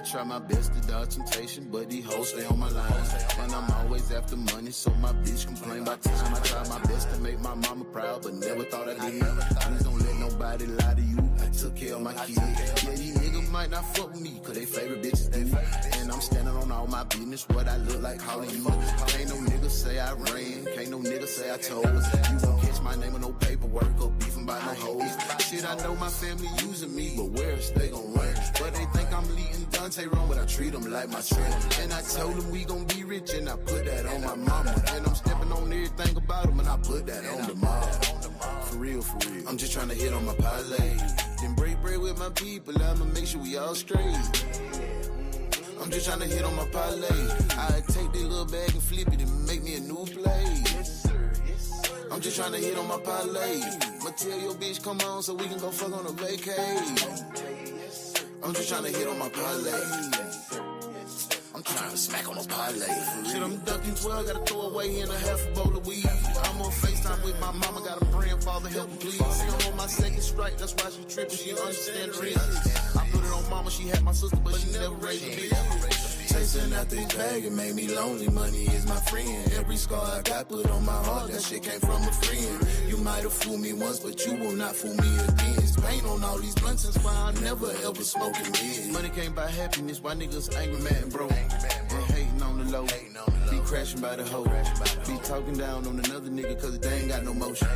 I try my best to dodge temptation, but these hoes stay on my line. And I'm always after money, so my bitch complain about time. I try my best to make my mama proud, but never thought I did. Please don't let nobody lie to you. I took care of my kids. Yeah, these niggas might not fuck with me, cause they favorite bitches do. And I'm standing on all my business, what I look like calling you. Can't no nigga say I ran, can't no nigga say I told. You won't catch my name with no paperwork or beefing by no hoes. Shit, I know my family using me, but where else they gon' run? But they think I'm leading Dante wrong, but I treat them like my son. And I told them we gon' be rich, and I put that on my mama. And I'm stepping on everything about them, and I put that on the mob. For real, for real. I'm just trying to hit on my parlay. Then break bread with my people, I'ma make sure we all straight. I'm just trying to hit on my parlay. I take this little bag and flip it and make me a new play. I'm just trying to hit on my parlay. I'ma tell your bitch come on so we can go fuck on a vacay. I'm just trying to hit on my parlay. I'm trying to smack on a parlay. Shit, I'm ducking 12, gotta throw away in a half a bowl of weed. I'm on FaceTime with my mama, got a praying father, help me please. See, I'm on my second strike, that's why she tripping, she understand the reasons. I put it on mama, she had my sister, but she never raised me. Chasing after this bag, it made me lonely, money is my friend. Every scar I got put on my heart, that shit came from a friend. You might have fooled me once, but you will not fool me again. Pain on all these blunts, that's why I never ever smoke again. Money can't buy happiness, why niggas angry, mad, and broke. And hating on the low, be crashing by the hoe. Be talking down on another nigga cause they ain't got no motion.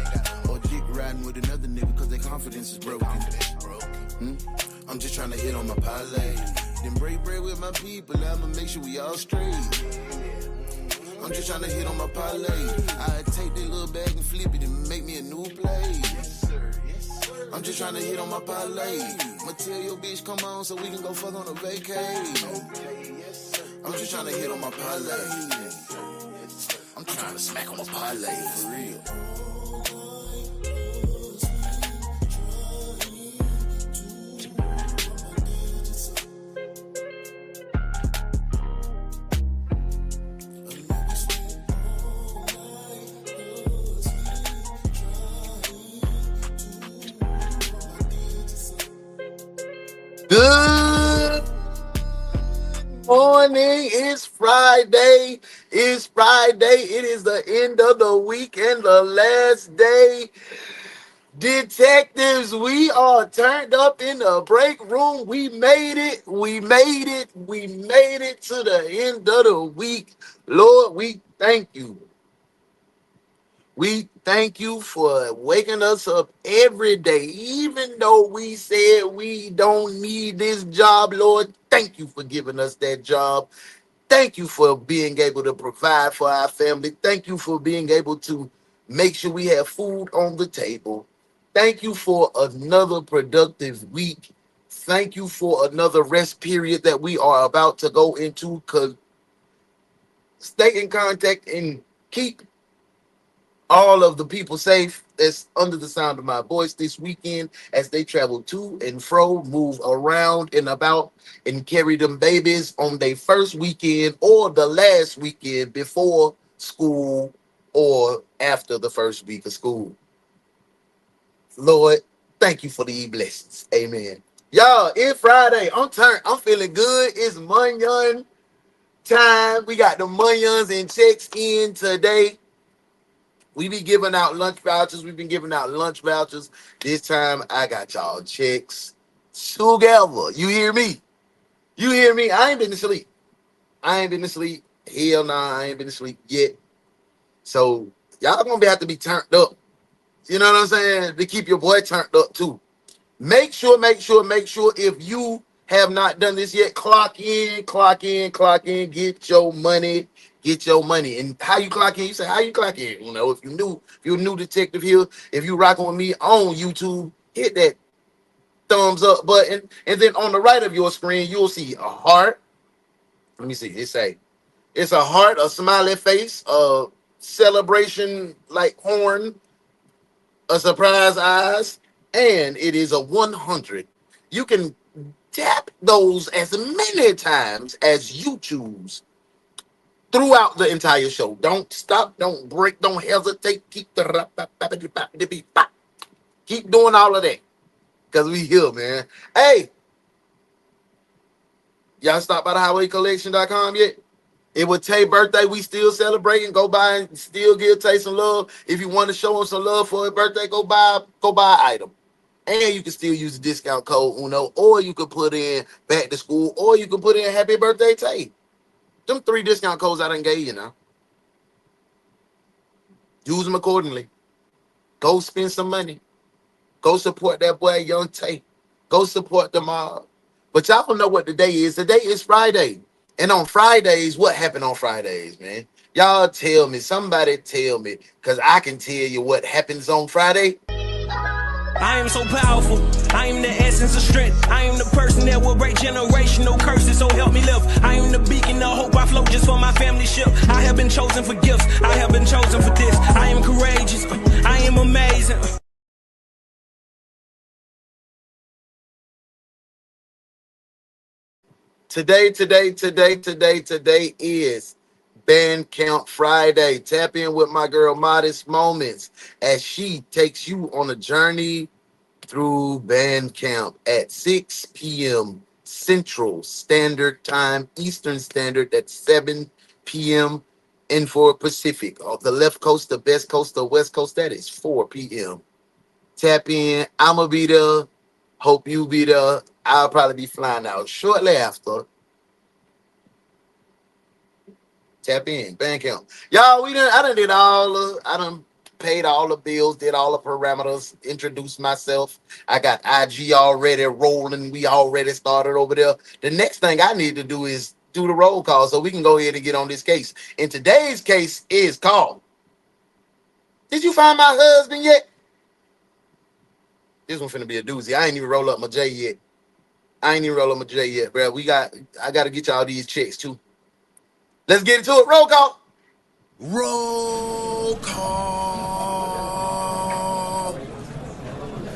Or dick riding with another nigga cause their confidence is broken. I'm just trying to hit on my parlay. Then break bread with my people, I'ma make sure we all straight. I'm just trying to hit on my parlay. I take that little bag and flip it and make me a new play. I'm just trying to hit on my parlay. I'ma tell your bitch come on so we can go fuck on a vacay. I'm just trying to hit on my parlay. I'm trying to smack on a parlay for real. Good morning. It's Friday. It's Friday. It is the end of the week and the last day. Detectives, we are turned up in the break room. We made it. We made it. We made it to the end of the week. Lord, we thank you. We thank you for waking us up every day, even though we said we don't need this job. Lord, thank you for giving us that job. Thank you for being able to provide for our family. Thank you for being able to make sure we have food on the table. Thank you for another productive week. Thank you for another rest period that we are about to go into. Stay in contact and keep all of the people safe that's under the sound of my voice this weekend as they travel to and fro, move around and about, and carry them babies on their first weekend or the last weekend before school or after the first week of school. Lord, thank you for the blessings. Amen. Y'all, it's Friday. I'm feeling good. It's Munyon time. We got the Munyons and checks in today. We be giving out lunch vouchers. We've been giving out lunch vouchers. This time, I got y'all checks together. You hear me? You hear me? I ain't been asleep. Hell nah, I ain't been asleep yet. So, y'all gonna have to be turned up. You know what I'm saying? To keep your boy turned up, too. Make sure if you have not done this yet, clock in. Get your money. And how you clock in? You say, how you clock in? You know, if you're a new detective here, if you rocking with me on YouTube, hit that thumbs up button. And then on the right of your screen, you'll see a heart. Let me see. It's a heart, a smiley face, a celebration like horn, a surprise eyes, and it is a 100. You can tap those as many times as you choose throughout the entire show. Don't stop, don't break, don't hesitate. Keep doing all of that. Because we here, man. Hey, Y'all stop by the highwaycollection.com yet? It was Tay birthday. We still celebrating. Go by and still give Tay some love. If you want to show him some love for his birthday, go buy an item. And you can still use the discount code UNO, or you can put in back to school, or you can put in happy birthday Tay. Them 3 discount codes I done gave you now. Use them accordingly. Go spend some money. Go support that boy Young Tay. Go support the mob. But y'all don't know what the day is. The day is Friday. And on Fridays, what happened on Fridays, man? Y'all tell me. Somebody tell me. Because I can tell you what happens on Friday. I am so powerful. I am the essence of strength. I am the person that will break generational curses, so help me live. I am the beacon of hope. I float just for my family ship. I have been chosen for gifts. I have been chosen for this. I am courageous. I am amazing. Today is Bandcamp Friday. Tap in with my girl Modest Moments as she takes you on a journey through Bandcamp at 6 p.m. Central Standard Time, Eastern Standard, that's 7 p.m. And for Pacific. Off the left coast, the best coast, the west coast, that is 4 p.m. Tap in. I'ma be there. Hope you be there. I'll probably be flying out shortly after. Tap in, Bandcamp. Y'all, I done paid all the bills, did all the parameters, introduced myself. I got IG already rolling. We already started over there. The next thing I need to do is do the roll call so we can go ahead and get on this case. And today's case is called, Did You Find My Husband Yet? This one finna be a doozy. I ain't even roll up my J yet. Bro. I gotta get y'all these checks too. Let's get into it. Roll call. Roll call.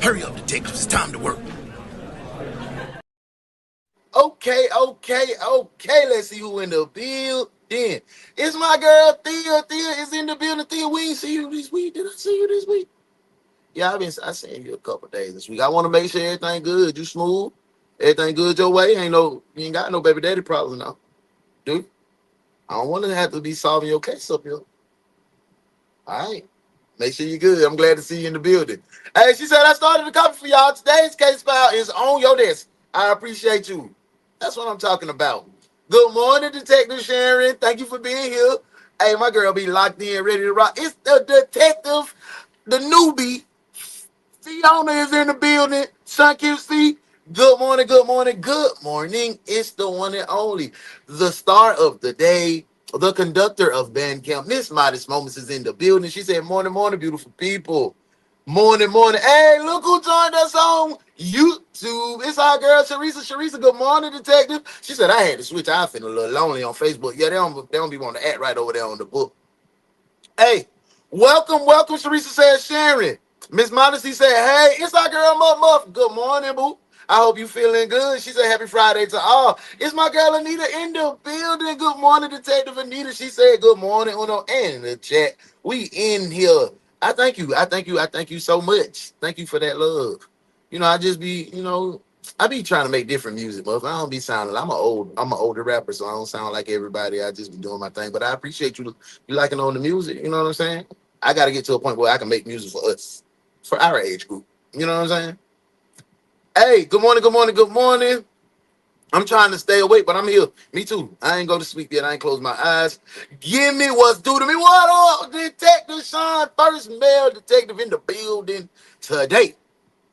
Hurry up, detectives. It's time to work. Okay. Let's see who in the building. It's my girl Thea. Thea is in the building. Thea, we ain't see you this week. Did I see you this week? Yeah, I seen you a couple days this week. I want to make sure everything good. You smooth? Everything good your way? You ain't got no baby daddy problem now, dude. I don't want to have to be solving your case up here. All right. Make sure you're good. I'm glad to see you in the building. Hey, she said I started the copy for y'all. Today's case file is on your desk. I appreciate you. That's what I'm talking about. Good morning, Detective Sharon. Thank you for being here. Hey, my girl be locked in, ready to rock. It's the detective, the newbie. Fiona is in the building. Sun QC. Good morning. It's the one and only. The star of the day. The conductor of Bandcamp, Miss Modest Moments, is in the building. She said, morning, beautiful people. Morning. Hey, look who joined us on YouTube. It's our girl, Sharisa. Sharisa, good morning, detective. She said, I had to switch. I feel a little lonely on Facebook. Yeah, they don't be wanting to act right over there on the book. Hey, welcome. Sharisa said, Sharon. Miss Modesty said, hey, it's our girl, Muff. Good morning, boo. I hope you feeling good. She said, happy Friday to all. It's my girl, Anita, in the building. Good morning, Detective Anita. She said, good morning, Uno, and in the chat. We in here. I thank you so much. Thank you for that love. I just be, I be trying to make different music, but I don't be sounding. I'm an older rapper, so I don't sound like everybody. I just be doing my thing. But I appreciate you liking on the music. You know what I'm saying? I got to get to a point where I can make music for us, for our age group. You know what I'm saying? Hey, good morning. I'm trying to stay awake, but I'm here. Me too. I ain't go to sleep yet. I ain't closed my eyes. Give me what's due to me. What up, Detective Sean? First male detective in the building today.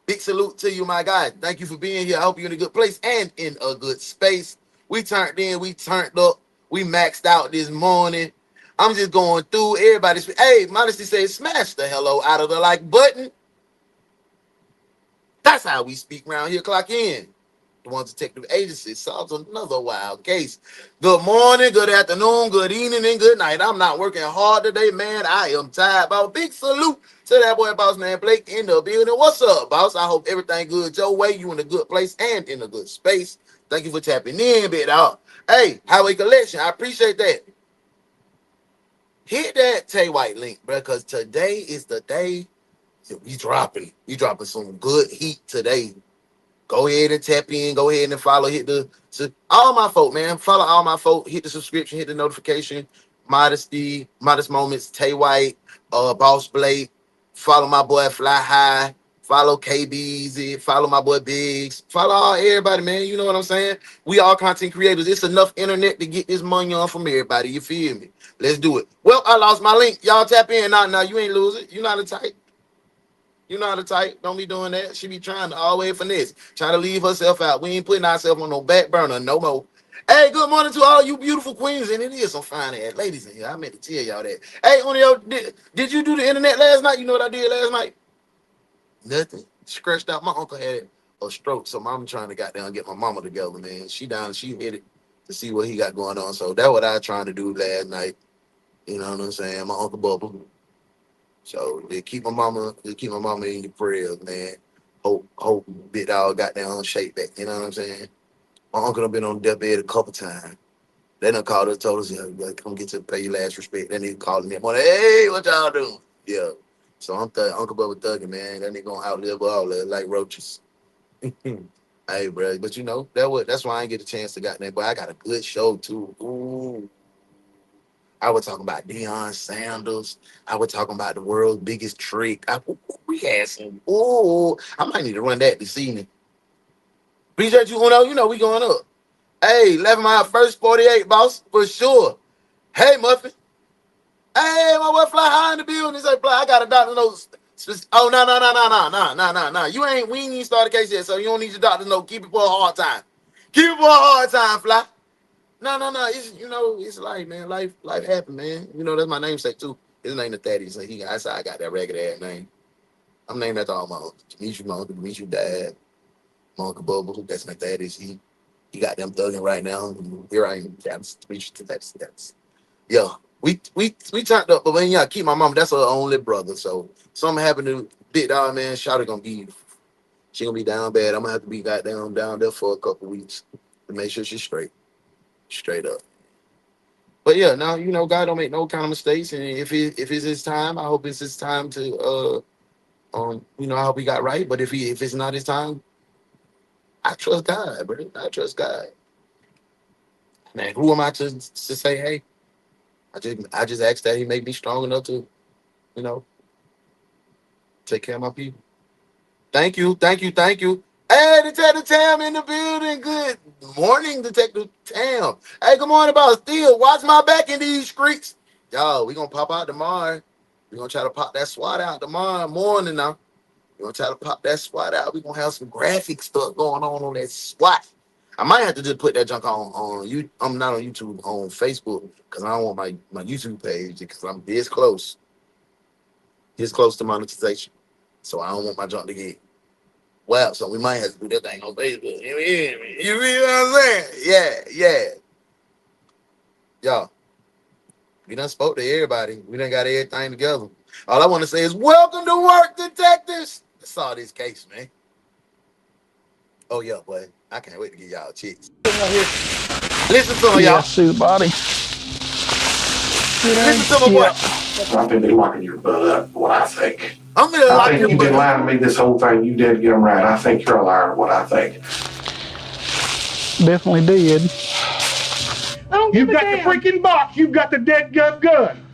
Big salute to you, my guy. Thank you for being here. I hope you're in a good place and in a good space. We turned in. We turned up. We maxed out this morning. I'm just going through everybody's. Hey, Modesty says, smash the hello out of the like button. That's how we speak around here. Clock in. The One Detective Agency solves another wild case. Good morning, good afternoon, good evening, and good night. I'm not working hard today, man. I am tired. But big salute to that boy, boss man Blake, in the building. What's up, boss? I hope everything good your way. You in a good place and in a good space. Thank you for tapping in, big dog. Hey, Highway Collection, I appreciate that. Hit that Tay White link, bro, because today is the day we dropping some good heat today. Go ahead and tap in. Go ahead and follow. All my folk, man. Follow all my folk. Hit the subscription. Hit the notification. Modest Moments. Tay White. Boss Blake. Follow my boy Fly High. Follow KBZ. Follow my boy Biggs. Follow everybody, man. You know what I'm saying? We all content creators. It's enough internet to get this money on from everybody. You feel me? Let's do it. Well, I lost my link. Y'all tap in. Nah, you ain't lose it. You not a type. You know how to type. Don't be doing that. She be trying to always finesse. Trying to leave herself out. We ain't putting ourselves on no back burner no more. Hey, good morning to all you beautiful queens. And it is some fine ass ladies in here. I meant to tell y'all that. Hey, Unio, did you do the internet last night? You know what I did last night? Nothing. Scratched out. My uncle had a stroke. So I'm trying to goddamn get my mama together, man. She hit it to see what he got going on. So that's what I trying to do last night. You know what I'm saying? My Uncle Bubba. So they keep my mama in your prayers, man. Hope bit all got down shape back. You know what I'm saying? My uncle done been on deathbed a couple times. They done called us, told us, yeah, come get to pay your last respect. Then they calling me, hey, what y'all doing? Yeah. So I'm Uncle Bubba thugging, man. That nigga gonna outlive all that like roaches. Hey, bro, but you know that's why I ain't get a chance to got that. But I got a good show too. Ooh. I was talking about Deion Sanders. I was talking about the world's biggest trick. We had some. Oh, I might need to run that this evening. Appreciate you, Uno. You know we going up. Hey, 11 mile first 48, boss, for sure. Hey, Muffin. Hey, my boy Fly High in the building. He say, Fly, I got a doctor note. Oh, no. We ain't even started the case yet, so you don't need your doctor note. Keep it for a hard time. Keep it for a hard time, Fly. No. It's life, man. Life happen, man. You know, that's my namesake too. His name is Thaddeus. So I got that ragged ass name. I'm named after all my uncles. My uncle, dad, my Uncle Bubba. That's my Thaddeus. He got them thugging right now. Here I am. That's. Yeah. We turned up, but when y'all keep my mama, that's her only brother. So something happened to Big Dog, man. She gonna be down bad. I'm gonna have to be down there for a couple weeks to make sure she's straight up. But yeah, now you know God don't make no kind of mistakes, and if it's his time, I hope it's his time to I hope he got right. But if it's not his time, I trust God, bro. I trust God. Man, who am I to say, hey? I just ask that he make me strong enough to, take care of my people. Thank you. Hey, Detective Tam in the building. Good morning, Detective Tam. Hey, good morning, boss. Still, watch my back in these streets. Y'all, we gonna pop out tomorrow. We gonna try to pop that SWAT out tomorrow morning now. We gonna try to pop that SWAT out. We gonna have some graphic stuff going on that SWAT. I might have to just put that junk on you. I'm not on YouTube, on Facebook, because I don't want my YouTube page because I'm this close to monetization. So I don't want my junk to get well, so we might have to do that thing on Facebook. You feel what I'm saying? Yeah. Y'all, we done spoke to everybody. We done got everything together. All I want to say is, welcome to work, detectives. That's all this case, man. Oh, yeah, boy. I can't wait to get y'all chicks. Listen to him, y'all. Suit body. Listen to my boy. I think they're locking your butt up, what I think. I'm gonna I think you've been lying to me this whole thing. You did get them right. I think you're a liar, what I think. Definitely did. You've got the freaking box. You've got the dead gun.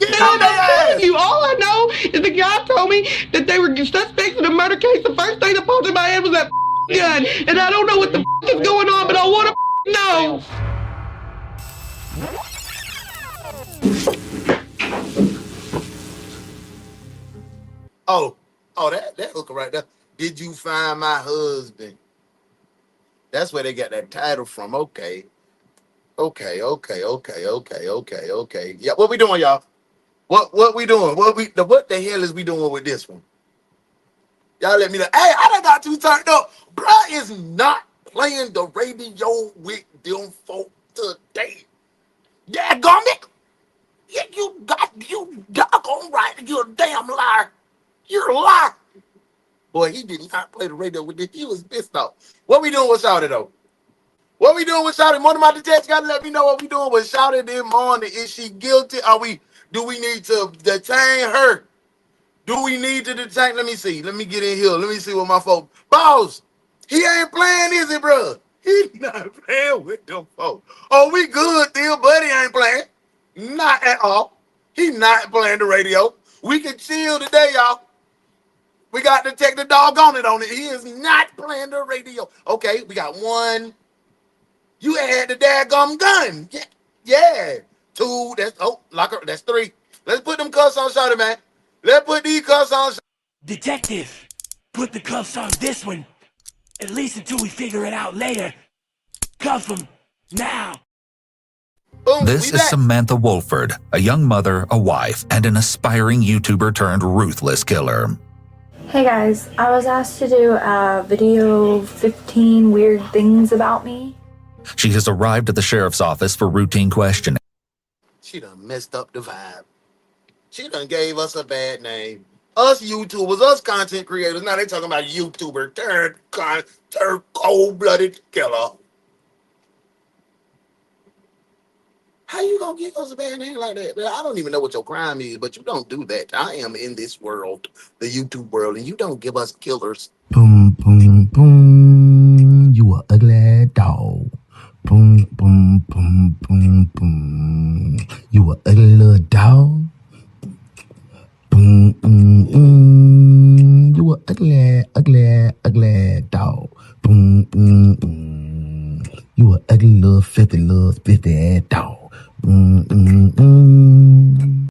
I'm telling you, all I know is the guy told me that they were suspects in a murder case. The first thing that popped in my head was that gun. And I don't know what the is going on, but I want to know. Oh, that hooker right there. Did you find my husband? That's where they got that title from. Okay. Yeah, what we doing, y'all? What we doing? What the hell is we doing with this one? Y'all let me know. Hey, I done got too turned up. Bruh is not playing the radio with them folk today. Yeah, gummit. Yeah, you doggone right. You're a damn liar. You're a liar. Boy, he did not play the radio with this. He was pissed off. What we doing with Shawty, though? What we doing with Shawty? One of my detectives got to let me know what we doing with Shawty this morning. Is she guilty? Do we need to detain her? Do we need to detain? Let me see. Let me get in here. Let me see what my folks. Boss, He ain't playing, is he, bro? He not playing with them folks. Oh, we good, still, but he ain't playing. Not at all. He not playing the radio. We can chill today, y'all. We got to take the dog on it. He is not playing the radio. Okay, we got one. You had the daggum gun. Yeah. Two. That's three. Let's put them cuffs on Shawty, man. Let's put these cuffs on. Detective, put the cuffs on this one. At least until we figure it out later. Cuff him now. Boom, This is Samantha Wolford, a young mother, a wife, and an aspiring YouTuber turned ruthless killer. Hey guys, I was asked to do a video 15 weird things about me. She has arrived at the sheriff's office for routine questioning. She done messed up the vibe. She done gave us a bad name. Us YouTubers, us content creators, now they talking about YouTuber turned cold-blooded killer. How you gonna give us a bad name like that? I don't even know what your crime is, but you don't do that. I am in this world, the YouTube world, and you don't give us killers. Boom, boom, boom. You a ugly dog. Boom, boom, boom, boom, boom. You a ugly little dog. Boom, boom, boom. You a ugly, ugly, ugly dog. Boom, boom, boom. You a ugly little filthy ass dog. Boom, boom, boom.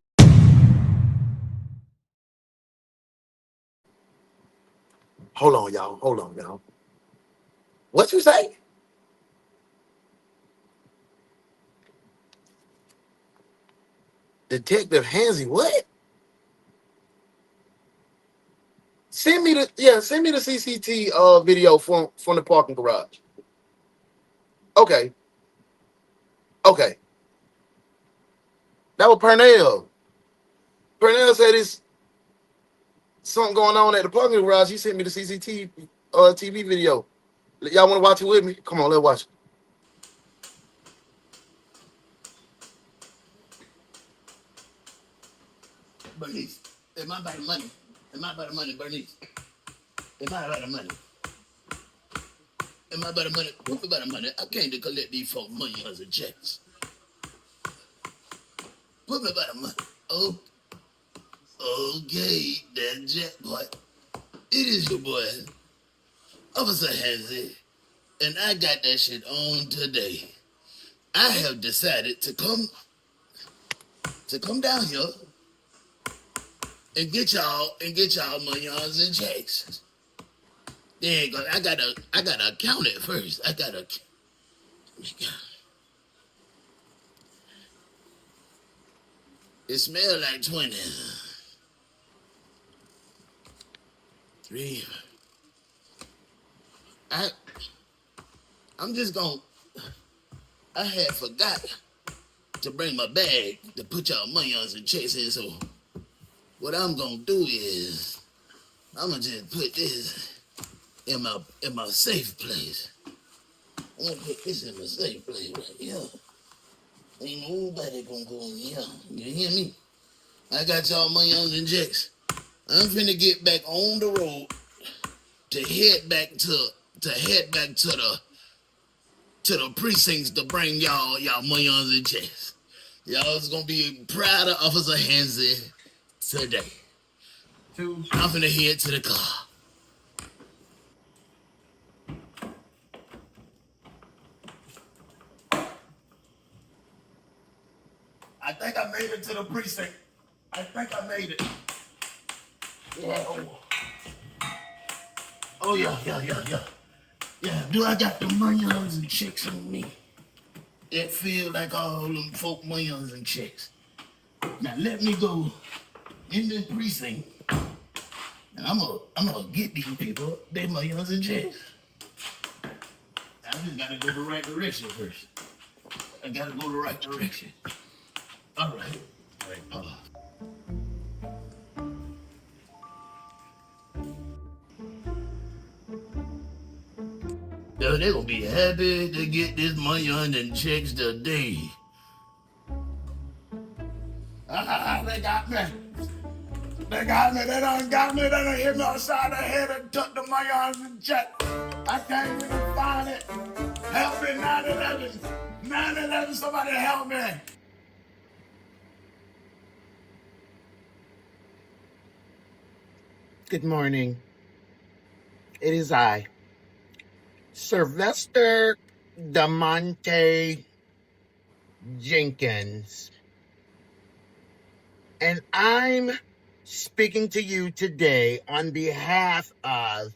Hold on, y'all. What you say? Detective Hansy, what? Send me the CCT video from the parking garage. Okay. That was Pernell. Pernell said it's something going on at the parking garage. He sent me the CCT TV video. Y'all want to watch it with me? Come on, let's watch it. Bernice, am I about the money? Bernice? Am I about the money? What about the money? I came to collect these folks' money as a checks. Put me about the money. Oh, okay, that jet boy. It is your boy, Officer Hansy, and I got that shit on today. I have decided to come down here and get y'all money and checks. Yeah, I gotta count it first. It smells like 20. 3. I had forgot to bring my bag to put y'all money on some checks in, so what I'm gonna do is I'm gonna just put this in my safe place. I'm gonna put this in my safe place right here. Ain't nobody gonna go in here. You hear me? I got y'all money on the checks. I'm finna get back on the road to head back to the precincts to bring y'all money on the checks. Y'all's gonna be proud of Officer Hansy today. I'm finna head to the car. I think I made it to the precinct. I made it. Yeah. Oh yeah. Yeah, do I got the moneyons and checks on me? It feel like all them folk moneyons and checks. Now let me go in the precinct, and I'm gonna get these people their moneyons and checks. I just gotta go the right direction first. All right, Paula. They're gonna be happy to get this money on and checks today. They got me. They done got me. They done hit me upside the head and took the money on and check. I can't even find it. Help me, 9/11. 9/11, somebody help me. Good morning. It is I, Sylvester DeMonte Jenkins. And I'm speaking to you today on behalf of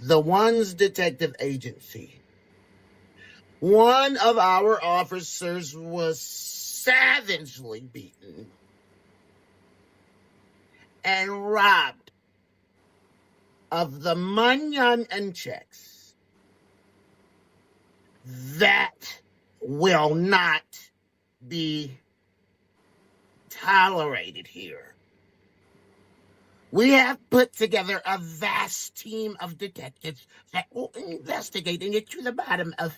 the DaOnes Detective Agency. One of our officers was savagely beaten and robbed of the money and checks. That will not be tolerated here. We have put together a vast team of detectives that will investigate and get to the bottom of...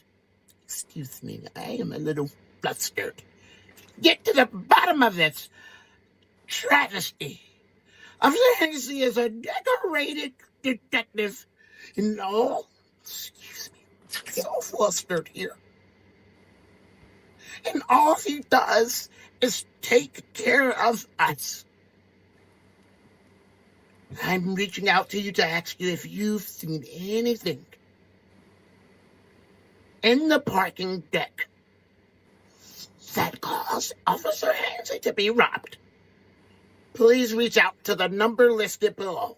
Excuse me, I am a little flustered. Get to the bottom of this travesty of Nancy as a decorated detective. And all, excuse me, I'm so flustered here. And all he does is take care of us. I'm reaching out to you to ask you if you've seen anything in the parking deck that caused Officer Hansie to be robbed. Please reach out to the number listed below.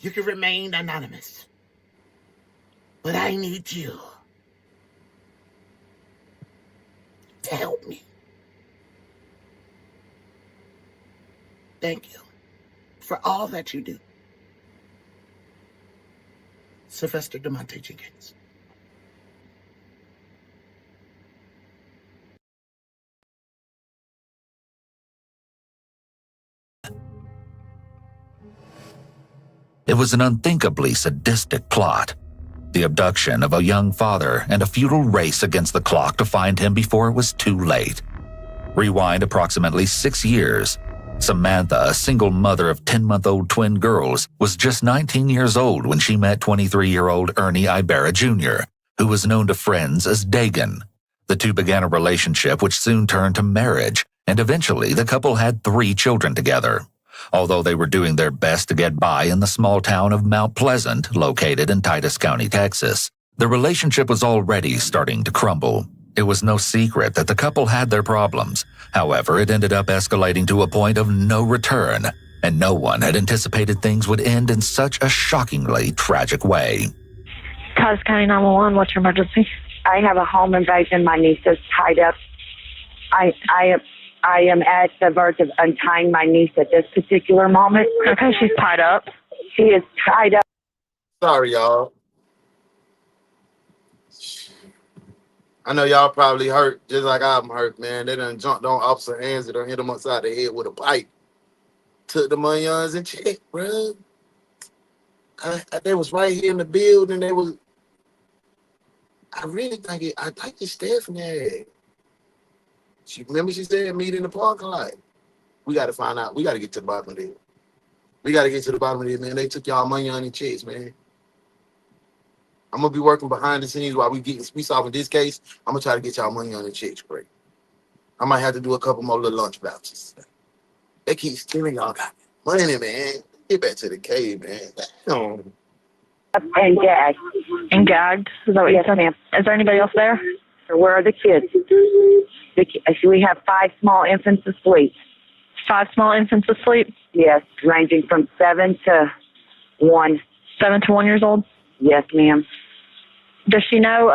You can remain anonymous, but I need you to help me. Thank you for all that you do. Sylvester DeMonte Jenkins. It was an unthinkably sadistic plot. The abduction of a young father and a futile race against the clock to find him before it was too late. Rewind approximately 6 years. Samantha, a single mother of 10-month-old twin girls, was just 19 years old when she met 23-year-old Ernie Ibarra Jr., who was known to friends as Dagon. The two began a relationship which soon turned to marriage, and eventually the couple had 3 children together. Although they were doing their best to get by in the small town of Mount Pleasant, located in Titus County, Texas, the relationship was already starting to crumble. It was no secret that the couple had their problems. However, it ended up escalating to a point of no return, and no one had anticipated things would end in such a shockingly tragic way. Titus County 911, what's your emergency? I have a home invasion. My niece is tied up. I am at the verge of untying my niece at this particular moment. Okay, she's tied up. She is tied up. Sorry, y'all. I know y'all probably hurt just like I'm hurt, man. They done jumped on Officer Hands and done hit him upside the head with a pipe. Took the money and check, bro. They was right here in the building. I really think I think it's Stephanie. Remember she said meet in the parking lot. We got to find out. We got to get to the bottom of it. We got to get to the bottom of it, man. They took y'all money on your checks, man. I'm going to be working behind the scenes while we solving this case. I'm going to try to get y'all money on the checks, great. I might have to do a couple more little lunch vouchers. They keep stealing y'all got money, man. Get back to the cave, man. Damn. And gagged. And gagged? Is that what you said? Ma'am. Is there anybody else there? Where are the kids? We have 5 small infants asleep. 5 small infants asleep? Yes, ranging from 7 to 1. 7 to 1 years old? Yes, ma'am. Does she know,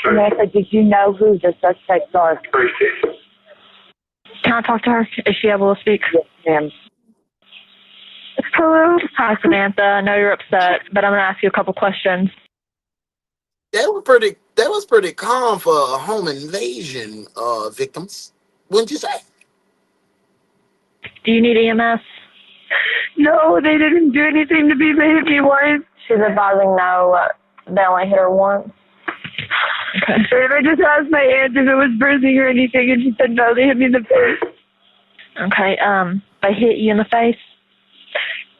Samantha, did you know who the suspects are? Can I talk to her? Is she able to speak? Yes, ma'am. Hello? Hi, Samantha. I know you're upset, but I'm going to ask you a couple questions. That was pretty calm for a home invasion victims, wouldn't you say? Do you need EMS? No, they didn't do anything to me. They hit me once. She's advising no, they only hit her once. Okay. And I just asked my aunt if it was bruising or anything, and she said no, they hit me in the face. Okay, they hit you in the face?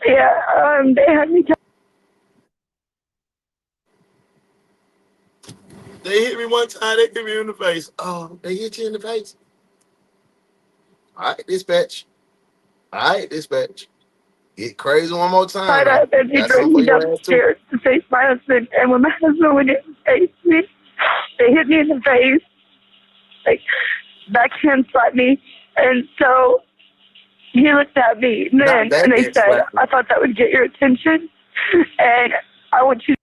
Yeah, they had me. They hit me one time. They hit me in the face. Oh, they hit you in the face. All right, dispatch. All right, dispatch. Get crazy one more time. But they dragged me downstairs to face my husband, and when my husband went in and faced me, they hit me in the face, like backhand slapped me, and so he looked at me, and they said, "I thought that would get your attention, and I want you."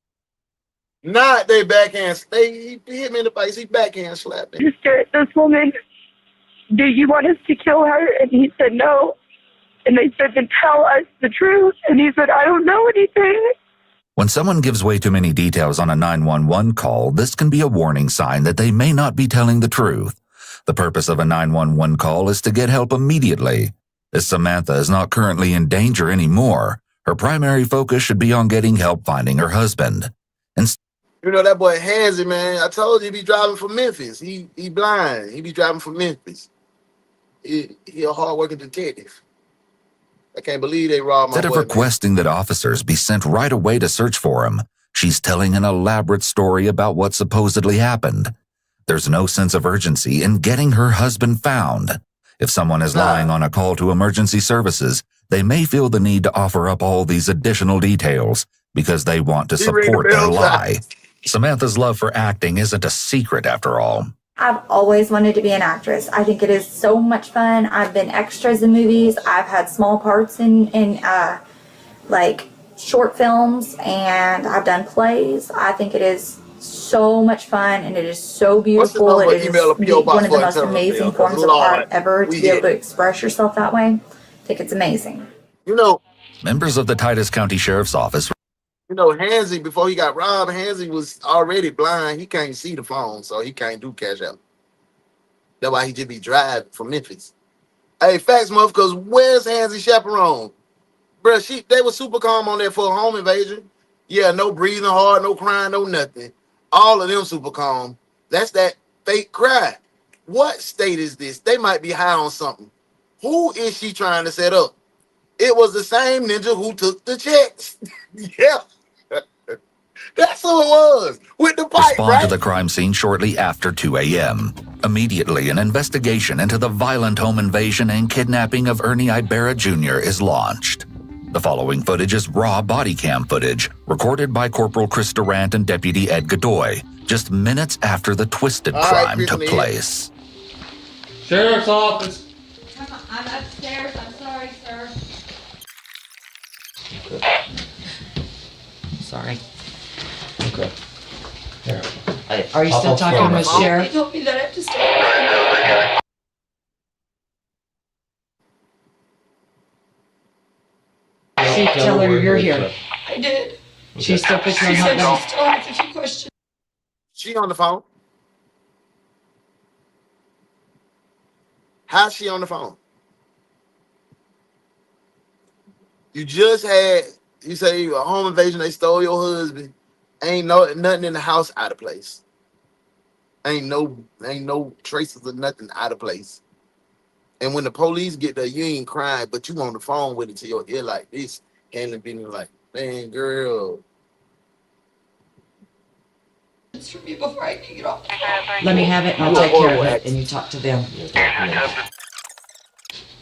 Not they backhand. He hit me in the face. He backhand slapped me. To stare at this woman. Do you want us to kill her? And he said no. And they said, then tell us the truth. And he said, I don't know anything. When someone gives way too many details on a 911 call, this can be a warning sign that they may not be telling the truth. The purpose of a 911 call is to get help immediately. As Samantha is not currently in danger anymore, her primary focus should be on getting help finding her husband. You know, that boy Hansie, man. I told you he be driving from Memphis. He blind. He be driving from Memphis. He a hard-working detective. I can't believe they robbed my boy. Instead of requesting that officers be sent right away to search for him, she's telling an elaborate story about what supposedly happened. There's no sense of urgency in getting her husband found. If someone is lying on a call to emergency services, they may feel the need to offer up all these additional details because they want to support their lie. Samantha's love for acting isn't a secret after all. I've always wanted to be an actress. I think it is so much fun. I've been extras in movies. I've had small parts in like short films, and I've done plays. I think it is so much fun, and it is so beautiful. It is one of the most amazing forms of art ever to be able to express yourself that way. I think it's amazing. You know, members of the Titus County Sheriff's Office. You know, Hansie, before he got robbed, Hansie was already blind. He can't see the phone, so he can't do cash out. That's why he just be driving from Memphis. Hey, facts, motherfuckers, where's Hansie chaperone? Bruh, they were super calm on there for a home invasion. Yeah, no breathing hard, no crying, no nothing. All of them super calm. That's that fake cry. What state is this? They might be high on something. Who is she trying to set up? It was the same ninja who took the checks. Yeah. That's who it was, with the pipe, respond to the crime scene shortly after 2 a.m. Immediately, an investigation into the violent home invasion and kidnapping of Ernie Ibarra Jr. is launched. The following footage is raw body cam footage, recorded by Corporal Chris Durant and Deputy Ed Godoy, just minutes after the twisted crime took place. Sheriff's office. I'm upstairs. I'm sorry, sir. Sorry. Okay. Here. Are you still talking with Sheriff? He told me that I have to stay. Tell her you're here. I did. She's still picking on She said hot she still has a few questions. She on the phone? How's she on the phone? You just had, you say a home invasion, they stole your husband. Ain't nothing in the house out of place. Ain't no traces of nothing out of place. And when the police get there, you ain't crying, but you on the phone with it to your ear like this, and being like, man, girl. It's for me before I can get off. Let me have it and I'll take care of it, and you talk to them.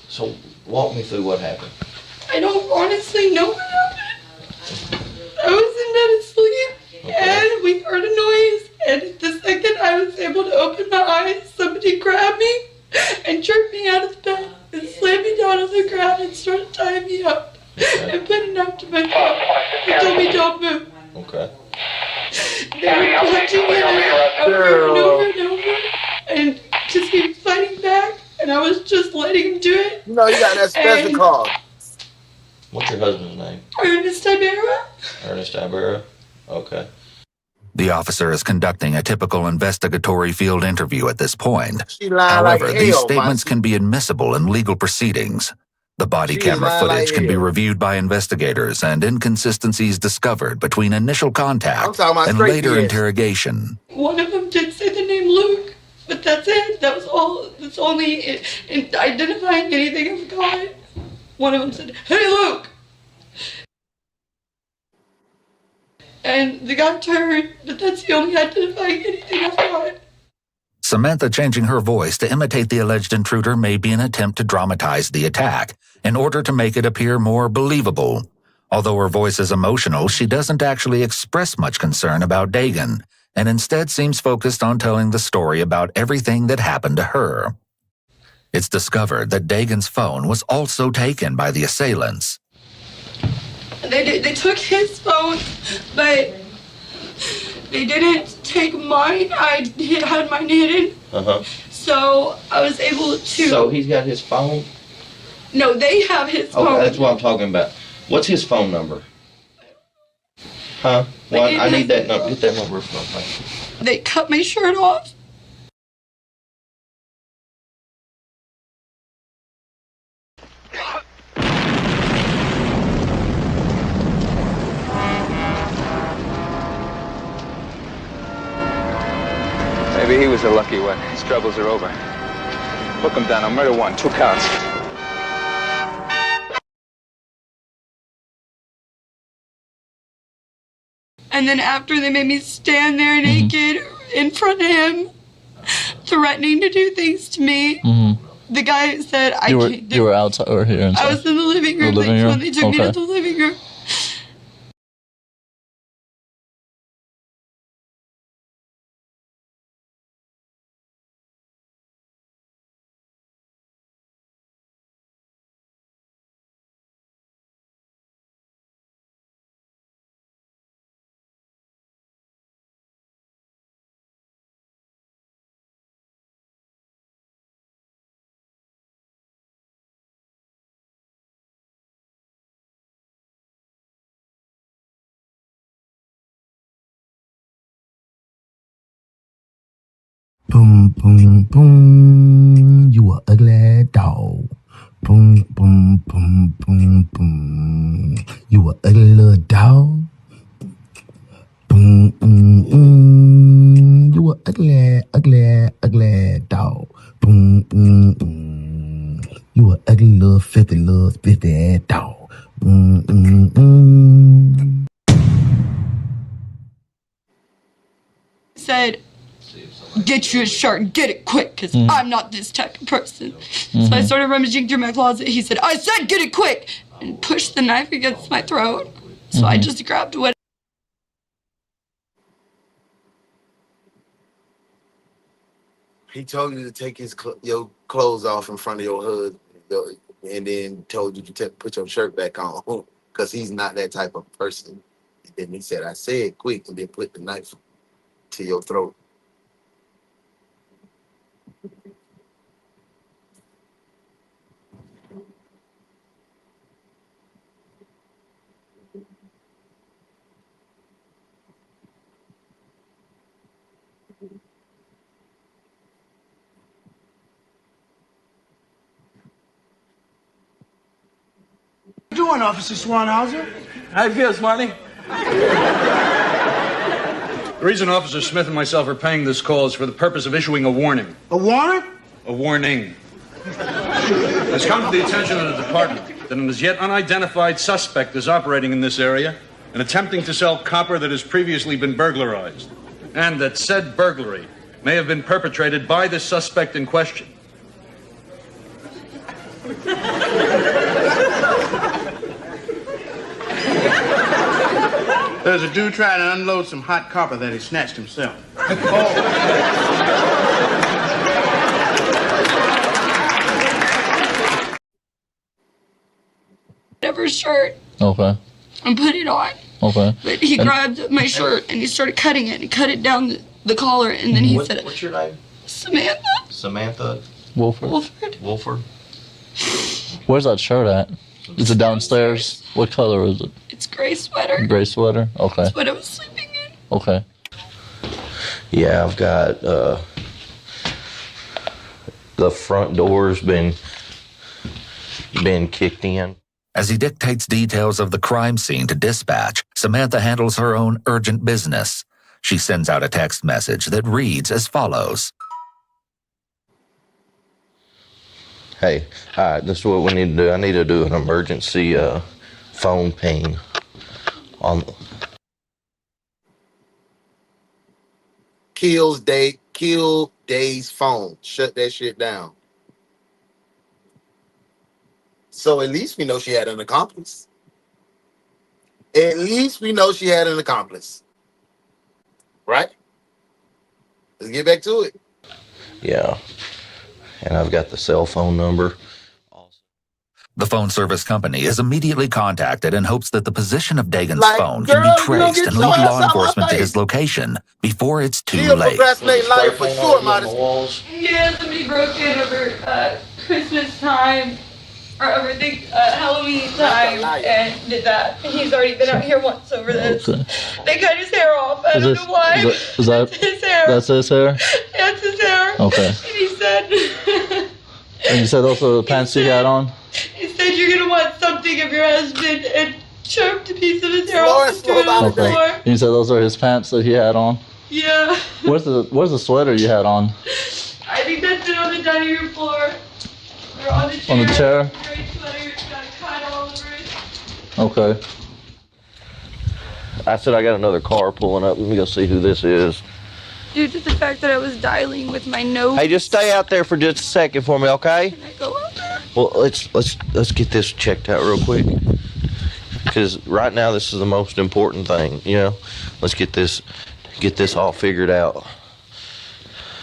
So walk me through what happened. I don't honestly know what happened. I was in bed asleep, and we heard a noise, and the second I was able to open my eyes, somebody grabbed me and jerked me out of the bed and slammed me down on the ground and started tying me up and put a knife to my throat and told me don't move. Okay. They were punching me over and over and over, and just keep fighting back, and I was just letting him do it. You know, you got that special card. What's your husband's name? Ernest Ibarra. Ernest Ibarra. Okay. The officer is conducting a typical investigatory field interview at this point. However, like these statements can be admissible in legal proceedings. The body camera footage can be reviewed by investigators and inconsistencies discovered between initial contact and later interrogation. One of them did say the name Luke, but that's it. That was all. That's only in identifying anything of God. One of them said, "Hey, Luke," And the guy turned, but that's the only identifying anything I've got. Samantha changing her voice to imitate the alleged intruder may be an attempt to dramatize the attack in order to make it appear more believable. Although her voice is emotional, she doesn't actually express much concern about Dagan, and instead seems focused on telling the story about everything that happened to her. It's discovered that Dagan's phone was also taken by the assailants. They took his phone, but they didn't take mine. I had mine hidden. So I was able to... So he's got his phone? No, they have his phone. Okay, that's what I'm talking about. What's his phone number? Huh? Well, I need that number. Get that number from me. They cut my shirt off. Maybe he was a lucky one. His troubles are over. Hook him down on murder 1, 2 counts. And then after, they made me stand there naked in front of him, threatening to do things to me. The guy said, You were outside or here inside? I was in the living room. The living room? When they took me to the living room. Boom, boom, boom. You a ugly dog. Boom, boom, boom, boom, boom. You a ugly little dog. Boom, boom, boom. You a ugly, ugly, ugly dog. Boom, boom, boom. You a ugly little filthy ass dog. Boom, boom, boom. Said, get you a shirt and get it quick, because I'm not this type of person. So I started rummaging through my closet. He said, I said get it quick, and pushed the knife against my throat. So I just grabbed what. He told you to take your clothes off in front of your husband, and then told you to put your shirt back on, because he's not that type of person. And then he said, I said quick, and then put the knife to your throat. What are you doing, Officer Swanhauser? How you feel, Smarty? The reason Officer Smith and myself are paying this call is for the purpose of issuing a warning. A warrant? A warning. It's come to the attention of the department that an as yet unidentified suspect is operating in this area and attempting to sell copper that has previously been burglarized, and that said burglary may have been perpetrated by the suspect in question. There's a dude trying to unload some hot copper that he snatched himself. Whatever shirt. Okay. And put it on. Okay. But he grabbed my shirt and he started cutting it. He cut it down the collar, and then he said, What's your name? Samantha. Samantha? Wolford. Wolford? Where's that shirt at? Is it downstairs? What color is it? It's gray sweater. Gray sweater? Okay. That's what I was sleeping in. Okay. Yeah, I've got, the front door's been kicked in. As he dictates details of the crime scene to dispatch, Samantha handles her own urgent business. She sends out a text message that reads as follows. Hey, all right, this is what we need to do. I need to do an emergency phone ping on Kill Day's phone. Shut that shit down. So at least we know she had an accomplice. At least we know she had an accomplice. Right? Let's get back to it. Yeah. And I've got the cell phone number. The phone service company is immediately contacted in hopes that the position of Dagan's phone can be traced and lead law enforcement to his location before it's too late. Procrastinate life for sure, modest. Yeah, somebody broke in over Christmas time or over Halloween time and did that. He's already been out here once over this. Okay. They cut his hair off. I don't know why. Is that his hair? That's his hair? That's his hair. Okay. And he said... And you said those are the pants he had on? He said you're going to want something of your husband and choked a piece of his hair off and threw it on the floor. And you said those are his pants that he had on? Yeah. Where's the sweater you had on? I think that's it on the dining room floor. Or on the chair. On the chair? Gray sweater, it's got a cut all over it. Okay. I said I got another car pulling up. Let me go see who this is. Due to the fact that I was dialing with my nose. Hey, just stay out there for just a second for me, okay? Can I go out there? Well, let's get this checked out real quick. Because right now this is the most important thing, you know. Let's get this all figured out.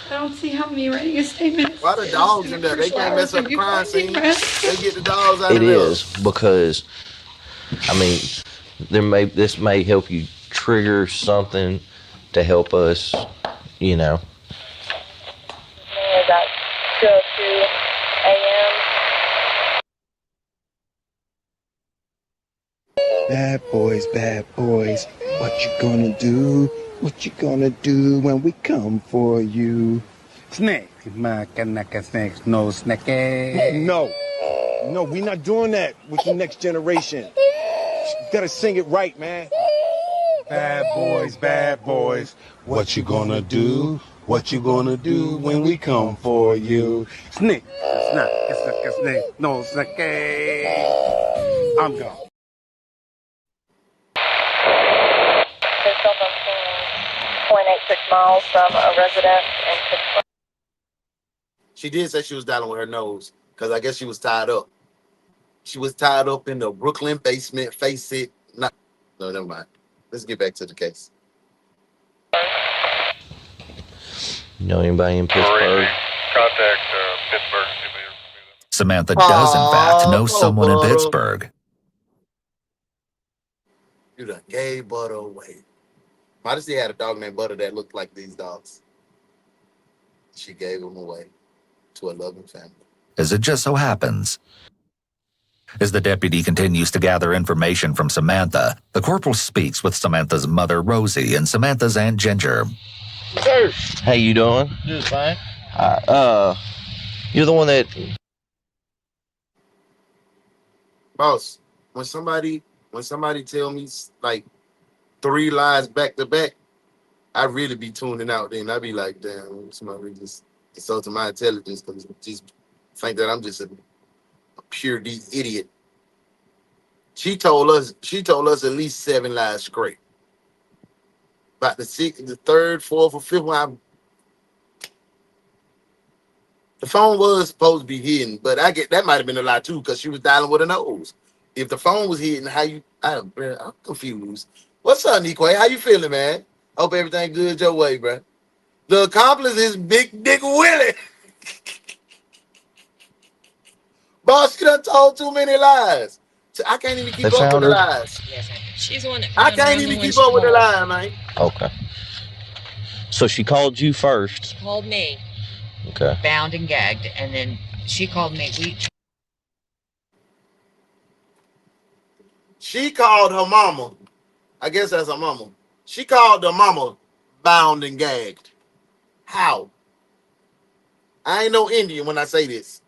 I don't see how me writing a statement. Why the dogs in there? They can't mess up the crime scene. They get the dogs out of there. It is because, I mean, this may help you trigger something to help us, you know. About 2:02 a.m. Bad boys, what you gonna do? What you gonna do when we come for you? Snake, snakes, no snake. No, we not doing that with the next generation. You gotta sing it right, man. Bad boys, what you gonna do? What you gonna do when we come for you? Snake, snake, no snake. I'm gone. There's cell phone 0.86 miles from a residence in Pittsburgh. She did say she was dialing with her nose because I guess she was tied up. She was tied up in the Brooklyn basement. Face it. No, never mind. Let's get back to the case. You know anybody in Pittsburgh? Contact Pittsburgh. Samantha does, in fact, know someone in Pittsburgh. You done gave Butter away. Modesty had a dog named Butter that looked like these dogs. She gave him away to a loving family. As it just so happens, as the deputy continues to gather information from Samantha, the corporal speaks with Samantha's mother, Rosie, and Samantha's Aunt Ginger. Sir. How you doing? Just fine. You're the one that... Boss, when somebody tell me like 3 lies back to back, I really be tuning out then. I be like, damn, somebody just insulting my intelligence because just think that I'm just a pure deep idiot. She told us at least 7 lies straight. About the 6th, the 3rd, 4th, or 5th one, the phone was supposed to be hidden, but I get that might have been a lie too because she was dialing with her nose. If the phone was hidden, I'm confused. What's up, Nikwe? How you feeling, man? Hope everything good your way, bro. The accomplice is Big Dick Willie. Boss, you done told too many lies. I can't even keep up with the lies. Yes, she's the one that I can't even keep up with the lie, man. Okay. So she called you first. She called me. Okay. Bound and gagged, and then she called me. She called her mama. I guess that's her mama. She called her mama bound and gagged. How? I ain't no Indian when I say this.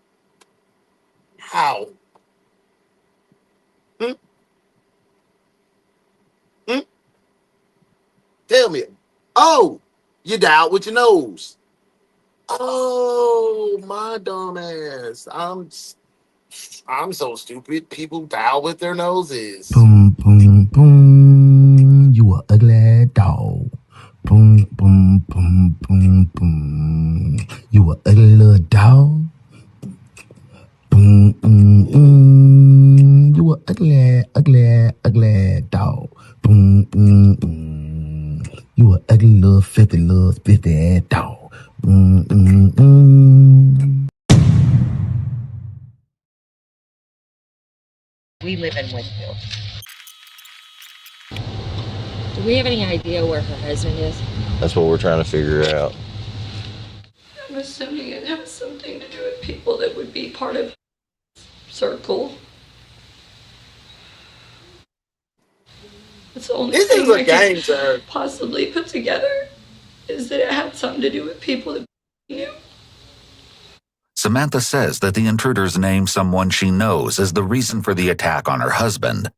How? Tell me. Oh, you dialed with your nose. Oh, my dumb ass. I'm so stupid. People dial with their noses. Boom, boom, boom. You a ugly dog. Boom, boom, boom, boom, boom. You a ugly little dog. Boom, boom, boom. You a ugly, ugly, ugly dog. Boom, boom, boom. You a ugly little filthy ass dog. Boom, boom, boom. We live in Winfield. Do we have any idea where her husband is? That's what we're trying to figure out. I'm assuming it has something to do with people that would be part of circle. It's the only This thing is a I game can to her. possibly put together is that it had something to do with people that knew. Samantha says that the intruders named someone she knows as the reason for the attack on her husband.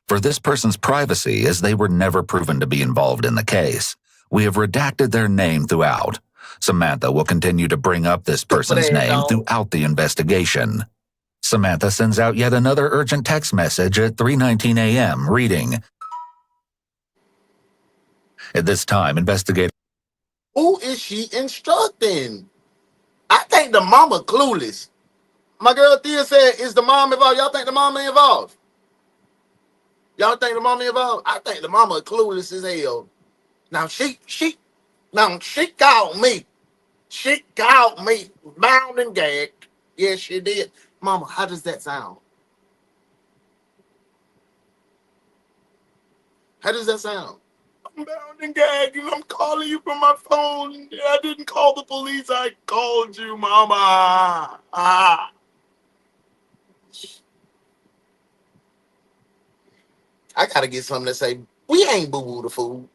For this person's privacy, as they were never proven to be involved in the case, we have redacted their name throughout. Samantha will continue to bring up this person's name throughout the investigation. Samantha sends out yet another urgent text message at 3:19 a.m. reading, at this time, investigators. Who is she instructing? I think the mama clueless. My girl Thea said, is the mom involved? Y'all think the mama involved? Y'all think the mama involved? I think the mama clueless as hell. Now she called me. She called me bound and gagged. Yes, she did. Mama, how does that sound? How does that sound? I'm bound and gagged and I'm calling you from my phone. I didn't call the police. I called you, mama. I gotta get something to say. We ain't boo-boo the fool.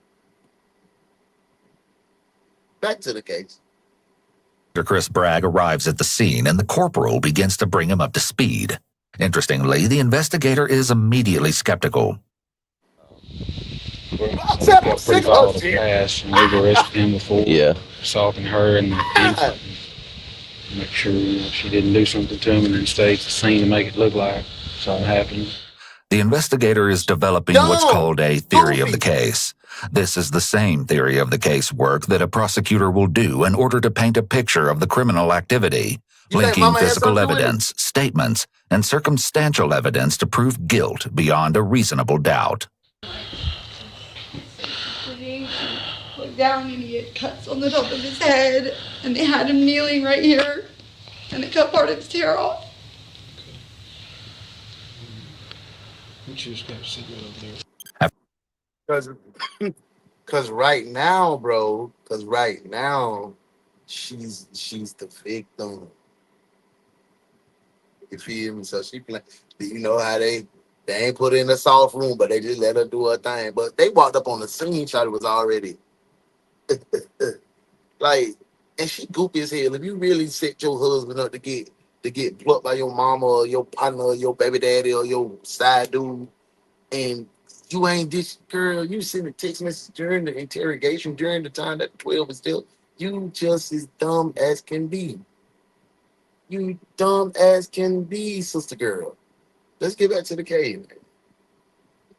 Back to the case. Chris Bragg arrives at the scene and the corporal begins to bring him up to speed. Interestingly, the investigator is immediately skeptical. Pretty violent past, and we've arrested him before. Yeah. Assaulting her and make sure she didn't do something to him and then stage the scene to make it look like something happened. The investigator is developing what's called a theory of the case. This is the same theory of the case work that a prosecutor will do in order to paint a picture of the criminal activity, linking physical evidence, statements, and circumstantial evidence to prove guilt beyond a reasonable doubt. He looked down and he had cuts on the top of his head, and they had him kneeling right here, and they cut part of his hair off. Cause right now, bro. Cause right now, she's the victim. You feel me? So she play. You know how they ain't put her in a soft room, but they just let her do her thing. But they walked up on the scene, shot was already like, and she goopy as hell. If you really set your husband up to get plucked by your mama or your partner or your baby daddy or your side dude, and you ain't this girl, you send a text message during the interrogation, during the time that 12 is still, you just as dumb as can be. You dumb as can be, sister girl. Let's get back to the cave.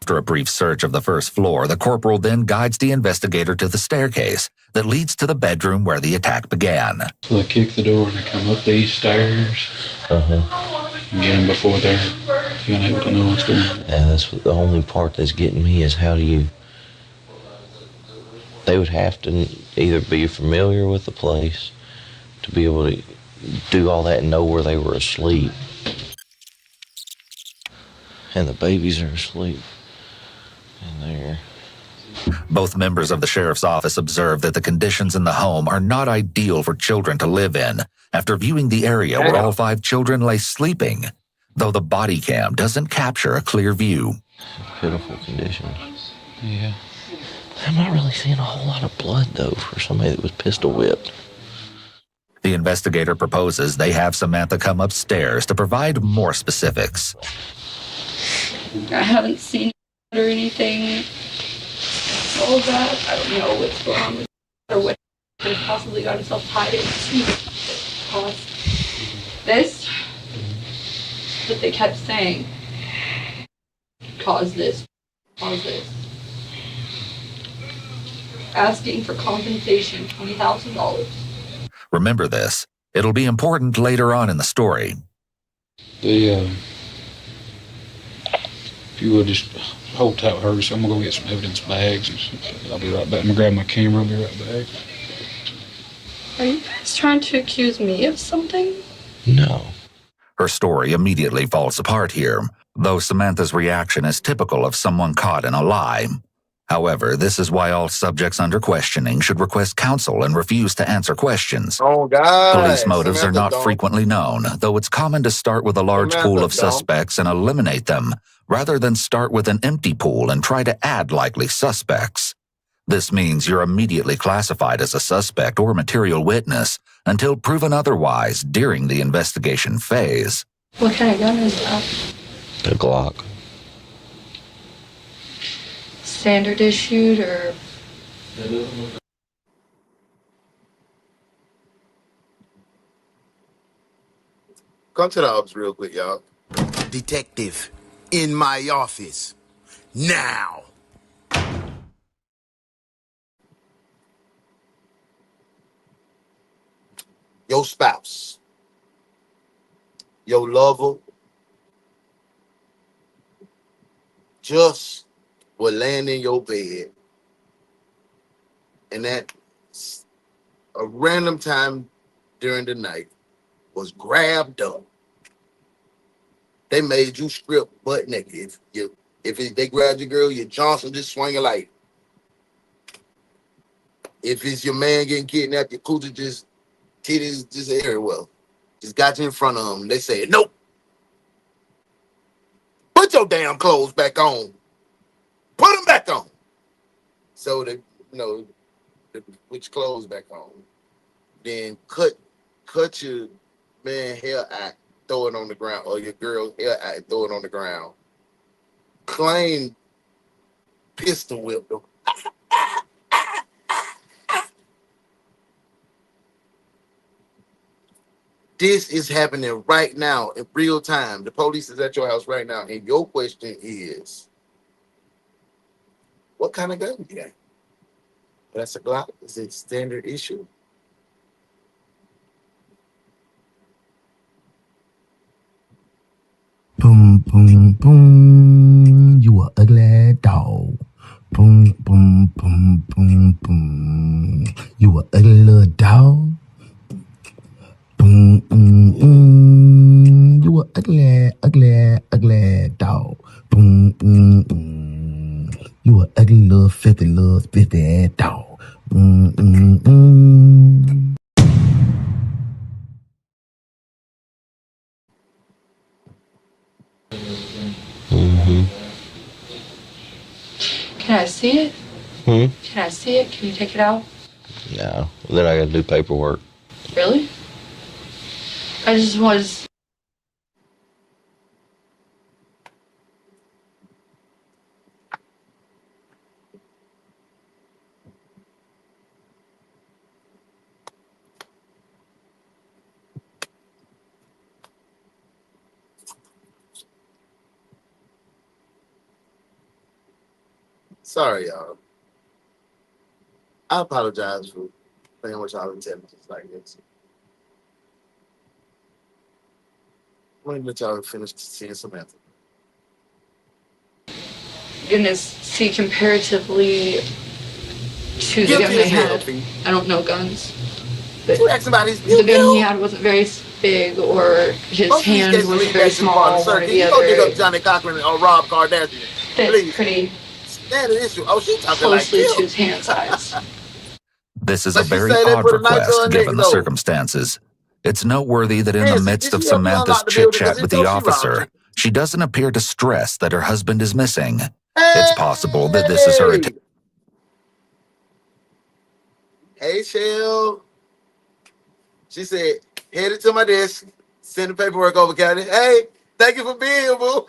After a brief search of the first floor, the corporal then guides the investigator to the staircase that leads to the bedroom where the attack began. So they kick the door and they come up these stairs. And get them before they're able to know what's going on. Yeah, that's the only part that's getting me is how do you... They would have to either be familiar with the place to be able to do all that and know where they were asleep. And the babies are asleep in there. Both members of the sheriff's office observe that the conditions in the home are not ideal for children to live in after viewing the area where all 5 children lay sleeping, though the body cam doesn't capture a clear view. Pitiful conditions. Yeah. I'm not really seeing a whole lot of blood, though, for somebody that was pistol whipped. The investigator proposes they have Samantha come upstairs to provide more specifics. I haven't seen it or anything. All of that, I don't know what's going on with it or what could have possibly got himself tied in caused this. But they kept saying, cause this, cause this. asking for compensation, $20,000. Remember this. It'll be important later on in the story. If you will just hold tight with her, so I'm gonna go get some evidence bags. And I'll be right back. I'm gonna grab my camera. I'll be right back. Are you guys trying to accuse me of something? No. Her story immediately falls apart here, though Samantha's reaction is typical of someone caught in a lie. However, this is why all subjects under questioning should request counsel and refuse to answer questions. Oh, God. Police motives are Samantha not don't. frequently known, though it's common to start with a large Samantha pool of don't. suspects and eliminate them, rather than start with an empty pool and try to add likely suspects. This means you're immediately classified as a suspect or material witness until proven otherwise during the investigation phase. What kind of gun is that? The Glock. Standard issued or? Come to the office real quick, y'all. Detective, in my office. Now. Your spouse, your lover, just was laying in your bed, and at a random time during the night was grabbed up. They made you strip butt naked. If they grabbed your girl, your Johnson just swinging like. If it's your man getting kidnapped, your coochie just titties just everywhere. Just got you in front of them. They said, nope. Put your damn clothes back on. Put them back on. So they, they put your clothes back on. Then cut your man hair out, throw it on the ground, or your girl's hair out, throw it on the ground. Claim pistol whipped them. This is happening right now in real time. The police is at your house right now. And your question is, what kind of gun you got? That's a Glock? Is it standard issue? Boom, boom, boom. You a ugly dog. Boom, boom, boom, boom, boom. You a ugly little dog. Boom, boom, boom. You a ugly, ugly, ugly dog. Boom, boom, boom. You a ugly little filthy ass dog. Boom, boom, boom. Mm-hmm. Can I see it? Hmm? Can I see it? Can you take it out? No. Then I gotta do paperwork. Really? I just was. Sorry, y'all. I apologize for playing with y'all intelligence like this. I'm gonna let y'all finish seeing Samantha. Goodness, see, comparatively to the gun they had, I don't know guns. But Who asked about his the gun he had wasn't very big, or his hand wasn't very small, one or the You go dig other. up Johnny Cochran or Rob Kardashian. Fit Please. pretty Standard issue. Oh, she talking like closely you. to his hand size. This is But a she very say they odd put a knife to request her given neck, the though. circumstances. It's noteworthy that in the Nancy, midst did of she help you Samantha's unlock the building? chit-chat Because with if the so, she robbed officer, you. she doesn't appear to stress that her husband is missing. It's possible that this is her attempt. Hey, Shell. She said, headed to my desk. Send the paperwork over, Caddy. Hey, thank you for being here, boo.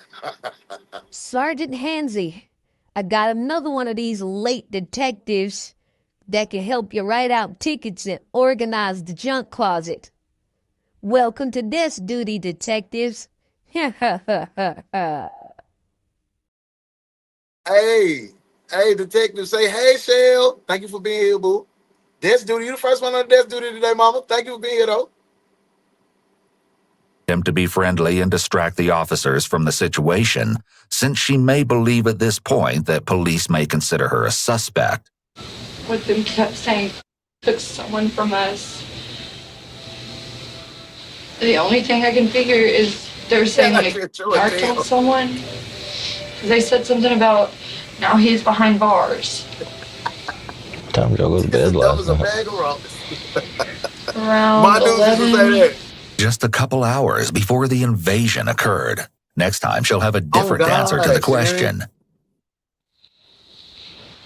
Sergeant Hansy, I got another one of these late detectives that can help you write out tickets and organize the junk closet. Welcome to desk duty, detectives. Hey, Hey, detective, say, hey, Shell. Thank you for being here, boo. Desk duty. You the first one on desk duty today, mama. Thank you for being here, though. Him to be friendly and distract the officers from the situation, since she may believe at this point that police may consider her a suspect. What them kept saying took someone from us. The only thing I can figure is they're saying like I killed someone. They said something about now he's behind bars. Time to go to bed last night. Bag of rocks. Around My dudes used to say 11. that. Just a couple hours before the invasion occurred. Next time, she'll have a different answer to the question.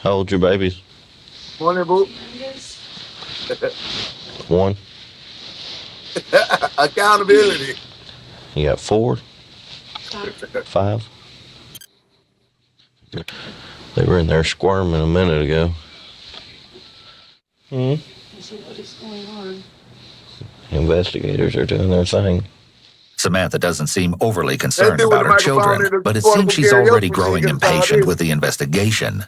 How old your babies? Morning, boo. 1. Accountability. You got 4? 5? They were in there squirming a minute ago. What is going on? Investigators are doing their thing. Samantha doesn't seem overly concerned about her children, but it seems she's already growing impatient with the investigation.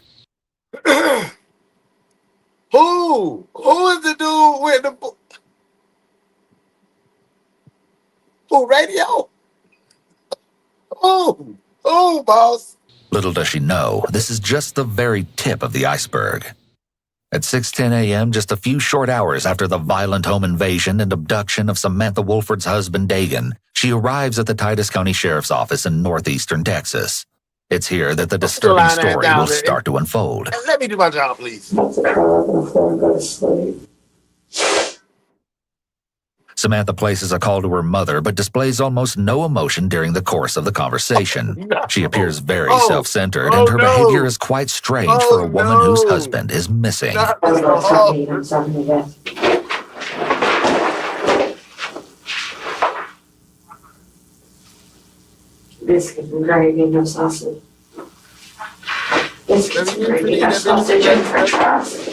Who is the dude with the radio? Oh, boss. Little does she know, this is just the very tip of the iceberg. At 6:10 a.m., just a few short hours after the violent home invasion and abduction of Samantha Wolford's husband, Dagan, she arrives at the Titus County Sheriff's Office in northeastern Texas. It's here that the disturbing story will start to unfold. Let me do my job, please. Samantha places a call to her mother, but displays almost no emotion during the course of the conversation. She appears very self-centered, and her behavior is quite strange for a woman whose husband is missing. Biscuits and gravy, no sausage. Biscuits and gravy, no sausage and french fries.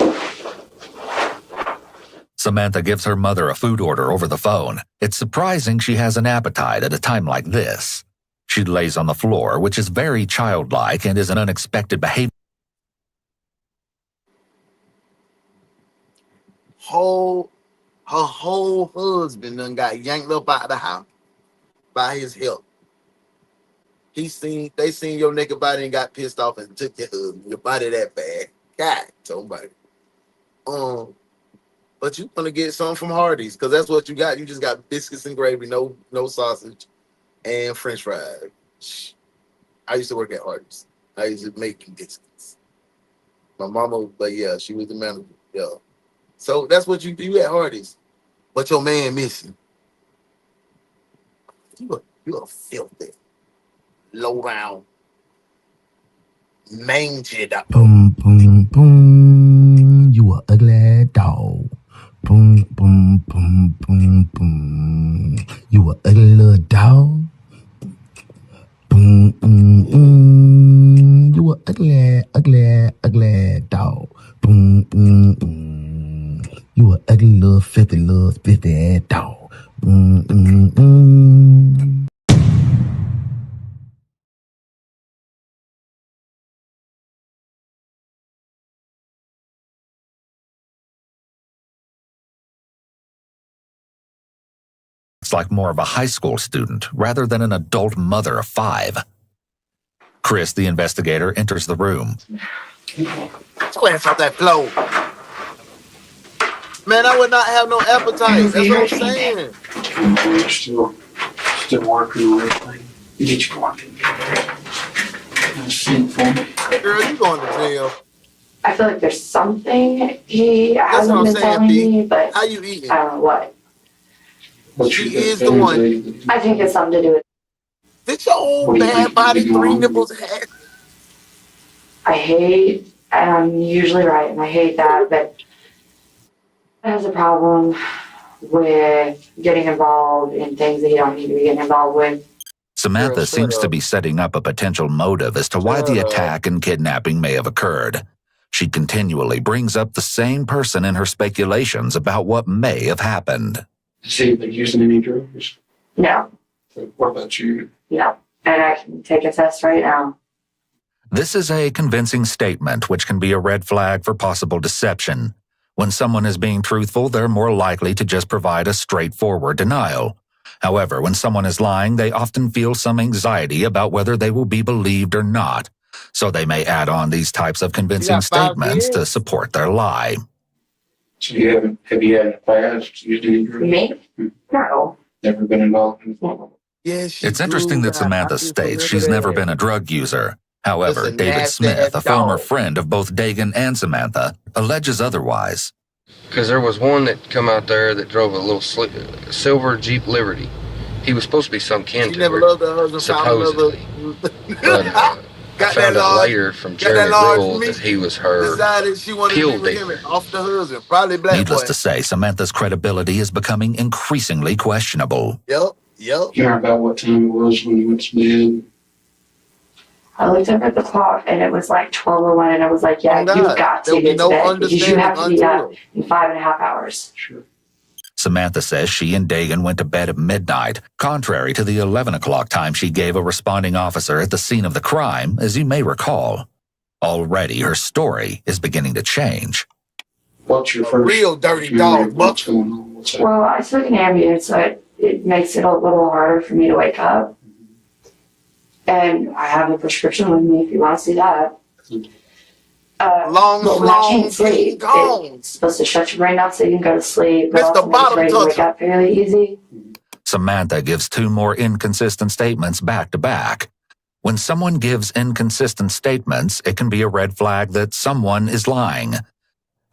Samantha gives her mother a food order over the phone. It's surprising she has an appetite at a time like this. She lays on the floor, which is very childlike and is an unexpected behavior. Her whole husband done got yanked up out of the house by his help. They seen your naked body and got pissed off and took your body that bad. God, somebody. But you want to get something from Hardee's because that's what you got. You just got biscuits and gravy, no sausage, and French fries. I used to work at Hardee's. I used to make biscuits. My mama, but yeah, she was the manager. Yeah. So that's what you do at Hardee's. But your man missing. You are filthy, low down, mangy dog. Boom, boom, boom. You a ugly dog. Boom, boom, boom, boom, boom. You a ugly little dog. Boom, boom, boom. You a ugly, ugly, ugly dog. Boom, boom, boom. You a ugly little filthy ass dog. Boom, boom, boom. It's like more of a high school student rather than an adult mother of 5. Chris, the investigator, enters the room. Glance off that flow. Man, I would not have no appetite. That's what I'm saying. Still working on everything. You get your walking. Sing for me. Girl, you going to jail. I feel like there's something he That's hasn't what I'm been saying, telling P. me, but How you eating? I don't know what. She is the one. I think it's something to do with. Did your old bad body 3 nipples have? I hate, and I'm usually right, and I hate that, but I has a problem with getting involved in things that he don't need to be getting involved with. Samantha seems to be setting up a potential motive as to why the attack and kidnapping may have occurred. She continually brings up the same person in her speculations about what may have happened. Has he been using any drugs? No. What about you? No. And I can take a test right now. This is a convincing statement which can be a red flag for possible deception. When someone is being truthful, they're more likely to just provide a straightforward denial. However, when someone is lying, they often feel some anxiety about whether they will be believed or not, so they may add on these types of convincing statements to support their lie. So have you had in the past used any drugs? Me? No. Never been involved in it? Yes, It's interesting that Samantha states she's never been a drug user. However, David Smith, a former friend of both Dagan and Samantha, alleges otherwise. Because there was one that come out there that drove a little silver Jeep Liberty. He was supposed to be some kin to her, supposedly. But I found out later from Jeremy Rule that he was her pill dealer. Off the husband, probably black Needless boy. to say, Samantha's credibility is becoming increasingly questionable. Yep. You know about what time it was when you went to bed? I looked up at the clock and it was like 12:01 and I was like, yeah, you've got to get to bed because you have to be up in 5.5 hours. Sure. Samantha says she and Dagan went to bed at midnight, contrary to the 11 o'clock time she gave a responding officer at the scene of the crime, as you may recall. Already, her story is beginning to change. What's your first real dirty dog? What's going on? What's happening? Well, I took an Ambien, so it makes it a little harder for me to wake up. And I have a prescription with me if you want to see that. When I can't sleep, it's supposed to shut your brain down so you can go to sleep, but also makes it ready to wake up fairly easy. Samantha gives two more inconsistent statements back to back. When someone gives inconsistent statements, it can be a red flag that someone is lying.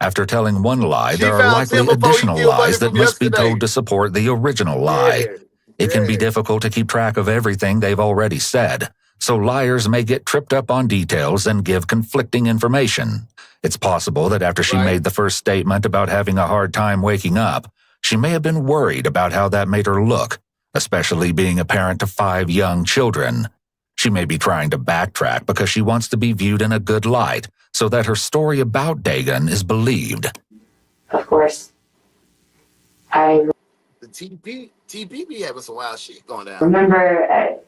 After telling one lie, there are likely additional lies that must be told to support the original lie. It can be difficult to keep track of everything they've already said, so liars may get tripped up on details and give conflicting information. It's possible that after she made the first statement about having a hard time waking up, she may have been worried about how that made her look, especially being a parent to 5 young children. She may be trying to backtrack because she wants to be viewed in a good light, so that her story about Dagan is believed. Of course. I The TP be having some wild shit going down. remember at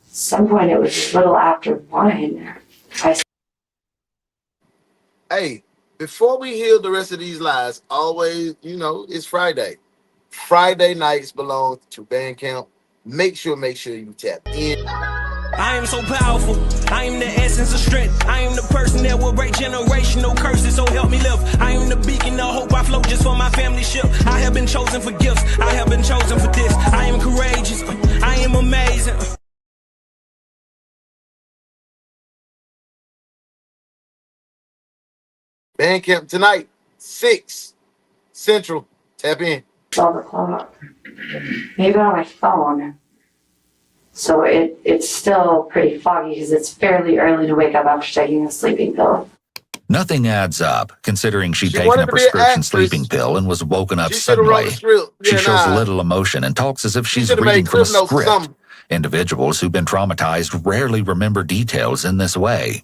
some point it was a little after 1. Hey, before we hear the rest of these lies, always, it's Friday. Friday nights belong to Bandcamp. Make sure you tap in. I am so powerful. I am the essence of strength. I am the person that will break generational curses, so help me live. I am the beacon of hope. I float just for my family ship. I have been chosen for gifts. I have been chosen for this. I am courageous. I am amazing. Bandcamp tonight, 6 Central. Tap in. 12 o'clock. Maybe on my phone. So it's still pretty foggy because it's fairly early to wake up after taking a sleeping pill. Nothing adds up, considering she'd taken a prescription sleeping pill and was woken up suddenly. She shows little emotion and talks as if she's reading from a script. Individuals who've been traumatized rarely remember details in this way.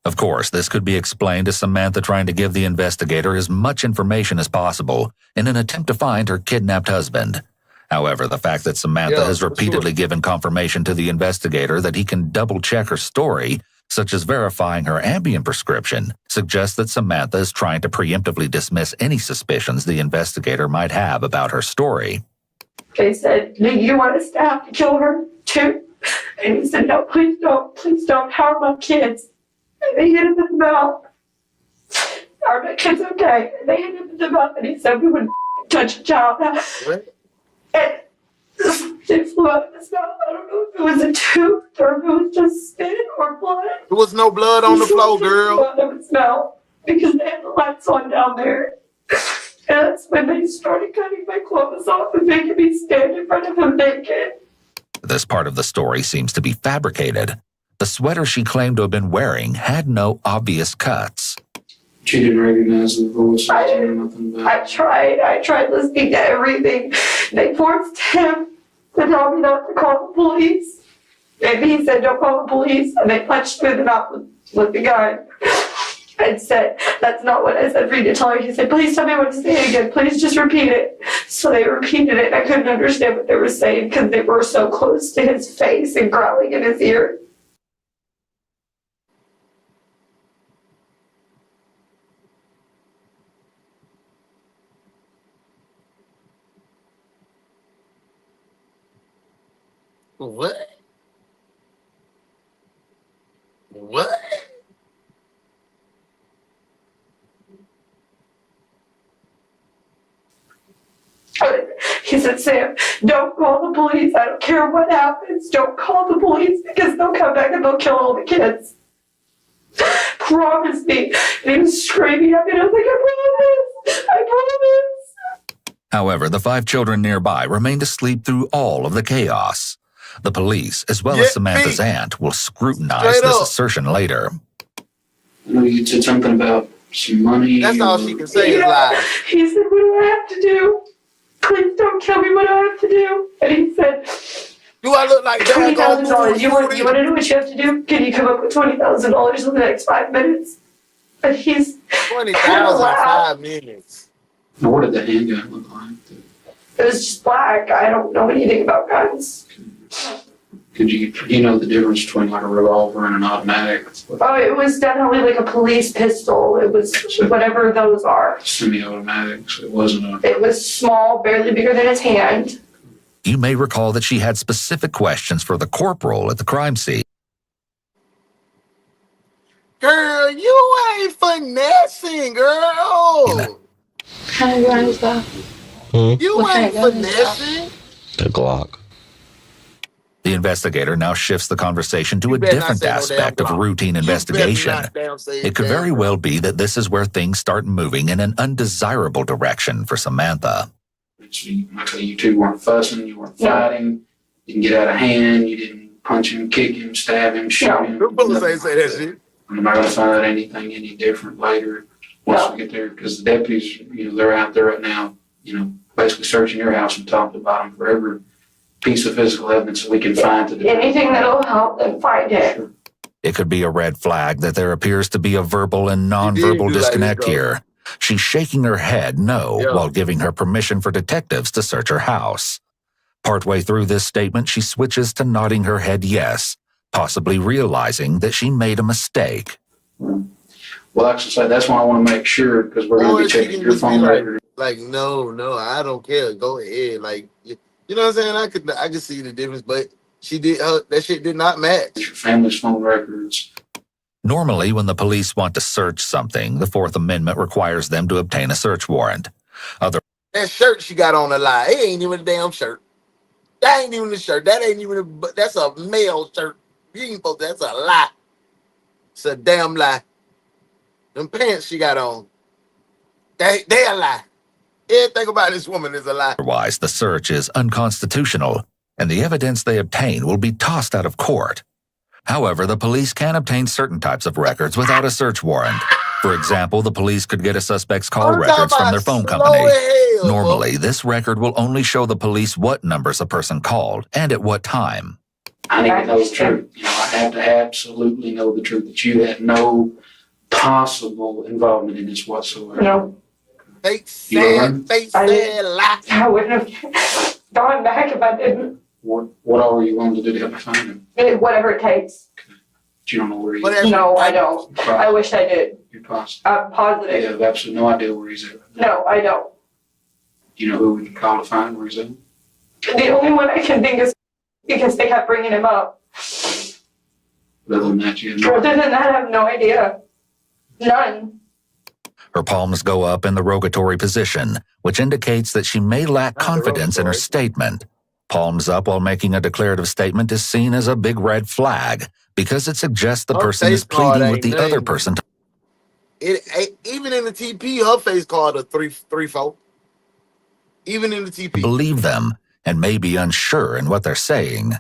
Of course, this could be explained as Samantha trying to give the investigator as much information as possible in an attempt to find her kidnapped husband. However, the fact that Samantha has repeatedly given confirmation to the investigator that he can double-check her story, such as verifying her Ambien prescription, suggests that Samantha is trying to preemptively dismiss any suspicions the investigator might have about her story. They said, do you want us to have to kill her too? And he said, no, please don't harm my kids. And they hit him in the mouth. Are my kids okay? And they hit him in the mouth and he said, we wouldn't touch a child. And they flew out of his mouth. I don't know if it was a tooth or if it was just spit or blood. There was no blood on the floor, girl. Out of his mouth because they had the lights on down there. And that's when they started cutting my clothes off and making me stand in front of him naked. This part of the story seems to be fabricated. The sweater she claimed to have been wearing had no obvious cuts. She didn't recognize the voice or nothing about it. I tried listening to everything. They forced him to tell me not to call the police. And he said, don't call the police. And they punched me in the mouth with the gun and said, that's not what I said for you to tell her. He said, please tell me what to say again. Please just repeat it. So they repeated it. I couldn't understand what they were saying because they were so close to his face and growling in his ear. What? What? He said, Sam, don't call the police. I don't care what happens. Don't call the police because they'll come back and they'll kill all the kids. Promise me. And he was screaming at me and I was like, I promise. However, the 5 children nearby remained asleep through all of the chaos. The police, as well as Samantha's aunt, will scrutinize this assertion later. I know you said something about some money. That's all she can say is lie. He said, what do I have to do? Please don't tell me what I have to do. And he said, do I look like $20,000? You want to know what you have to do? Can you come up with $20,000 in the next 5 minutes? And he's $20,000 in 5 minutes. Now, what did the handgun look like? It was just black. I don't know anything about guns. Could you know the difference between like a revolver and an automatic? Oh, it was definitely like a police pistol. It was whatever those are. Semi-automatic, so it wasn't It was small, barely bigger than his hand. You may recall that she had specific questions for the corporal at the crime scene. Girl, you ain't finessing, girl. What kind of gun is that? You What ain't kind of gun is that? finessing. The Glock. The investigator now shifts the conversation to a different aspect of routine investigation. It could very well be that this is where things start moving in an undesirable direction for Samantha. You two weren't fussing, you weren't fighting, didn't get out of hand, you didn't punch him, kick him, stab him, shoot him. The bullets ain't say that shit. I'm not going to find out anything any different later once we get there, because the deputies, they're out there right now, basically searching your house from top to bottom for every piece of physical evidence that we can find to do. Anything that'll help them find it. It could be a red flag that there appears to be a verbal and nonverbal disconnect here. She's shaking her head no while giving her permission for detectives to search her house. Partway through this statement, she switches to nodding her head yes, possibly realizing that she made a mistake. Well, actually, that's why I want to make sure, because we're going to be checking your phone record. Like, no, I don't care. Go ahead. Like, you know what I'm saying? I could see the difference, but that shit did not match. Your family's phone records. Normally, when the police want to search something, the Fourth Amendment requires them to obtain a search warrant. That shirt she got on a lie. It ain't even a damn shirt. That ain't even a shirt. That's a male shirt. You ain't supposed to, that's a lie. It's a damn lie. Them pants she got on, they a lie. Everything about this woman is a lie. Otherwise, the search is unconstitutional, and the evidence they obtain will be tossed out of court. However, the police can obtain certain types of records without a search warrant. For example, the police could get a suspect's call records from their phone company. Normally, this record will only show the police what numbers a person called and at what time. I need to know the truth. I have to absolutely know the truth, that you had no possible involvement in this whatsoever. No. Fake said lie. I wouldn't have gone back if I didn't. What all were you willing to do to help me find him? Whatever it takes. But you don't know where he is? No, I don't. I wish I did. You're positive? I'm positive. You have absolutely no idea where he's at. No, I don't. Do you know who we can call to find where he's at? The only one I can think is because they kept bringing him up. Other than that, you have no Other than that, I have no idea. None. Her palms go up in the rogatory position, which indicates that she may lack confidence in her statement. Palms up while making a declarative statement is seen as a big red flag because it suggests the person is pleading with the other person to even in the TP, her face card a 3-4. Even in the TP. believe them and may be unsure in what they're saying.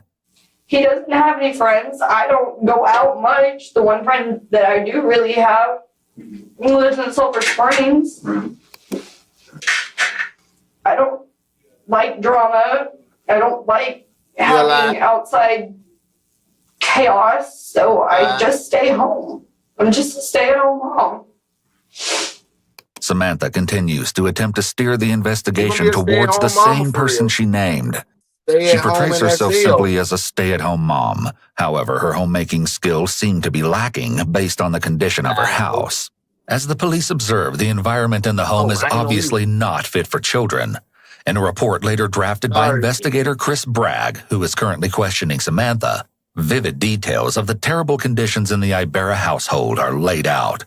He doesn't have any friends. I don't go out much. The one friend that I do really have lives in Sulphur Springs. I don't like drama. I don't like having outside chaos, so I just stay home. I'm just a stay-at-home mom. Samantha continues to attempt to steer the investigation towards the same person she named. She portrays herself simply as a stay-at-home mom. However, her homemaking skills seem to be lacking based on the condition of her house. As the police observe, the environment in the home is obviously not fit for children. In a report later drafted by investigator Chris Bragg, who is currently questioning Samantha, vivid details of the terrible conditions in the Ibarra household are laid out.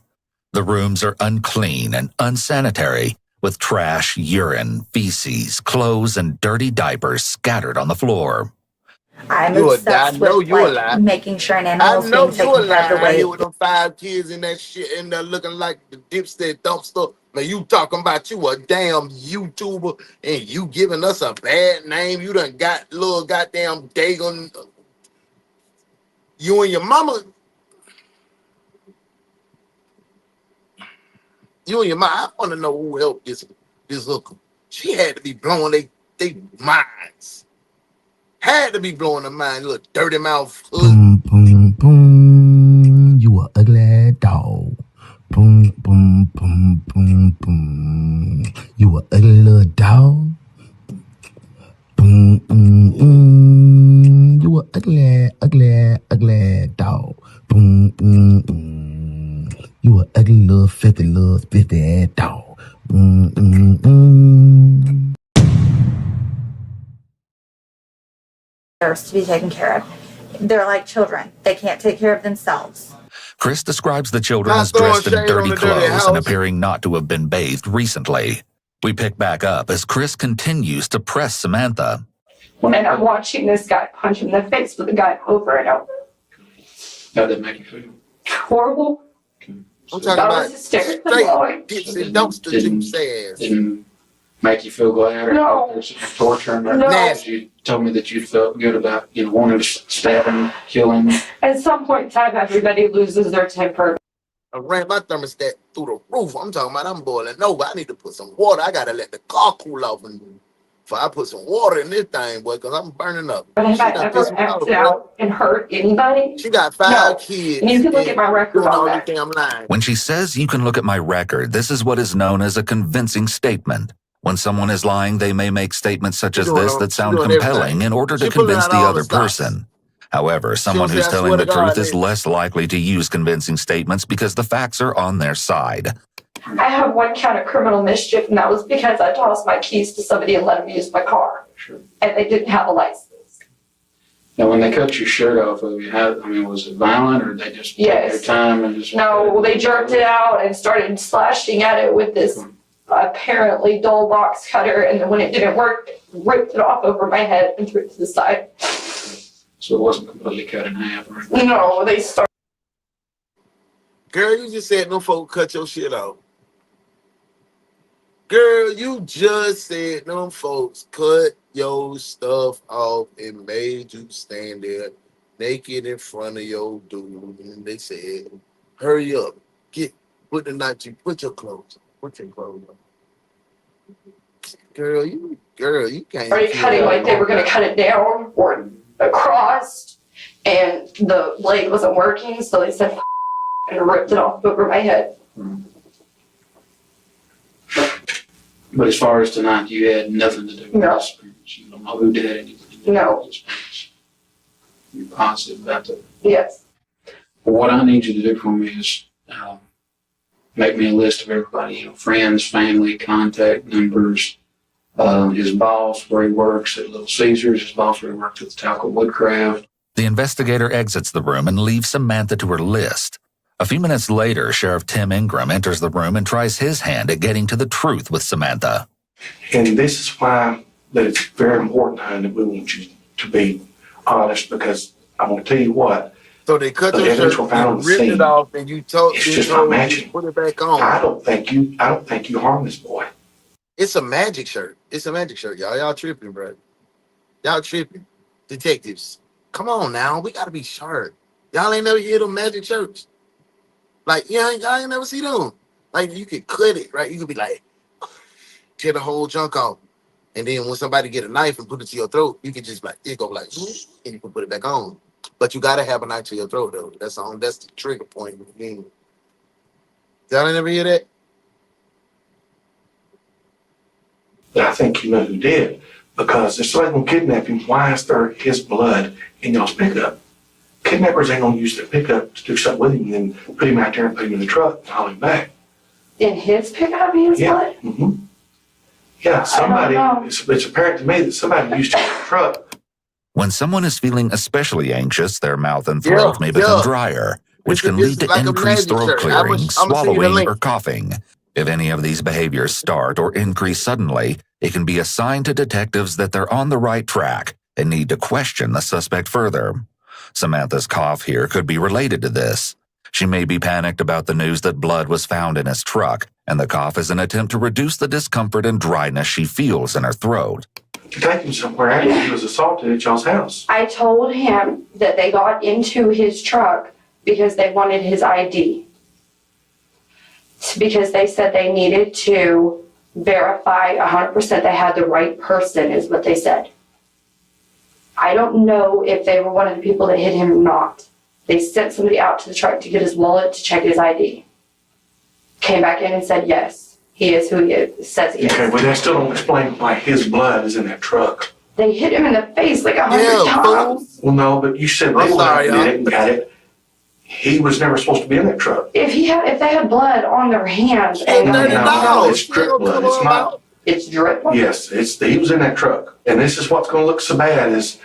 The rooms are unclean and unsanitary, with trash, urine, feces, clothes, and dirty diapers scattered on the floor. I'm obsessed with making sure an animal's being taken care of the way. Here with them 5 kids in that shit and they're looking like the Dipset dumpster. Man, you talking about you a damn YouTuber and you giving us a bad name. You done got little goddamn Dagon. You and your mama. You and your mom. I want to know who helped this hooker. She had to be blowing they minds. Had to be blowing her mind. Little dirty mouth. Boom, boom, boom. You a ugly dog. Boom, boom, boom, boom, boom. You a ugly little dog. Boom, boom, boom. You a ugly, ugly, ugly dog. Boom, boom, boom. You a ugly little filthy ass dog. Boom, boom, boom. To be taken care of. They're like children. They can't take care of themselves. Chris describes the children as dressed in dirty clothes and appearing not to have been bathed recently. We pick back up as Chris continues to press Samantha. When I'm watching this guy punch him in the face with the guy over and over. How did that make you feel? Horrible. I'm talking about straight Dipset dumpster juice ass. Didn't make you feel glad or no. Torture him? No. You told me that you felt good about, wanting to stab him, kill him. At some point in time, everybody loses their temper. I ran my thermostat through the roof. I'm talking about I'm boiling over. I need to put some water. I got to let the car cool off. If I put some water in this thing, boy, because I'm burning up. But have I ever acted out and hurt anybody? She got 5 kids. And you can look at my record on that. I'm lying. When she says you can look at my record, this is what is known as a convincing statement. When someone is lying, they may make statements such as this that sound compelling in order to convince the other person. However, someone who's telling the truth is less likely to use convincing statements because the facts are on their side. I have 1 count of criminal mischief, and that was because I tossed my keys to somebody and let them use my car. Sure. And they didn't have a license. Now, when they cut your shirt off of you, was it violent or they just took their time and just... No, they jerked it out and started slashing at it with this apparently dull box cutter, and then when it didn't work, ripped it off over my head and threw it to the side. So it wasn't completely cut in half or anything? No, they started... Girl, you just said no folk cut your shit off. Girl, you just said them folks cut your stuff off and made you stand there naked in front of your dude. And they said, hurry up, put your clothes on. Put your clothes on. Girl, you can't. Are you cutting like they were going to cut it down or across, and the blade wasn't working, so they said and ripped it off over my head. But as far as tonight, you had nothing to do with this experience. You don't know who did anything to do with this experience. You're positive about that? Yes. Well, what I need you to do for me is make me a list of everybody, friends, family, contact numbers, his boss where he works at Little Caesars, his boss where he works at the Talcott Woodcraft. The investigator exits the room and leaves Samantha to her list. A few minutes later, Sheriff Tim Ingram enters the room and tries his hand at getting to the truth with Samantha. And this is why that it's very important, honey, that we want you to be honest, because I'm going to tell you what. So they cut your shirt, you ripped it off, and you told you put it back on. I don't think you harmed this boy. It's a magic shirt. It's a magic shirt, y'all. Y'all tripping, bro. Y'all tripping. Detectives, come on now. We got to be sharp. Y'all ain't never hear them magic shirts. Like, y'all ain't never see them. Like, you could cut it, right? You could be like, tear the whole junk off. And then when somebody get a knife and put it to your throat, you can just it go like, and you can put it back on. But you got to have a knife to your throat, though. That's the trigger point. Y'all ain't never hear that? But I think you know who did. Because if somebody's going to kidnap him, why is there his blood in y'all's pickup? Kidnappers ain't going to use the pickup to do something with him and then put him out there and put him in the truck and haul him back. In his pickup, his blood? Mm-hmm. Yeah, somebody, it's apparent to me that somebody used his truck. When someone is feeling especially anxious, their mouth and throat may become drier, which can lead to increased throat clearing, swallowing, or coughing. If any of these behaviors start or increase suddenly, it can be a sign to detectives that they're on the right track and need to question the suspect further. Samantha's cough here could be related to this. She may be panicked about the news that blood was found in his truck, and the cough is an attempt to reduce the discomfort and dryness she feels in her throat. To take him somewhere after he was assaulted at y'all's house. I told him that they got into his truck because they wanted his ID. Because they said they needed to verify 100% they had the right person, is what they said. I don't know if they were one of the people that hit him or not. They sent somebody out to the truck to get his wallet to check his ID. Came back in and said, yes, he is who he says he is. Okay, but that still don't explain why his blood is in that truck. They hit him in the face like 100 times. Well, no, but you said they got it. He was never supposed to be in that truck. If they had blood on their hands, no, it's drip blood. It's not. It's drip blood. Yes, he was in that truck, and this is what's going to look so bad is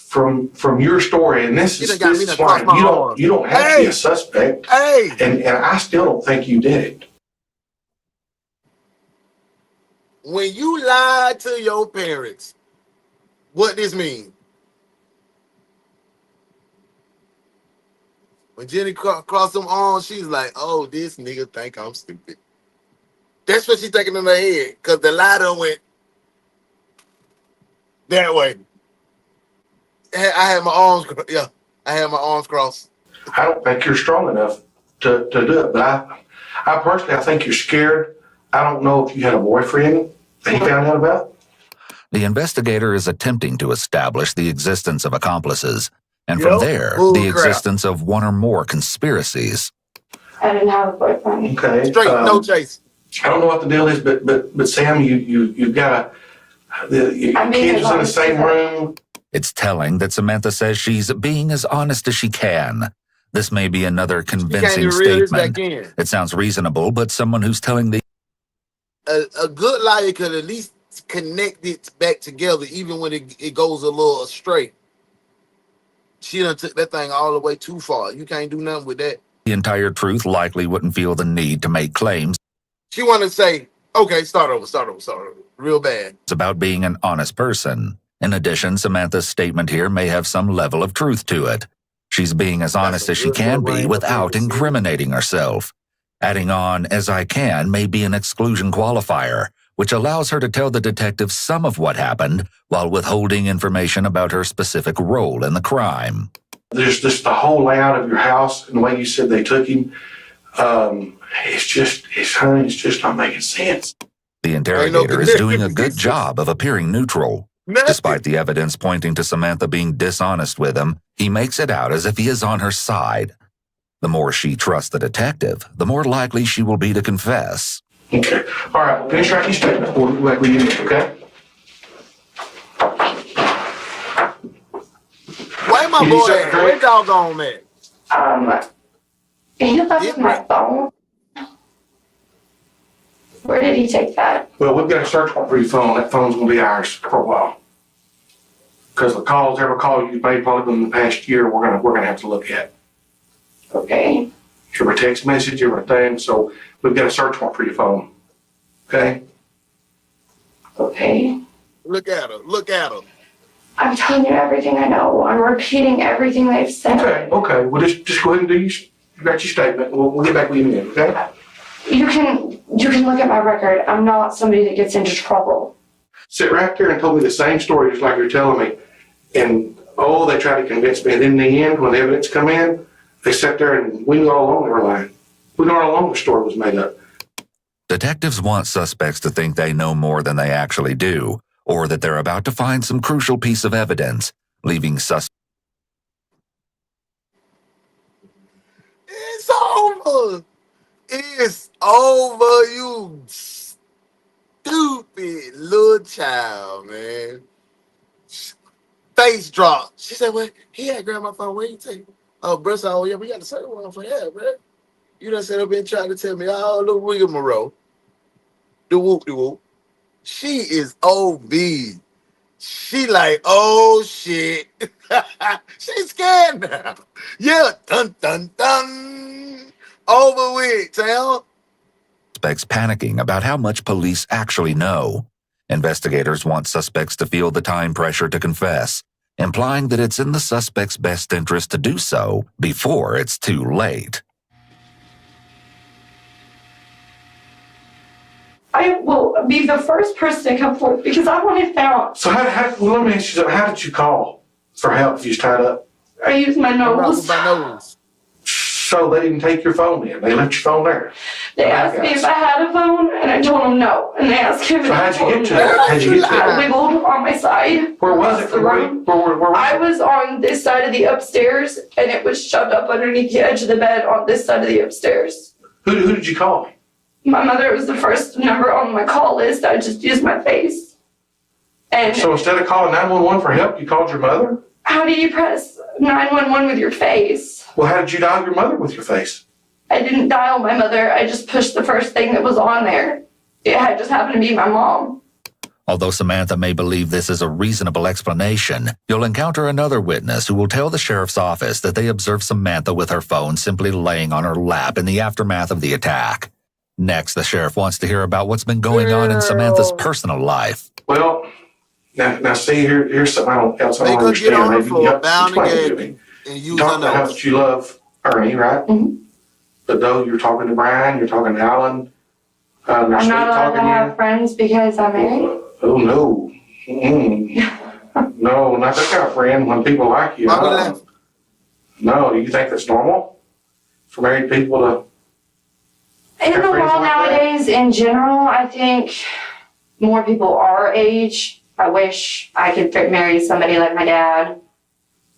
from your story, and this is why you don't have to be a suspect. And I still don't think you did it. When you lied to your parents, what this mean? When Jenny crossed them arms, she's like, oh, this nigga think I'm stupid. That's what she's thinking in her head, because the lie done went that way. I had my arms, I had my arms crossed. I don't think you're strong enough to do it, but I personally, I think you're scared. I don't know if you had a boyfriend that he found out about. The investigator is attempting to establish the existence of accomplices, and from there, the existence of one or more conspiracies. I didn't have a boyfriend. Okay. Straight, no chase. I don't know what the deal is, but Sam, you've got your kids was in the same room. It's telling that Samantha says she's being as honest as she can. This may be another convincing statement. It sounds reasonable, but someone who's telling the... A good liar could at least connect it back together, even when it goes a little astray. She done took that thing all the way too far. You can't do nothing with that. The entire truth likely wouldn't feel the need to make claims. She wanted to say, okay, start over, real bad. It's about being an honest person. In addition, Samantha's statement here may have some level of truth to it. She's being as honest as she can be without incriminating herself. Adding on, as I can, may be an exclusion qualifier, which allows her to tell the detective some of what happened while withholding information about her specific role in the crime. There's just the whole layout of your house and the way you said they took him. It's just not making sense. The interrogator is doing a good job of appearing neutral. Despite the evidence pointing to Samantha being dishonest with him, he makes it out as if he is on her side. The more she trusts the detective, the more likely she will be to confess. Okay. All right. Well, finish writing your statement before we get in, okay? Where my boy at? Where doggone at? He left my phone. Where did he take that? Well, we've got a search warrant for your phone. That phone's going to be ours for a while. Because the every call you've made probably in the past year, we're gonna have to look at. Okay. Every text message, everything. So we've got a search warrant for your phone. Okay. Okay. Look at her. Look at her. I'm telling you everything I know. I'm repeating everything they've said. Okay. Well, just go ahead and you got your statement. We'll get back with you in a minute, okay? You can look at my record. I'm not somebody that gets into trouble. Sit right there and told me the same story just like you're telling me. And, they tried to convince me. And in the end, when the evidence come in, they sat there and we knew all along they were lying. We knew all along the story was made up. Detectives want suspects to think they know more than they actually do, or that they're about to find some crucial piece of evidence, leaving suspects. It's over. It's over, you stupid little child, man. Face drop. She said, well, he had grabbed my phone. Where you take it? Oh, bro, so, yeah, we got the second one for that, bro. You done set up and trying to tell me, oh, look, rigmarole. The whoop. She is OB. She like, oh shit. She's scared now. Yeah, dun dun dun. Over with, Tal. Suspects panicking about how much police actually know. Investigators want suspects to feel the time pressure to confess, implying that it's in the suspect's best interest to do so before it's too late. I will be the first person to come forward because I want it found. So let me ask you something. How did you call for help if you was tied up? I used my nose. So they didn't take your phone in. They left your phone there. They asked me if I had a phone, and I told them no. And they asked him. So how'd you get to it? How'd you get to it? I wiggled on my side. Where was it? Where was I was on this side of the upstairs, and it was shoved up underneath the edge of the bed on this side of the upstairs. Who did you call? My mother was the first number on my call list. I just used my face. And so instead of calling 911 for help, you called your mother? How do you press 911 with your face? Well, how did you dial your mother with your face? I didn't dial my mother. I just pushed the first thing that was on there. It had just happened to be my mom. Although Samantha may believe this is a reasonable explanation, you'll encounter another witness who will tell the sheriff's office that they observed Samantha with her phone simply laying on her lap in the aftermath of the attack. Next, the sheriff wants to hear about what's been going on in Samantha's personal life. Well, now see, here's something else I don't understand. Maybe you have to explain to me. You talk about how much you love Ernie, right? Mm-hmm. But though you're talking to Brian, you're talking to Alan. I'm not allowed to have friends because I'm married. Oh, no. No, not that kind of friend when people like you. No, do you think that's normal for married people to... In the world nowadays, in general, I think more people our age. I wish I could marry somebody like my dad.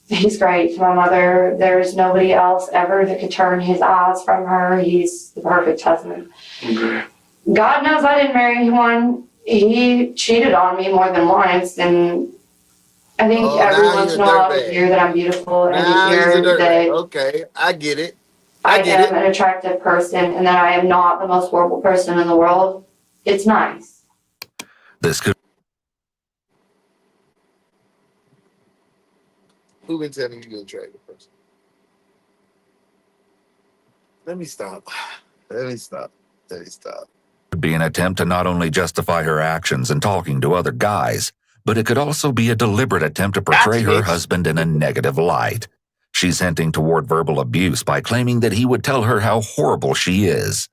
He's great to my mother. There's nobody else ever that could turn his eyes from her. He's the perfect husband. Okay. God knows I didn't marry anyone. He cheated on me more than once, and I think every once in a while I hear that I'm beautiful and hear that okay, I get it. I am an attractive person and that I am not the most horrible person in the world. It's nice. This could... Who been telling you you're an attractive person? Let me stop. be an attempt to not only justify her actions in talking to other guys, but it could also be a deliberate attempt to portray her husband in a negative light. She's hinting toward verbal abuse by claiming that he would tell her how horrible she is.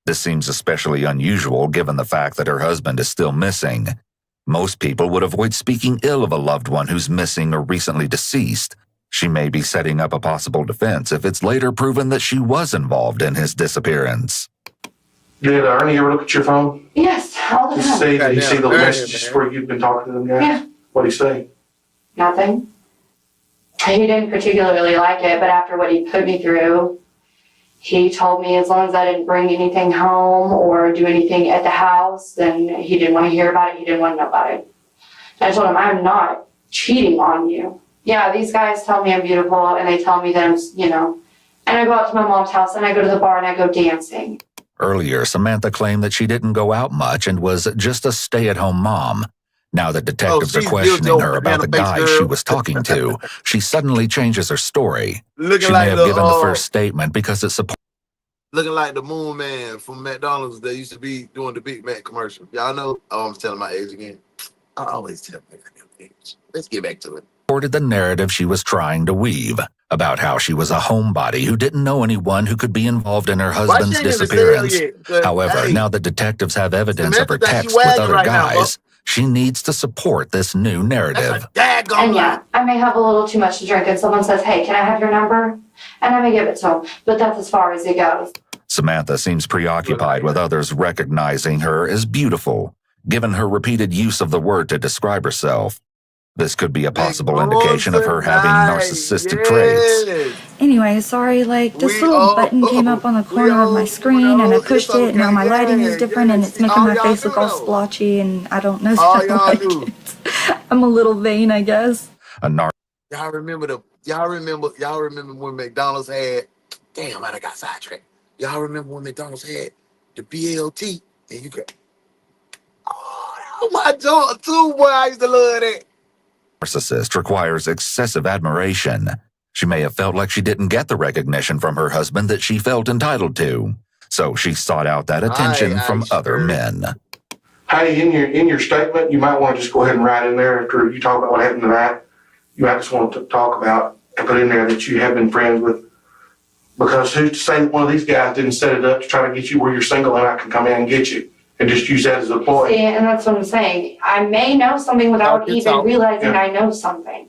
This seems especially unusual given the fact that her husband is still missing. Most people would avoid speaking ill of a loved one who's missing or recently deceased. She may be setting up a possible defense if it's later proven that she was involved in his disappearance. Did Ernie ever look at your phone? Yes, all the time. Did you see the messages where you've been talking to them guys? Yeah. What did he say? Nothing. He didn't particularly like it, but after what he put me through, he told me as long as I didn't bring anything home or do anything at the house, then he didn't want to hear about it. He didn't want to know about it. And I told him, I'm not cheating on you. Yeah, these guys tell me I'm beautiful and they tell me that I'm, and I go out to my mom's house and I go to the bar and I go dancing. Earlier, Samantha claimed that she didn't go out much and was just a stay-at-home mom. Now that detectives are questioning her about the guy she was talking to, she suddenly changes her story. She may have given the first statement because it supports... Looking like the Moon Man from McDonald's that used to be doing the Big Mac commercial. Y'all know? Oh, I'm telling my age again. I always tell my age. Let's get back to it. ...supported the narrative she was trying to weave about how she was a homebody who didn't know anyone who could be involved in her husband's disappearance. However, now that detectives have evidence of her text with other guys, she needs to support this new narrative. And yeah, I may have a little too much to drink and someone says, hey, can I have your number? And I may give it to them, but that's as far as it goes. Samantha seems preoccupied with others recognizing her as beautiful, given her repeated use of the word to describe herself. This could be a possible indication of her having narcissistic traits. Anyway, sorry, this little button came up on the corner of my screen and I pushed it and now my lighting is different and it's making my face look all splotchy and I don't know if I like it. I'm a little vain, I guess. Y'all remember when McDonald's had, damn, I got sidetracked. Y'all remember when McDonald's had the BLT and you could, My joint too, boy. I used to love that. Narcissist requires excessive admiration. She may have felt like she didn't get the recognition from her husband that she felt entitled to, so she sought out that attention from other men. Hey, in your statement, you might want to just go ahead and write in there after you talk about what happened tonight. You might just want to talk about and put in there that you have been friends with. Because who's to say one of these guys didn't set it up to try to get you where you're single and I can come in and get you and just use that as a ploy? See, and that's what I'm saying. I may know something without even realizing I know something.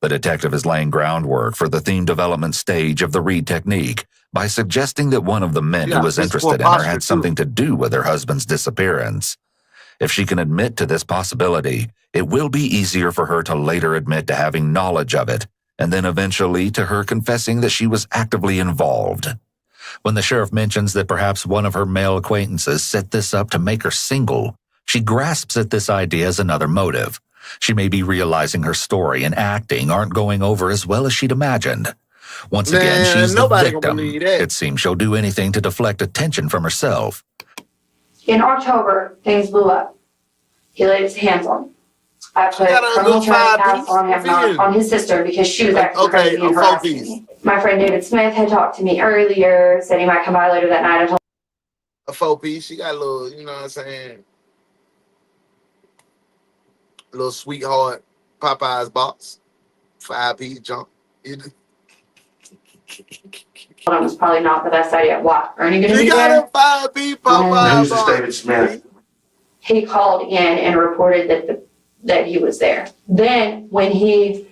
The detective is laying groundwork for the theme development stage of the Reed technique by suggesting that one of the men who was interested in her had something to do with her husband's disappearance. If she can admit to this possibility, it will be easier for her to later admit to having knowledge of it, and then eventually to her confessing that she was actively involved. When the sheriff mentions that perhaps one of her male acquaintances set this up to make her single, she grasps at this idea as another motive. She may be realizing her story and acting aren't going over as well as she'd imagined. Once again, she's the victim. It seems she'll do anything to deflect attention from herself. In October, things blew up. He laid his hands on me. I put criminal trespass on him, not on his sister, because she was acting crazy and harassing me. My friend David Smith had talked to me earlier, said he might come by later that night. I told a 4-piece. She got a little, you know what I'm saying? A little sweetheart Popeyes box. 5-piece junk. it was probably not the best idea. What? Ernie gonna be You there? got a 5-piece Popeyes Who's this box. David Smith? He called in and reported that he was there. Then when he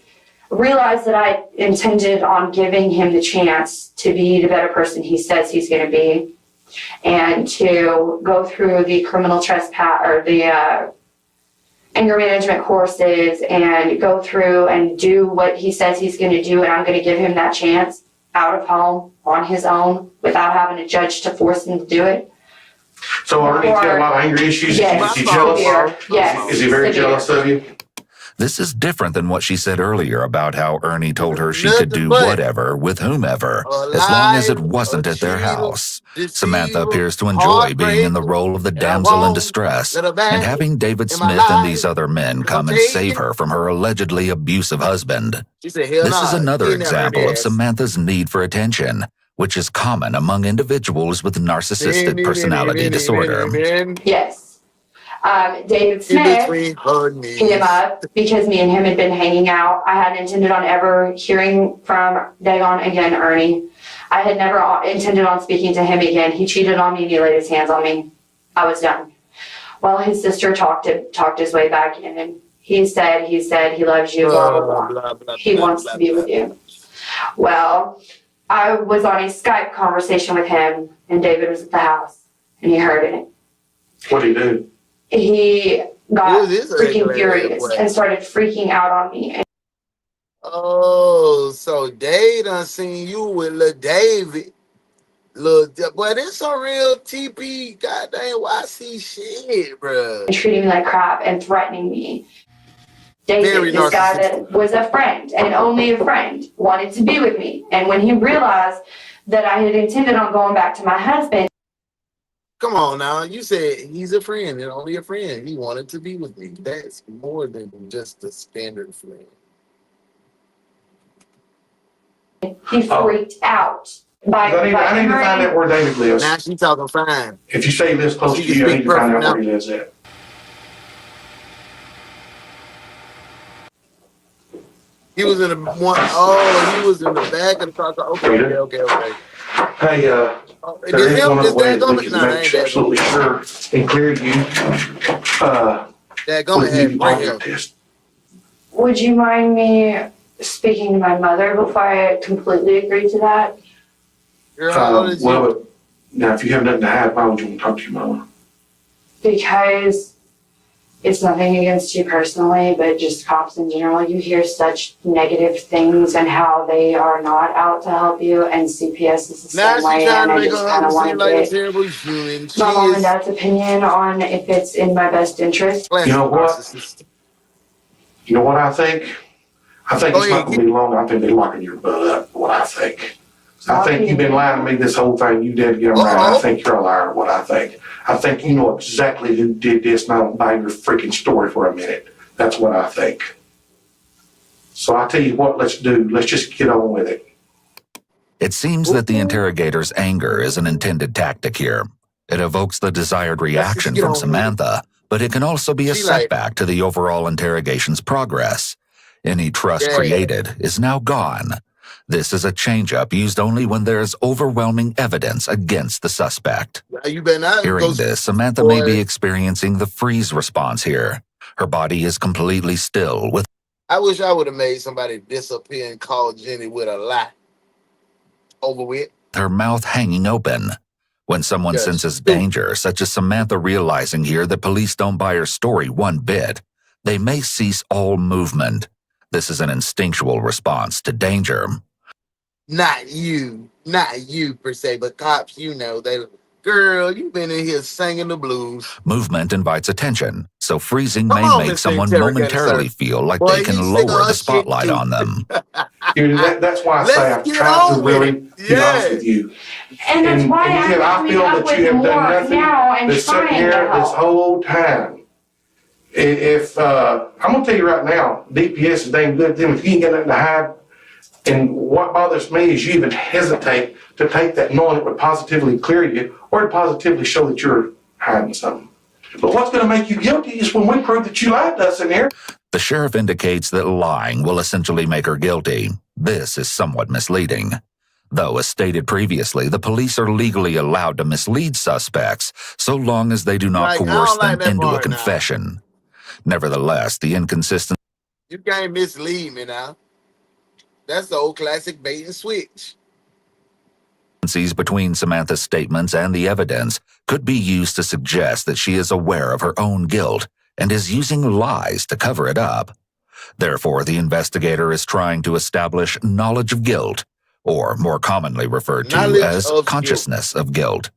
realized that I intended on giving him the chance to be the better person he says he's going to be, and to go through the criminal trespass or the anger management courses and go through and do what he says he's going to do, and I'm going to give him that chance out of home on his own without having a judge to force him to do it. So Ernie's got a lot of anger issues. Yes. Is he jealous? Yes. Is he very jealous of you? This is different than what she said earlier about how Ernie told her she could do whatever with whomever, as long as it wasn't at their house. Samantha appears to enjoy being in the role of the damsel in distress and having David Smith and these other men come and save her from her allegedly abusive husband. This is another example of Samantha's need for attention, which is common among individuals with narcissistic personality disorder. Yes. David Smith hit him up because me and him had been hanging out. I hadn't intended on ever hearing from DaOnes again, Ernie. I had never intended on speaking to him again. He cheated on me and he laid his hands on me. I was done. Well, his sister talked his way back in, and he said he loves you, blah, blah, blah. He wants to be with you. Well, I was on a Skype conversation with him, and David was at the house, and he heard it. What did he do? He got freaking furious and started freaking out on me. Oh, so they done seen you with Lil David. Boy, this some real TP goddamn YC shit, bro. And treating me like crap and threatening me. David, this guy that was a friend and only a friend, wanted to be with me. And when he realized that I had intended on going back to my husband. Come on now, you said he's a friend and only a friend. He wanted to be with me. That's more than just a standard friend. He freaked out. I need to find out where David lives. Now she's talking fine. If you say he lives close to you, I need to find out where he lives at. He was in the one. Oh, he was in the back of the car. Okay. Hey, there is one other way that we can make absolutely sure and clear you. Go ahead, bring him. Would you mind me speaking to my mother before I completely agree to that? Well, now if you have nothing to hide, why would you want to talk to your mama? Because it's nothing against you personally, but just cops in general. You hear such negative things and how they are not out to help you, and CPS is the same way, and I just kind of want to get my mom and dad's opinion on if it's in my best interest. You know what? You know what I think? I think it's not going to be long. I think they're locking your butt up, what I think. I think you've been lying to me this whole thing. You did get them right. I think you're a liar, what I think. I think you know exactly who did this, and I don't buy your freaking story for a minute. That's what I think. So I tell you what, let's do. Let's just get on with it. It seems that the interrogator's anger is an intended tactic here. It evokes the desired reaction from Samantha, but it can also be a setback to the overall interrogation's progress. Any trust created is now gone. This is a change-up used only when there is overwhelming evidence against the suspect. Hearing this, Samantha may be experiencing the freeze response here. Her body is completely still with... I wish I would have made somebody disappear and call Jenny with a lie. Over with. Her mouth hanging open. When someone senses danger, such as Samantha realizing here that police don't buy her story one bit, they may cease all movement. This is an instinctual response to danger. Not you per se, but cops, you know, girl, you've been in here singing the blues. Movement invites attention, so freezing may make someone momentarily feel like they can lower the spotlight on them. That's why I say I'm trying to really be honest with you. And that's why I feel that you have done nothing but sit here this whole time. If I'm gonna tell you right now, DPS is dang good to them. If you ain't got nothing to hide, and what bothers me is you even hesitate to take that knowing it would positively clear you or to positively show that you're hiding something. But what's going to make you guilty is when we prove that you lied to us in here. The sheriff indicates that lying will essentially make her guilty. This is somewhat misleading. Though, as stated previously, the police are legally allowed to mislead suspects so long as they do not coerce them into a confession. Nevertheless, the inconsistency... You can't mislead me now. That's the old classic bait and switch. Between Samantha's statements and the evidence could be used to suggest that she is aware of her own guilt and is using lies to cover it up. Therefore, the investigator is trying to establish knowledge of guilt, or more commonly referred to as consciousness of guilt.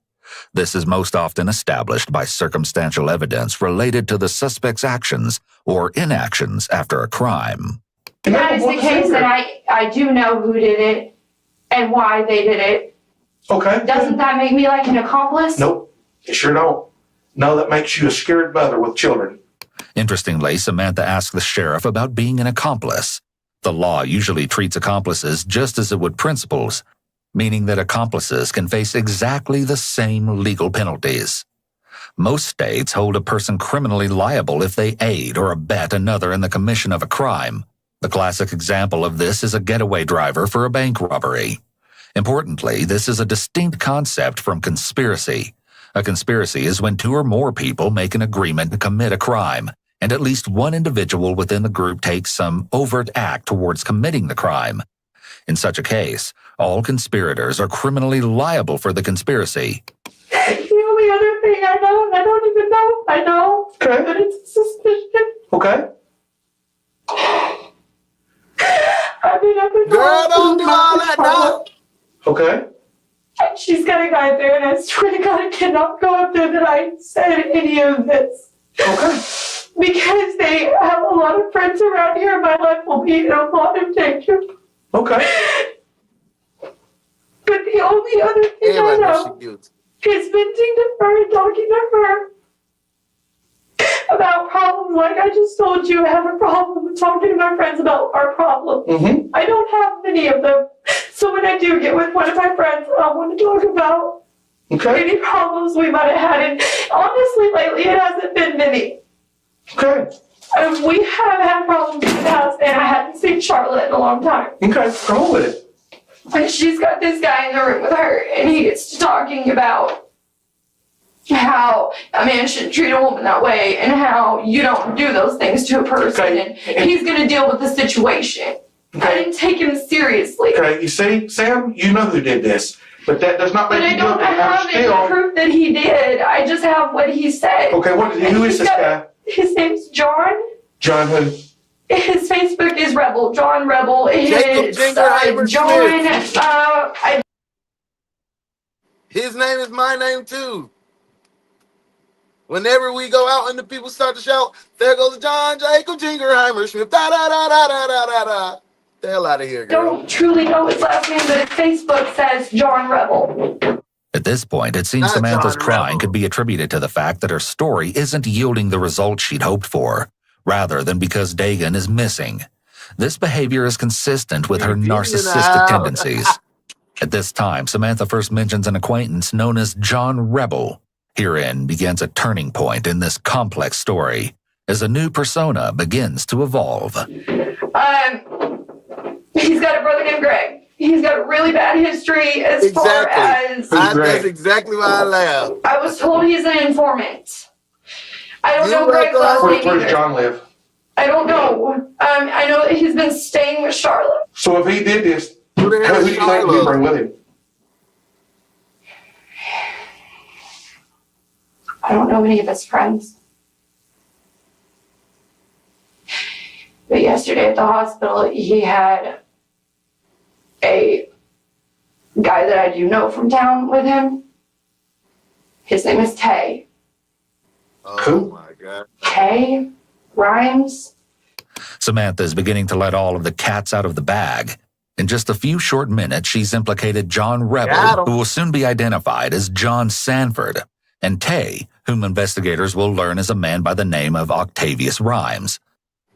This is most often established by circumstantial evidence related to the suspect's actions or inactions after a crime. That is the case that I do know who did it and why they did it. Okay. Doesn't that make me like an accomplice? Nope, it sure don't. No, that makes you a scared mother with children. Interestingly, Samantha asked the sheriff about being an accomplice. The law usually treats accomplices just as it would principals, meaning that accomplices can face exactly the same legal penalties. Most states hold a person criminally liable if they aid or abet another in the commission of a crime. The classic example of this is a getaway driver for a bank robbery. Importantly, this is a distinct concept from conspiracy. A conspiracy is when two or more people make an agreement to commit a crime, and at least one individual within the group takes some overt act towards committing the crime. In such a case, all conspirators are criminally liable for the conspiracy. The only other thing I know, and I don't even know if I know, but it's a suspicion. Okay. I mean, I've been girl, don't do all that now. Okay. And she's got a guy there, and I swear to God, I cannot go up there that I said any of this. Okay. Because they have a lot of friends around here, and my life will be in a lot of danger. Okay. But the only other thing I know is venting to her and talking to her about problems. Like I just told you, I have a problem with talking to my friends about our problems. Mm-hmm. I don't have many of them. So when I do get with one of my friends, I want to talk about any problems we might have had. And honestly, lately, it hasn't been many. Okay. We have had problems in the past, and I hadn't seen Charlotte in a long time. Okay, come on with it. And she's got this guy in the room with her, and he gets to talking about how a man shouldn't treat a woman that way, and how you don't do those things to a person, and he's going to deal with the situation. Okay. I didn't take him seriously. Okay, you see, Sam, you know who did this, but that does not make you guilty. But I don't have any proof that he did. I just have what he said. Okay, who is this guy? His name's John. John who? His Facebook is Rebel. John Rebel. Jacob Jingleheimer John. His name is my name too. Whenever we go out and the people start to shout, there goes John Jacob Jingleheimer Smith. Da da da da da da da da. the hell out of here, girl. I don't truly know his last name, but his Facebook says John Rebel. At this point, it seems Samantha's crying could be attributed to the fact that her story isn't yielding the results she'd hoped for, rather than because Dagan is missing. This behavior is consistent with her narcissistic tendencies. At this time, Samantha first mentions an acquaintance known as John Rebel. Herein begins a turning point in this complex story, as a new persona begins to evolve. He's got a brother named Greg. He's got a really bad history as far as... That's exactly why I laugh. I was told he's an informant. I don't know Greg's last name Where does either. John live? I don't know. I know that he's been staying with Charlotte. So if he did this, who do you think he bring with him? I don't know any of his friends. But yesterday at the hospital, he had a guy that I do know from town with him. His name is Tay. Oh my God. Tay Rhymes. Samantha is beginning to let all of the cats out of the bag. In just a few short minutes, she's implicated John Rebel, who will soon be identified as John Sanford, and Tay, whom investigators will learn is a man by the name of Octavius Rhymes.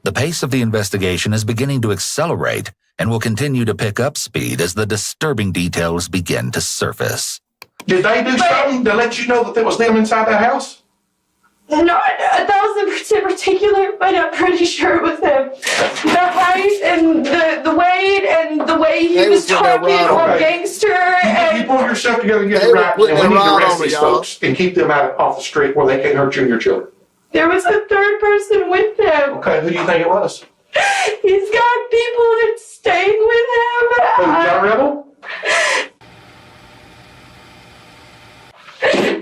The pace of the investigation is beginning to accelerate and will continue to pick up speed as the disturbing details begin to surface. Did they do something to let you know that there was them inside that house? Not 1,000% particular, but I'm pretty sure it was him. The height and the weight and the way he was talking all gangster. And You pull yourself together and get it right. We need to arrest these folks and keep them off the street where they can't hurt you and your children. there was a third person with him. Okay, who do you think it was? He's got people that's staying with him. John Rebel?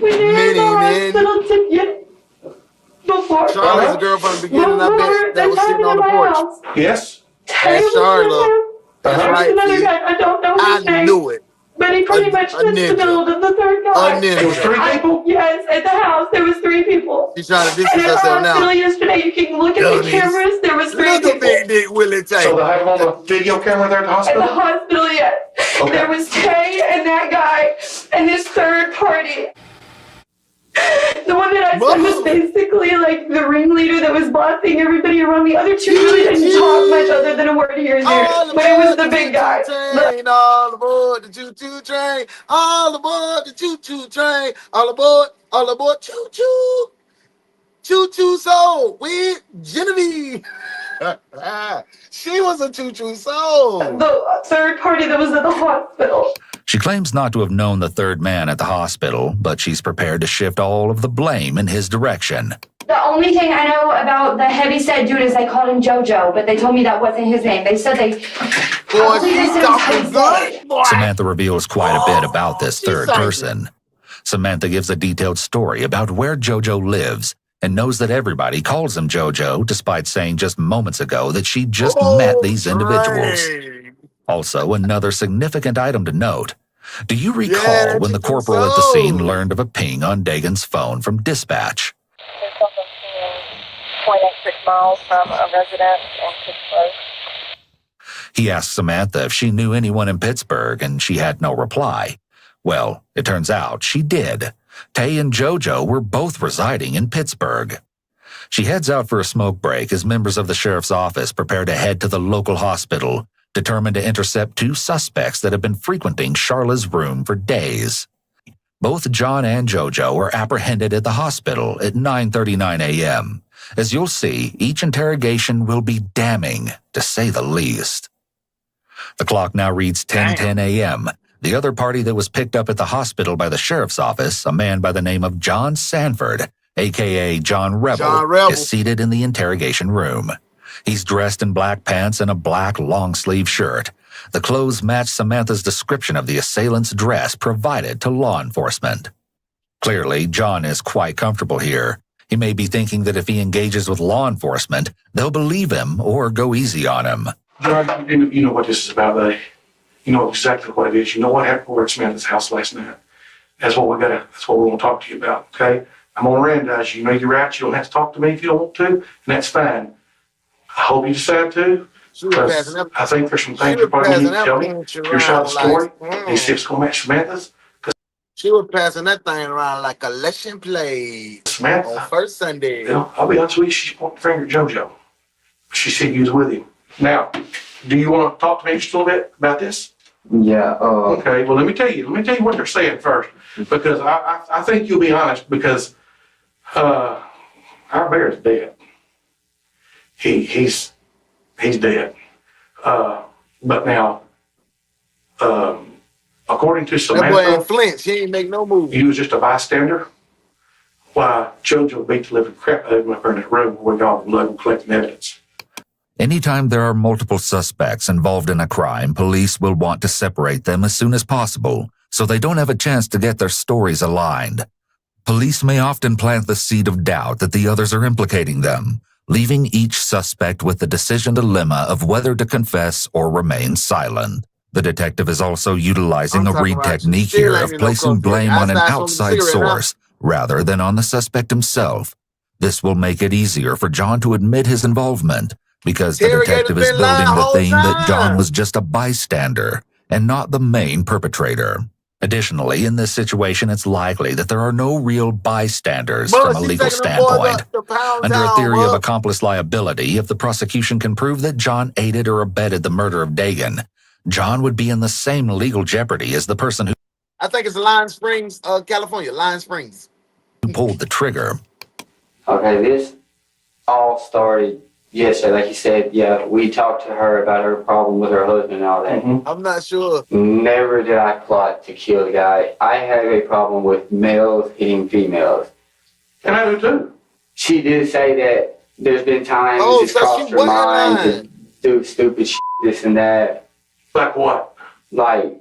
When they were in the hospital to get before. Charlotte's the girl from the beginning, I bet, that was sitting on the porch. Yes. That's Charlotte. That's right. Another guy. I don't know his name. I knew it. But he pretty much fits the build of the third guy. There was 3 people? Yes, at the house there was 3 people. She's trying to distance and herself now. And yesterday, you can look at the cameras. There was 3 people. Big dick Willie Tay. So they have him on the video camera there at the hospital? At the hospital, yes. Okay. There was Tay and that guy and this third party. The one that I said was basically like the ringleader that was bossing everybody around. The other 2 really didn't talk much other than a word here and there. But it was the big guy. Train, all aboard the choo-choo train. All aboard the choo-choo train. All aboard, choo-choo. Choo-choo soul with Genevieve. She was a choo-choo soul. The third party that was at the hospital. She claims not to have known the third man at the hospital, but she's prepared to shift all of the blame in his direction. The only thing I know about the heavyset dude is they called him JoJo, but they told me that wasn't his name. They said Samantha reveals quite a bit about this third person. Samantha gives a detailed story about where JoJo lives and knows that everybody calls him JoJo, despite saying just moments ago that she just met these individuals. Also, another significant item to note. Do you recall when the corporal at the scene learned of a ping on Dagan's phone from dispatch? 0.86 miles from a residence in Pittsburgh. He asked Samantha if she knew anyone in Pittsburgh, and she had no reply. Well, it turns out she did. Tay and JoJo were both residing in Pittsburgh. She heads out for a smoke break as members of the sheriff's office prepare to head to the local hospital, determined to intercept 2 suspects that have been frequenting Charla's room for days. Both John and JoJo are apprehended at the hospital at 9:39 a.m. As you'll see, each interrogation will be damning, to say the least. The clock now reads 10:10 a.m. The other party that was picked up at the hospital by the sheriff's office, a man by the name of John Sanford, a.k.a. John Rebel, is seated in the interrogation room. He's dressed in black pants and a black long-sleeve shirt. The clothes match Samantha's description of the assailant's dress provided to law enforcement. Clearly, John is quite comfortable here. He may be thinking that if he engages with law enforcement, they'll believe him or go easy on him. John, you know what this is about, buddy. You know exactly what it is. You know what happened over at Samantha's house last night. That's what we want to talk to you about, okay? I'm gonna Randize you. You know you're right. You don't have to talk to me if you don't want to, and that's fine. I hope you decide to, Because I think there's some things you probably need to tell me. Your side of the story. These shit's gonna match Samantha's. She was passing that thing around like a lesson play on first Sunday. You know, I'll be honest with you, she's pointing the finger at JoJo. She said you was with him. Now, do you want to talk to me just a little bit about this? Yeah. Okay, well, let me tell you what they're saying first. Because I think you'll be honest, because our bear's dead. He's dead. But now, according to Samantha, that boy ain't flinch. He ain't make no move. He was just a bystander. Why, JoJo beat the living crap out of him up in that room where y'all were collecting evidence. Anytime there are multiple suspects involved in a crime, police will want to separate them as soon as possible, so they don't have a chance to get their stories aligned. Police may often plant the seed of doubt that the others are implicating them, leaving each suspect with the decision dilemma of whether to confess or remain silent. The detective is also utilizing a read technique here of placing blame on an outside source rather than on the suspect himself. This will make it easier for John to admit his involvement, because the detective is building the theme that John was just a bystander and not the main perpetrator. Additionally, in this situation, it's likely that there are no real bystanders from a legal standpoint. Under a theory of accomplice liability, if the prosecution can prove that John aided or abetted the murder of Dagan, John would be in the same legal jeopardy as the person who I think it's Lion Springs, California. Lion Springs. Pulled the trigger. Okay, this all started yesterday. Like you said, yeah, we talked to her about her problem with her husband and all that. I'm not sure. Never did I plot to kill the guy. I have a problem with males hitting females. And I do too. She did say that there's been times it's crossed her mind to do stupid shit, this and that. Like what? Like,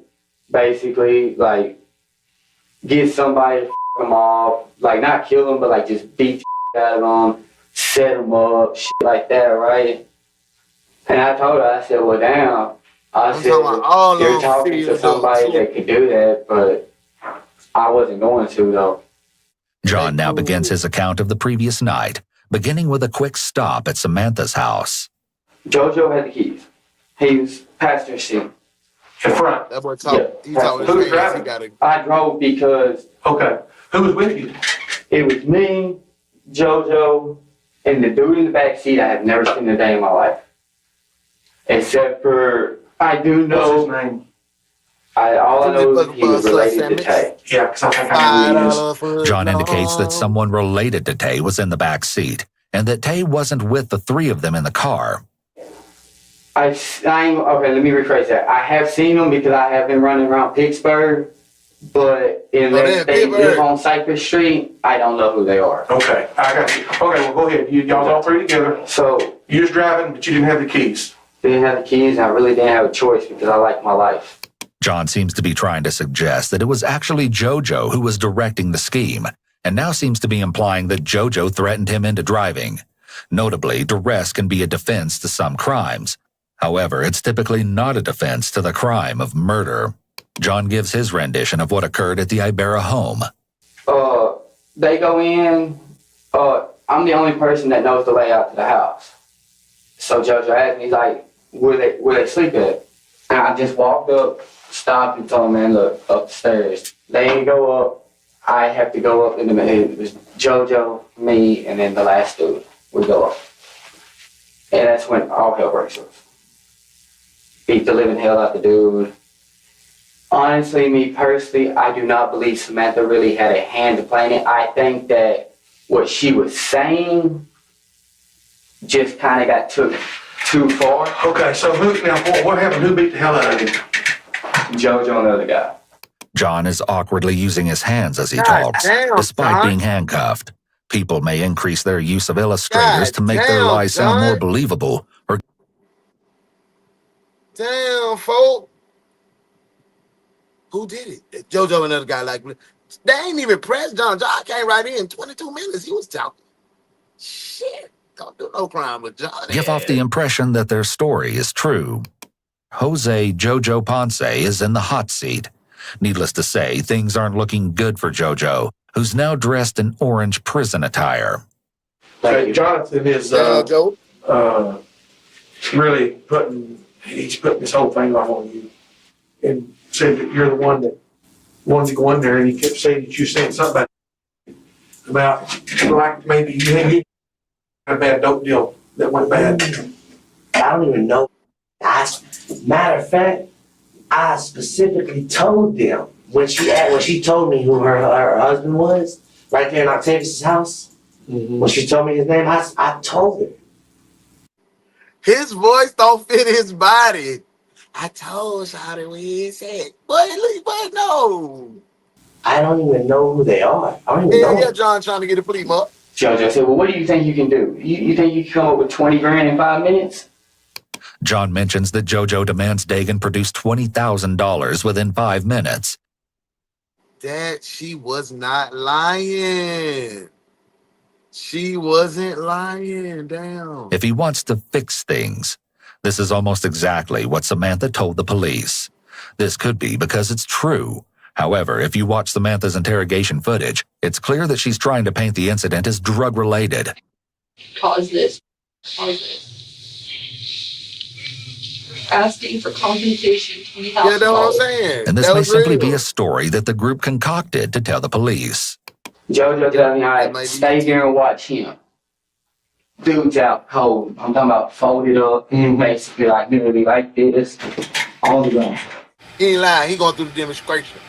basically, like, get somebody to f them off. Like, not kill them, but like just beat the out of them, set them up, shit like that, right? And I told her, I said, well, damn. I said, you're talking to somebody that could do that, but I wasn't going to, though. John now begins his account of the previous night, beginning with a quick stop at Samantha's house. JoJo had the keys. He was passenger seat. In front. That boy talk. Who was driving? I drove because. Okay. Who was with you? It was me, JoJo, and the dude in the back seat I have never seen a day in my life. Except for, I do know. What's his name? All I know is he was related to Tay. Yeah, because I think I know who he is. John indicates that someone related to Tay was in the back seat, and that Tay wasn't with the three of them in the car. Okay, let me rephrase that. I have seen him because I have been running around Pittsburgh, but unless they live on Cypress Street, I don't know who they are. Okay, I got you. Okay, well, go ahead. Y'all all three together. So you was driving, but you didn't have the keys. Didn't have the keys, and I really didn't have a choice because I like my life. John seems to be trying to suggest that it was actually JoJo who was directing the scheme, and now seems to be implying that JoJo threatened him into driving. Notably, duress can be a defense to some crimes. However, it's typically not a defense to the crime of murder. John gives his rendition of what occurred at the Ibarra home. They go in. I'm the only person that knows the layout to the house. So JoJo asked me, like, where they sleep at? And I just walked up, stopped, and told him, man, look, upstairs. They didn't go up. I have to go up in the middle. It was JoJo, me, and then the last dude. We go up. And that's when all hell breaks loose. Beat the living hell out the dude. Honestly, me personally, I do not believe Samantha really had a hand to play in it. I think that what she was saying just kind of got took too far. Okay, so what happened? Who beat the hell out of him? JoJo and the other guy. John is awkwardly using his hands as he talks, despite being handcuffed. People may increase their use of illustrators to make their lies sound more believable, or damn, folk. Who did it? JoJo and another guy. Like, they ain't even pressed John. John came right in 22 minutes. He was talking. Shit. Don't do no crime with John. give off the impression that their story is true. Jose JoJo Ponce is in the hot seat. Needless to say, things aren't looking good for JoJo, who's now dressed in orange prison attire. Jonathan is really he's putting this whole thing off on you, and said that you're the one that wanted to go in there, and he kept saying that you said something about like maybe you had a bad dope deal that went bad. I don't even know. Matter of fact, I specifically told them when she told me who her husband was right there in Octavius' house. Mm-hmm. When she told me his name, I told her. His voice don't fit his body. I told Shawty when he said, but no. I don't even know who they are. I don't even know. Yeah, John trying to get a plea up. JoJo said, well, what do you think you can do? You think you can come up with 20 grand in 5 minutes? John mentions that JoJo demands Dagan produce $20,000 within 5 minutes. Dad, she was not lying. She wasn't lying. Damn. If he wants to fix things, this is almost exactly what Samantha told the police. This could be because it's true. However, if you watch Samantha's interrogation footage, it's clear that she's trying to paint the incident as drug-related. Cause this. Asking for compensation, $20,000. Yeah, that's what I'm saying. And this may simply be a story that the group concocted to tell the police. JoJo told me, all right, stay here and watch him. Dude's out cold. I'm talking about folded up, basically like literally like this, on the ground. He ain't lying. He going through the demonstration.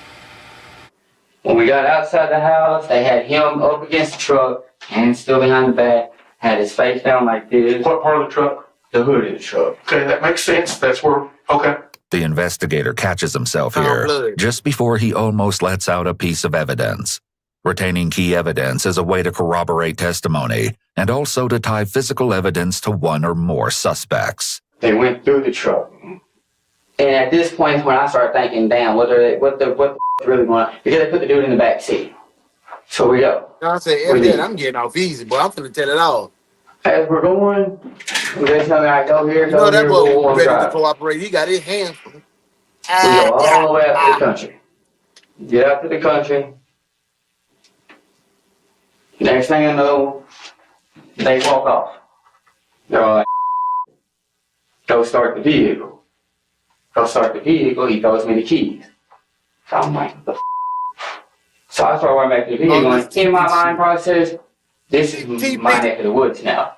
When we got outside the house, they had him up against the truck, and still behind the back, had his face down like this. What part of the truck? The hood of the truck. Okay, that makes sense. That's where, okay. The investigator catches himself here just before he almost lets out a piece of evidence. Retaining key evidence is a way to corroborate testimony and also to tie physical evidence to one or more suspects. They went through the truck. And at this point is when I started thinking, damn, what the really going on? Because they put the dude in the back seat. So we go. I said, everything, I'm getting off easy, boy. I'm finna tell it all. As we're going, they tell me, I go here, go that boy was ready to cooperate. He got his hands full. We go all the way out to the country. Get out to the country. Next thing I know, they walk off. They're all like, go start the vehicle. Go start the vehicle, he throws me the keys. So I'm like, what the f? So I start running back to the vehicle, and in my mind process, this is my neck of the woods now.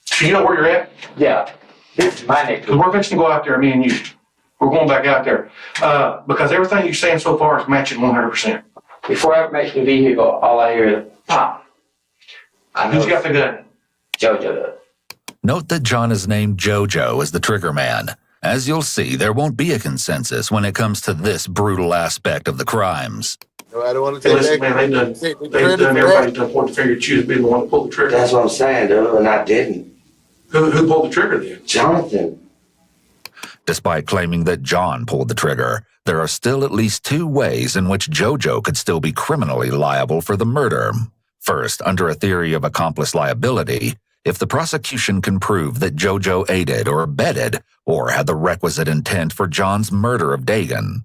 So you know where you're at? Yeah, this is my neck of the woods. We're fixing to go out there, me and you. We're going back out there. Because everything you're saying so far is matching 100%. Before I make the vehicle, all I hear is pop. Who's got the gun? JoJo does. Note that John is named JoJo as the trigger man. As you'll see, there won't be a consensus when it comes to this brutal aspect of the crimes. I don't want to take listen, man, they've done everybody's done point the finger at you as being the one to pull the trigger. That's what I'm saying, dude, and I didn't. Who pulled the trigger then? Jonathan. Despite claiming that John pulled the trigger, there are still at least 2 ways in which JoJo could still be criminally liable for the murder. First, under a theory of accomplice liability, if the prosecution can prove that JoJo aided or abetted or had the requisite intent for John's murder of Dagan.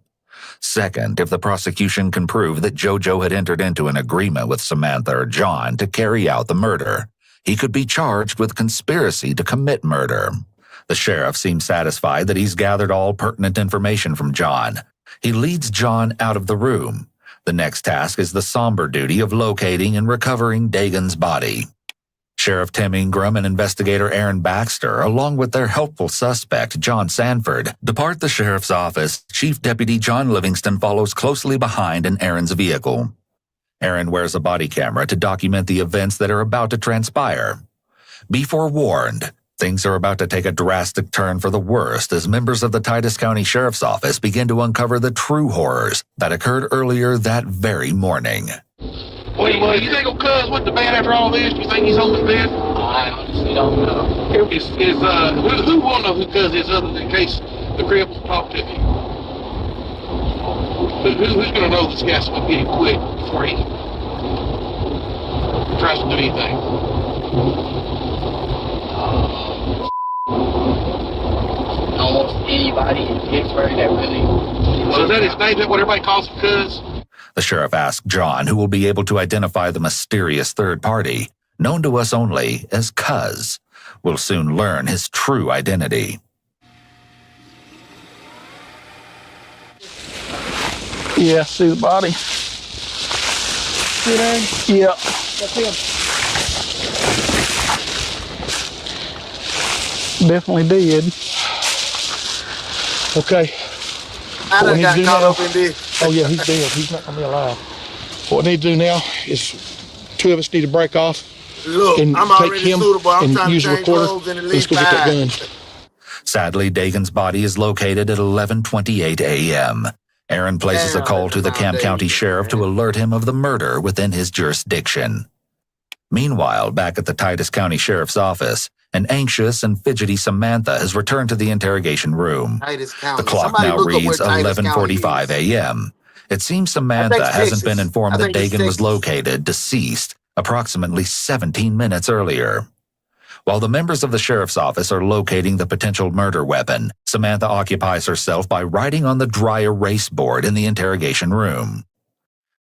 Second, if the prosecution can prove that JoJo had entered into an agreement with Samantha or John to carry out the murder, he could be charged with conspiracy to commit murder. The sheriff seems satisfied that he's gathered all pertinent information from John. He leads John out of the room. The next task is the somber duty of locating and recovering Dagan's body. Sheriff Tim Ingram and investigator Aaron Baxter, along with their helpful suspect, John Sanford, depart the sheriff's office. Chief Deputy John Livingston follows closely behind in Aaron's vehicle. Aaron wears a body camera to document the events that are about to transpire. Be forewarned, things are about to take a drastic turn for the worst as members of the Titus County Sheriff's Office begin to uncover the true horrors that occurred earlier that very morning. Well, you think old Cuz went to bed after all this? You think he's homeless dead? I honestly don't know. Who will know who Cuz is other than in case the crib will talk to him? Who's going to know this guy's going to get him quick before he tries to do anything? Almost anybody in Pittsburgh that really... So is that his name? Is that what everybody calls him, Cuz? The sheriff asks John, who will be able to identify the mysterious third party, known to us only as Cuz, will soon learn his true identity. Yeah, see the body. See there? Yeah. That's him. Definitely did. Okay. I done got caught up in this. Oh yeah, he's dead. He's not gonna be alive. What we need to do now is 2 of us need to break off. Look, and I'm take already him suitable. I'm and trying use to the change recorder. clothes and at Let's least go get that gun. Sadly, Dagan's body is located at 11:28 a.m. Aaron places a call to the Camp County Sheriff to alert him of the murder within his jurisdiction. Meanwhile, back at the Titus County Sheriff's office, an anxious and fidgety Samantha has returned to the interrogation room. The clock now reads 11:45 a.m. It seems Samantha hasn't been informed that Dagan was located, deceased, approximately 17 minutes earlier. While the members of the sheriff's office are locating the potential murder weapon, Samantha occupies herself by writing on the dry erase board in the interrogation room.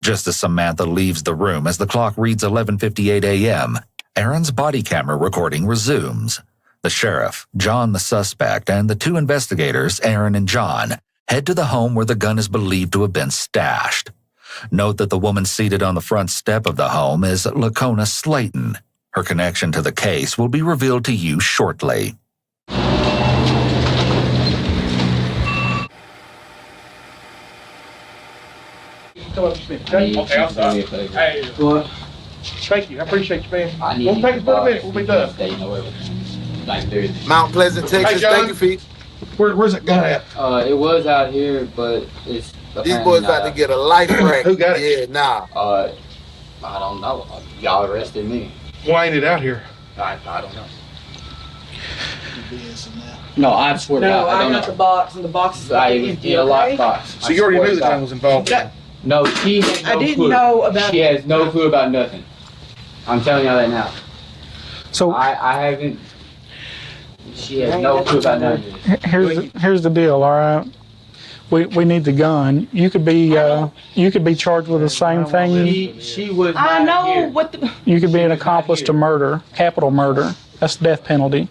Just as Samantha leaves the room as the clock reads 11:58 a.m., Aaron's body camera recording resumes. The sheriff, John the suspect, and the 2 investigators, Aaron and John, head to the home where the gun is believed to have been stashed. Note that the woman seated on the front step of the home is Lakona Slayton. Her connection to the case will be revealed to you shortly. Okay, I'm sorry. Hey, what? Thank you. I appreciate you, man. Won't take us but a minute. We'll be done. Mount Pleasant, Texas. Hey, Thank you, Pete. Where's that gun at? It was out here, but it's These boys about to get a life wreck. Who got it? Yeah, nah. I don't know. Y'all arrested me. Why ain't it out here? I don't know. No, I swear to God, I don't know. I got the box, and the box is empty. In a lockbox. So you already knew the gun was involved? No, she has no I didn't clue. know about. She has no clue about nothing. I'm telling y'all that now. So I haven't. She has no clue about nothing. Here's the deal. All right. We need the gun. You could be charged with the same thing. She was. I know what the. You could be an accomplice to murder, capital murder. That's the death penalty.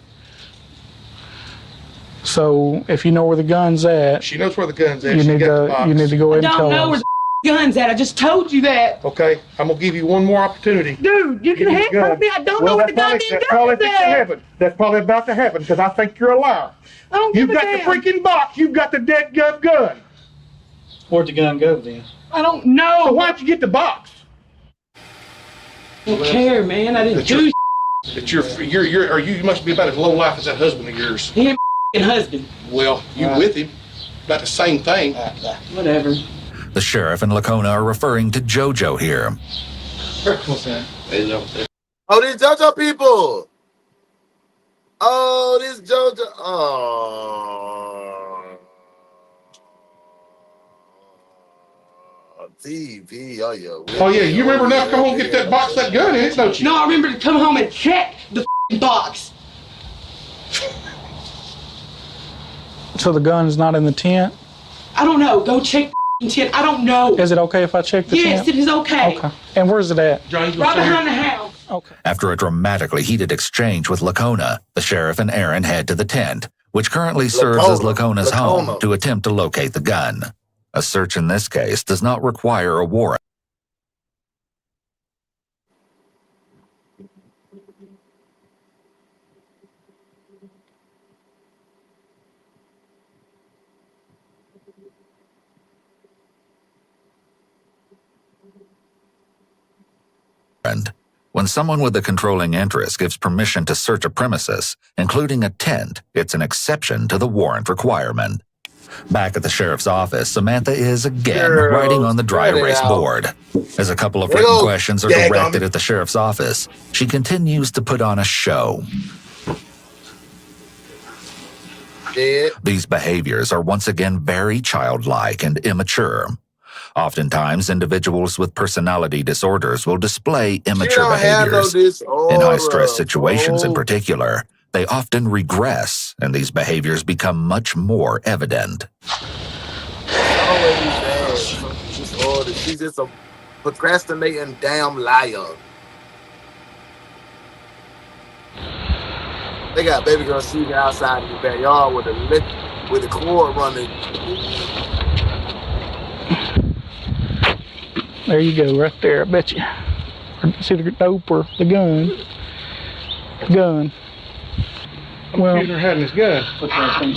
So if you know where the gun's at, she knows where the gun's at. You need to go ahead and tell us. I don't know where the gun's at. I just told you that. Okay, I'm gonna give you one more opportunity. Dude, you can handcuff me. I don't know where the goddamn gun is at. That's probably about to happen because I think you're a liar. I don't give a damn. You've got the freaking box. You've got the dead gun. Where'd the gun go then? I don't know. So why'd you get the box? I don't care, man. I didn't do. That you must be about as low life as that husband of yours. He ain't husband. Well, you with him. About the same thing. Whatever. The sheriff and Lakona are referring to JoJo here. What's that? Oh, these JoJo people. Oh, this JoJo. Oh. TV. Oh, yeah. Oh, yeah. You remember now to come home and get that box, that gun in it, don't you? No, I remember to come home and check the box. So the gun's not in the tent? I don't know. Go check the tent. I don't know. Is it okay if I check the tent? Yes, it is okay. Okay. And where's it at? Right behind the house. Okay. After a dramatically heated exchange with Lakona, the sheriff and Aaron head to the tent, which currently serves as Lakona's home, to attempt to locate the gun. A search in this case does not require a warrant. When someone with a controlling interest gives permission to search a premises, including a tent, it's an exception to the warrant requirement. Back at the sheriff's office, Samantha is again writing on the dry erase board. As a couple of written questions are directed at the sheriff's office, she continues to put on a show. These behaviors are once again very childlike and immature. Oftentimes, individuals with personality disorders will display immature behaviors. In high-stress situations in particular, they often regress, and these behaviors become much more evident. She's just a procrastinating damn liar. They got baby girl shooting outside in the backyard with the cord running. There you go, right there. I bet you. See the dope or the gun? Gun. Well, Peter had his gun.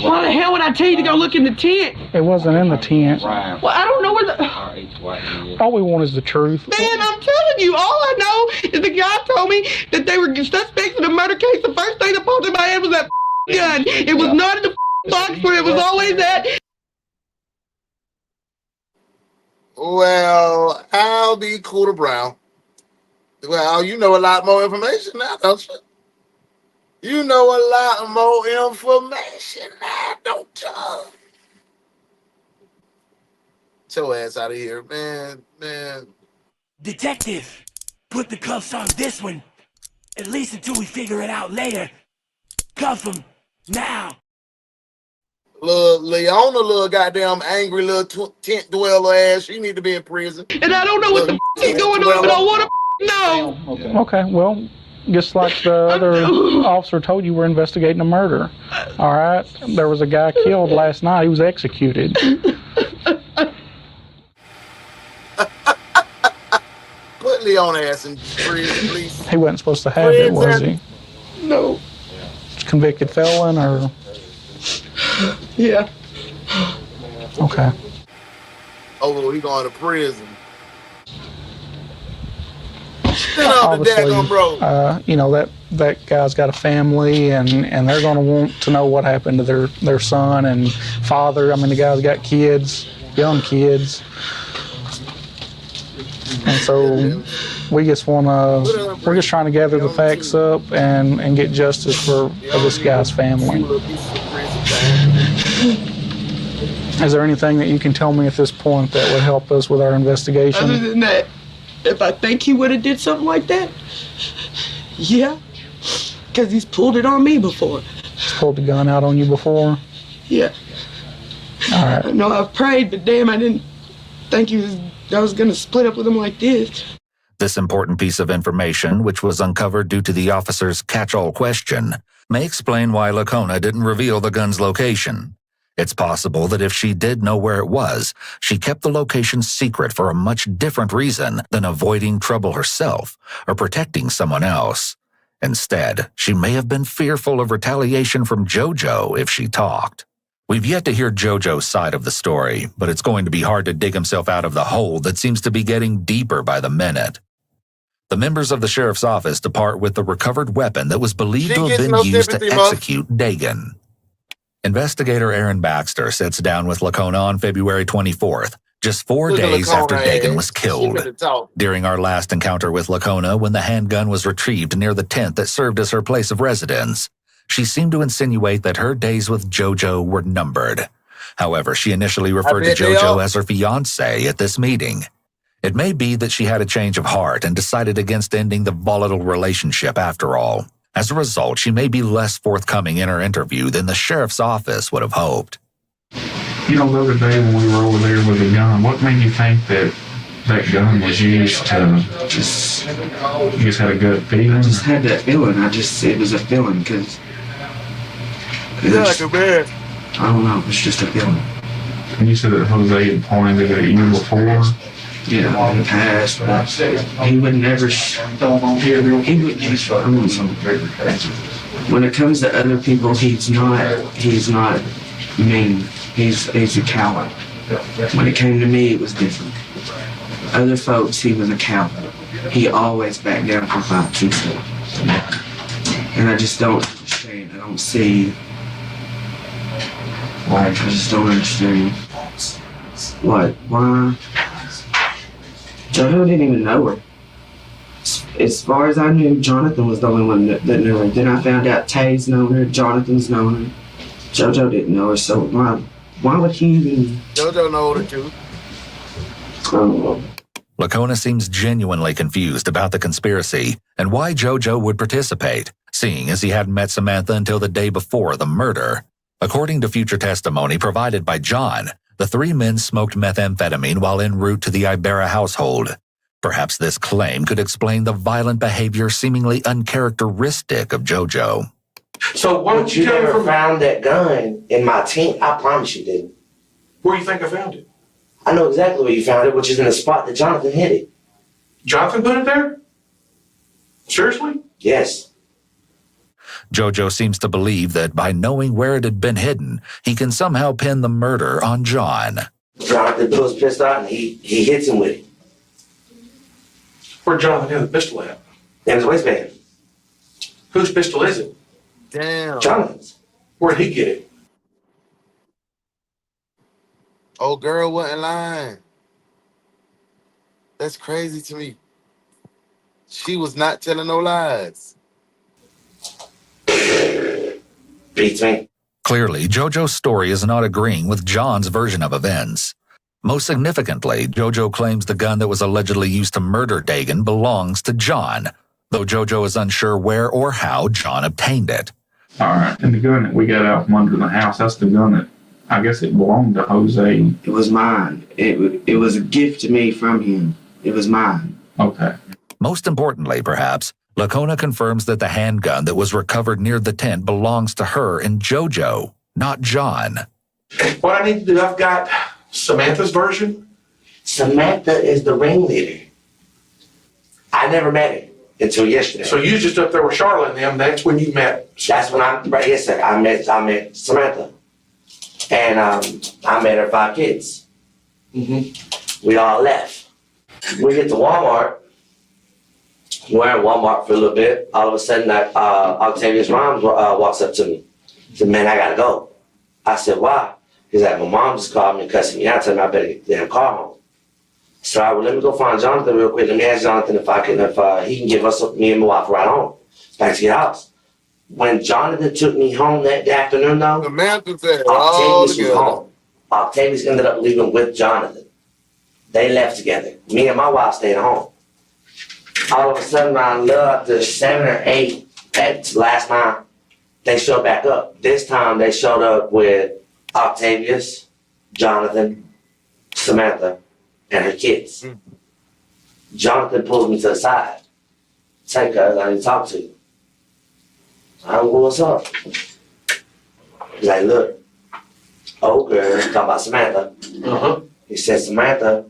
Why the hell would I tell you to go look in the tent? it wasn't in the tent. Well, I don't know where the. All we want is the truth. Man, I'm telling you, all I know is the guy told me that they were suspects in a murder case. The first thing that popped in my head was that gun. It was not in the box where it was always at. Well, I'll be Cooter Brown. Well, you know a lot more information now, don't you? You know a lot more information now, don't you? Get your ass out of here, man. Detective, put the cuffs on this one. At least until we figure it out later. Cuff him now. Little Leona, little goddamn angry little tent dweller ass. She need to be in prison. And I don't know what the is going on, but I want to know. Okay, well, just like the other officer told you, we're investigating a murder. All right? There was a guy killed last night. He was executed. Put Leona ass in prison, please. He wasn't supposed to have it, was he? No. Convicted felon or... Yeah. Okay. Oh, he going to prison. Obviously, you know, that guy's got a family, and they're going to want to know what happened to their son and father. I mean, the guy's got kids, young kids. And so we're just trying to gather the facts up and get justice for this guy's family. Is there anything that you can tell me at this point that would help us with our investigation? Other than that, if I think he would have did something like that, yeah, because he's pulled it on me before. He's pulled the gun out on you before? Yeah. All right. I know I've prayed, but damn, I didn't think I was going to split up with him like this. This important piece of information, which was uncovered due to the officer's catch-all question, may explain why Lacona didn't reveal the gun's location. It's possible that if she did know where it was, she kept the location secret for a much different reason than avoiding trouble herself or protecting someone else. Instead, she may have been fearful of retaliation from JoJo if she talked. We've yet to hear JoJo's side of the story, but it's going to be hard to dig himself out of the hole that seems to be getting deeper by the minute. The members of the sheriff's office depart with the recovered weapon that was believed to have been used to execute Dagan. Investigator Aaron Baxter sits down with Lacona on February 24th, just 4 days after Dagan was killed. During our last encounter with Lacona, when the handgun was retrieved near the tent that served as her place of residence, she seemed to insinuate that her days with JoJo were numbered. However, she initially referred to JoJo as her fiancé at this meeting. It may be that she had a change of heart and decided against ending the volatile relationship after all. As a result, she may be less forthcoming in her interview than the sheriff's office would have hoped. You know, the other day when we were over there with the gun, what made you think that gun was used to you just had a gut feeling? I just had that feeling. It was a feeling because like a man. I don't know, it's just a feeling. And you said that Jose had pointed at you before? Yeah, in the past, but he would never. When it comes to other people, he's not mean. He's a coward. When it came to me, it was different. Other folks, he was a coward. He always backed down from fights and stuff. And I just don't understand. I don't see. I just don't understand. What? Why? JoJo didn't even know her. As far as I knew, Jonathan was the only one that knew her. Then I found out Tay's known her, Jonathan's known her. JoJo didn't know her, so why would he even... JoJo know her too. I don't know. Lacona seems genuinely confused about the conspiracy and why JoJo would participate, seeing as he hadn't met Samantha until the day before the murder. According to future testimony provided by John, the three men smoked methamphetamine while en route to the Ibarra household. Perhaps this claim could explain the violent behavior seemingly uncharacteristic of JoJo. So why don't you tell me never from found that gun in my tent? I promise you didn't. where you think I found it? I know exactly where you found it, which is in the spot that Jonathan hid it. Jonathan put it there? Seriously? Yes. JoJo seems to believe that by knowing where it had been hidden, he can somehow pin the murder on John. Jonathan pulls his pistol out and he hits him with it. Where'd Jonathan have the pistol at? In his waistband. Whose pistol is it? Damn. Jonathan's. Where'd he get it? Old girl wasn't lying. That's crazy to me. She was not telling no lies. Beats me. Clearly, JoJo's story is not agreeing with John's version of events. Most significantly, JoJo claims the gun that was allegedly used to murder Dagan belongs to John, though JoJo is unsure where or how John obtained it. All right, and the gun that we got out from under the house, that's the gun that, I guess it belonged to Jose. It was mine. It was a gift to me from him. It was mine. Okay. Most importantly, perhaps, Lacona confirms that the handgun that was recovered near the tent belongs to her and JoJo, not John. What I need to do, I've got Samantha's version. Samantha is the ringleader. I never met her until yesterday. So you just up there with Charlotte and them, that's when you met. That's when yes sir, I met Samantha. And I met her 5 kids. Mm-hmm. We all left. We get to Walmart. We're at Walmart for a little bit. All of a sudden, Octavius Rhymes walks up to me. He said, man, I gotta go. I said, why? He's like, my mom just called me and cussing me out, telling me I better get the damn car home. So I well, let me go find Jonathan real quick. Let me ask Jonathan if he can give us, me and my wife, a ride home back to your house. When Jonathan took me home that afternoon, though, Octavius was home. Octavius ended up leaving with Jonathan. They left together. Me and my wife stayed home. All of a sudden, around after 7 or 8 at last night, they showed back up. This time, they showed up with Octavius, Jonathan, Samantha, and her kids. Jonathan pulls me to the side. Say, cuz, I need to talk to you. I don't know what's up. He's like, look, old girl, talking about Samantha. Uh-huh. He said, Samantha,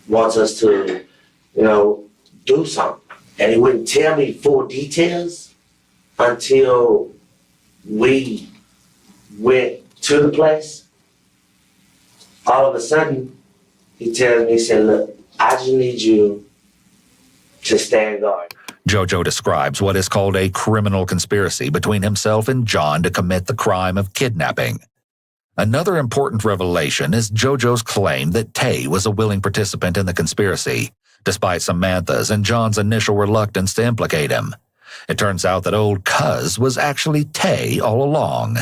wants us to, do something. And he wouldn't tell me full details until we went to the place. All of a sudden, he tells me, he said, look, I just need you to stand guard. JoJo describes what is called a criminal conspiracy between himself and John to commit the crime of kidnapping. Another important revelation is JoJo's claim that Tay was a willing participant in the conspiracy, despite Samantha's and John's initial reluctance to implicate him. It turns out that old Cuz was actually Tay all along.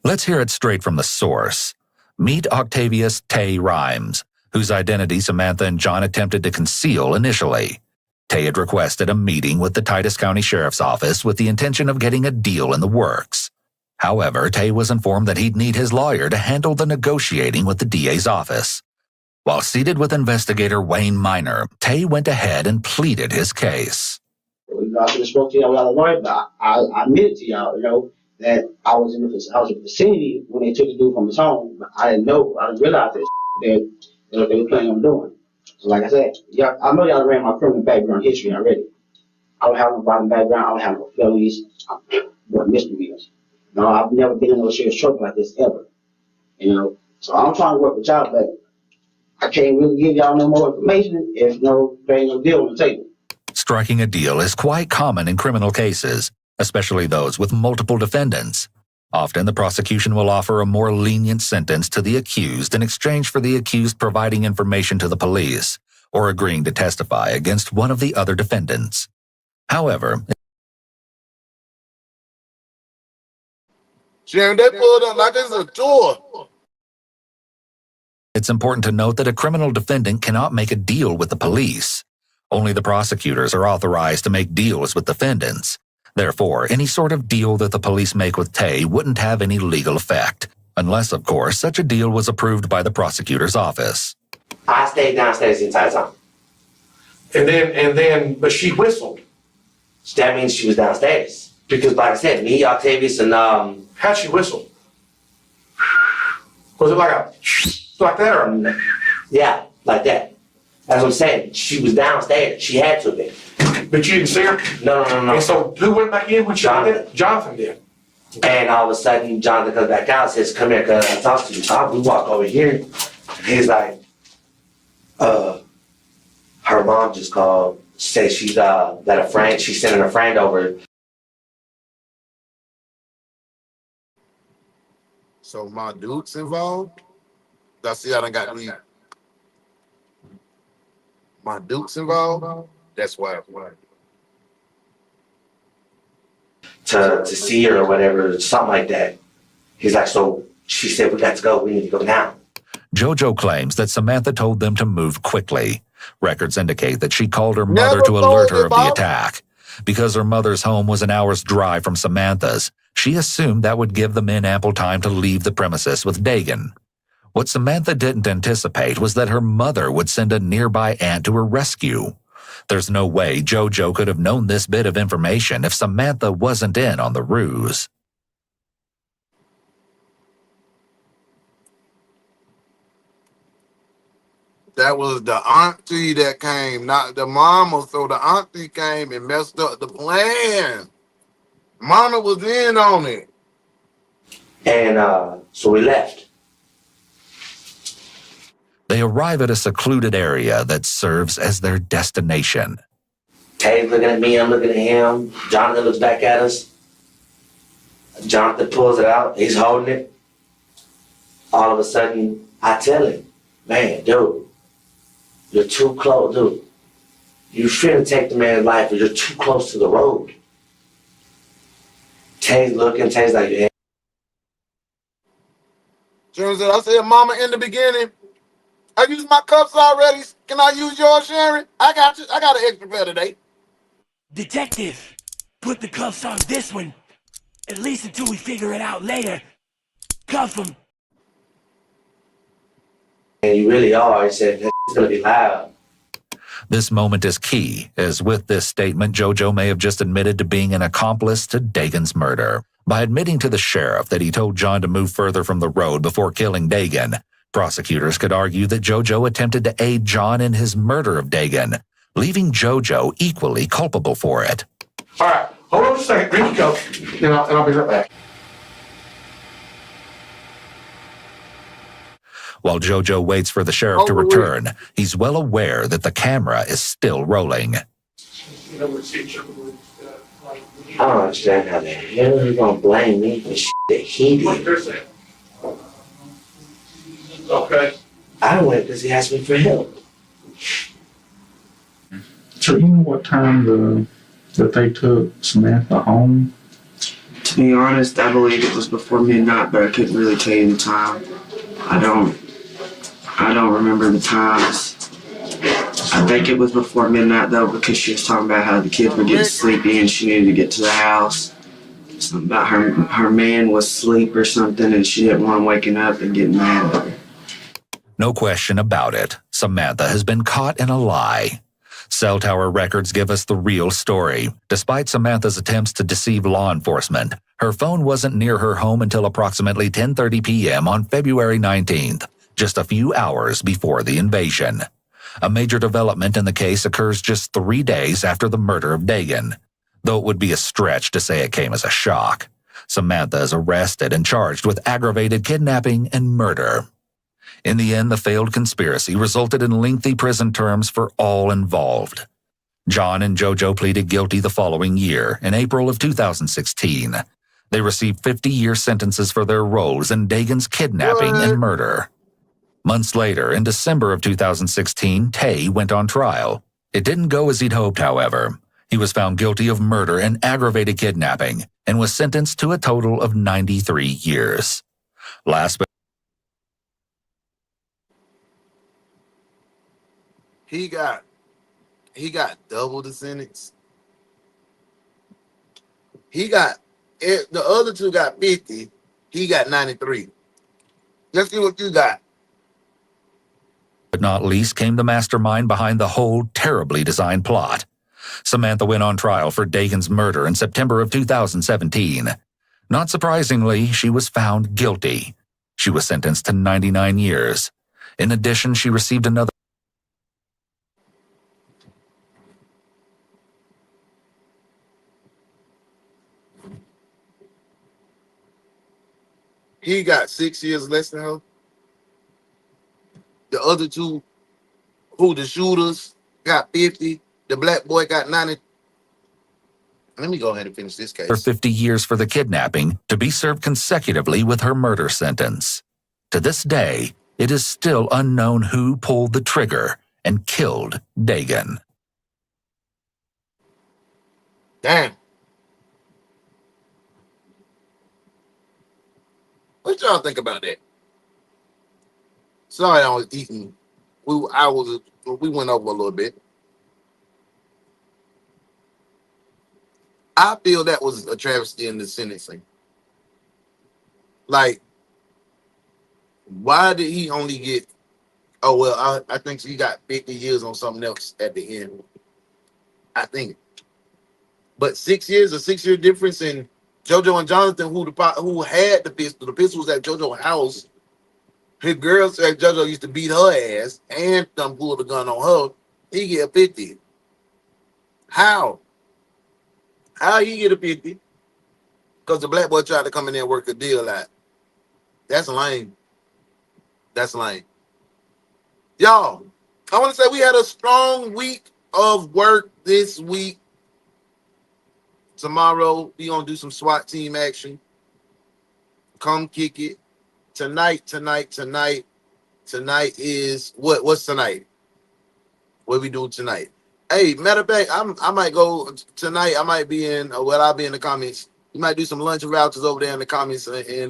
Let's hear it straight from the source. Meet Octavius Tay Rhymes, whose identity Samantha and John attempted to conceal initially. Tay had requested a meeting with the Titus County Sheriff's Office with the intention of getting a deal in the works. However, Tay was informed that he'd need his lawyer to handle the negotiating with the DA's office. While seated with investigator Wayne Minor, Tay went ahead and pleaded his case. I should have spoke to y'all without a lawyer, but I admitted to y'all, that I was in the vicinity when they took the dude from his home. But I didn't realize that they were planning on doing. So like I said, I know y'all ran my criminal background history already. I don't have no violent background, I don't have no felonies, or misdemeanors. No, I've never been in no serious trouble like this ever. So I'm trying to work with y'all, but I can't really give y'all no more information if no deal on the table. Striking a deal is quite common in criminal cases, especially those with multiple defendants. Often the prosecution will offer a more lenient sentence to the accused in exchange for the accused providing information to the police or agreeing to testify against one of the other defendants. However, Sharon, they pulled up like it's a door. It's important to note that a criminal defendant cannot make a deal with the police. Only the prosecutors are authorized to make deals with defendants. Therefore, any sort of deal that the police make with Tay wouldn't have any legal effect, unless, of course, such a deal was approved by the prosecutor's office. I stayed downstairs the entire time. But she whistled. that means she was downstairs. Because like I said, me, Octavius, and How'd she whistle? Was it like that or? Yeah, like that. That's what I'm saying. She was downstairs. She had to be. But you didn't see her? No. And so who went back in when she did? Jonathan did. And all of a sudden, Jonathan comes back out and says, "Come here, cuz I talk to you." So we walk over here. And he's like, her mom just called, say she's that a friend, she's sending a friend over. So my dude's involved? I see I done got me. My dude's involved? That's why. To see her or whatever, something like that. He's like, so she said, "We got to go. We need to go now." JoJo claims that Samantha told them to move quickly. Records indicate that she called her mother to alert her of the attack. Because her mother's home was an hour's drive from Samantha's, she assumed that would give the men ample time to leave the premises with Dagan. What Samantha didn't anticipate was that her mother would send a nearby aunt to her rescue. There's no way JoJo could have known this bit of information if Samantha wasn't in on the ruse. That was the auntie that came, not the mama. So the auntie came and messed up the plan. Mama was in on it. And so we left. They arrive at a secluded area that serves as their destination. Tay's looking at me, I'm looking at him. Jonathan looks back at us. Jonathan pulls it out, he's holding it. All of a sudden, I tell him, "Man, dude, you're too close, dude. You finna take the man's life, but you're too close to the road." Tay's looking, Tay's like, "Yeah." I said, "Mama, in the beginning, I used my cups already. Can I use yours, Sharon? I got you. I got an extra pair today." Detective, put the cuffs on this one. At least until we figure it out later. Cuff him. And you really are. He said, "It's gonna be loud." This moment is key, as with this statement, JoJo may have just admitted to being an accomplice to Dagan's murder. By admitting to the sheriff that he told John to move further from the road before killing Dagan, prosecutors could argue that JoJo attempted to aid John in his murder of Dagan, leaving JoJo equally culpable for it. All right, hold on a second. Drink your cup, and I'll be right back. While JoJo waits for the sheriff to return, he's well aware that the camera is still rolling. I don't understand how the hell you're gonna blame me for shit that he did. Okay. I went because he asked me for help. So you know what time that they took Samantha home? To be honest, I believe it was before midnight, but I couldn't really tell you the time. I don't remember the times. I think it was before midnight though, because she was talking about how the kids were getting sleepy and she needed to get to the house. Something about her man was asleep or something, and she didn't want him waking up and getting mad at her. No question about it, Samantha has been caught in a lie. Cell tower records give us the real story. Despite Samantha's attempts to deceive law enforcement, her phone wasn't near her home until approximately 10:30 p.m. on February 19th, just a few hours before the invasion. A major development in the case occurs just 3 days after the murder of Dagan, though it would be a stretch to say it came as a shock. Samantha is arrested and charged with aggravated kidnapping and murder. In the end, the failed conspiracy resulted in lengthy prison terms for all involved. John and JoJo pleaded guilty the following year, in April of 2016. They received 50-year sentences for their roles in Dagan's kidnapping and murder. Months later, in December of 2016, Tay went on trial. It didn't go as he'd hoped, however. He was found guilty of murder and aggravated kidnapping and was sentenced to a total of 93 years. Last but He got double the sentence. The other two got 50. He got 93. Let's see what you got. not least came the mastermind behind the whole terribly designed plot. Samantha went on trial for Dagan's murder in September of 2017. Not surprisingly, she was found guilty. She was sentenced to 99 years. In addition, she received another. He got 6 years less than her. The other two, who the shooters, got 50. The black boy got 90. Let me go ahead and finish this case. 50 years for the kidnapping to be served consecutively with her murder sentence. To this day, it is still unknown who pulled the trigger and killed Dagan. Damn. What y'all think about that? Sorry, I was eating. We went over a little bit. I feel that was a travesty in the sentencing. Like, why did he only get? Oh well, I think he got 50 years on something else at the end. I think, but 6 years, a 6 year difference in JoJo and Jonathan, who had the pistol. The pistol was at JoJo's house. His girl said JoJo used to beat her ass and pull the gun on her. He get a 50. How? How he get a 50? Because the black boy tried to come in there and work a deal out. That's lame. That's lame. Y'all, I want to say we had a strong week of work this week. Tomorrow, we going to do some SWAT team action. Come kick it. Tonight is, what's tonight? What we doing tonight? Hey, matter of fact, I might go tonight. I might be in, I'll be in the comments. You might do some lunch routers over there in the comments in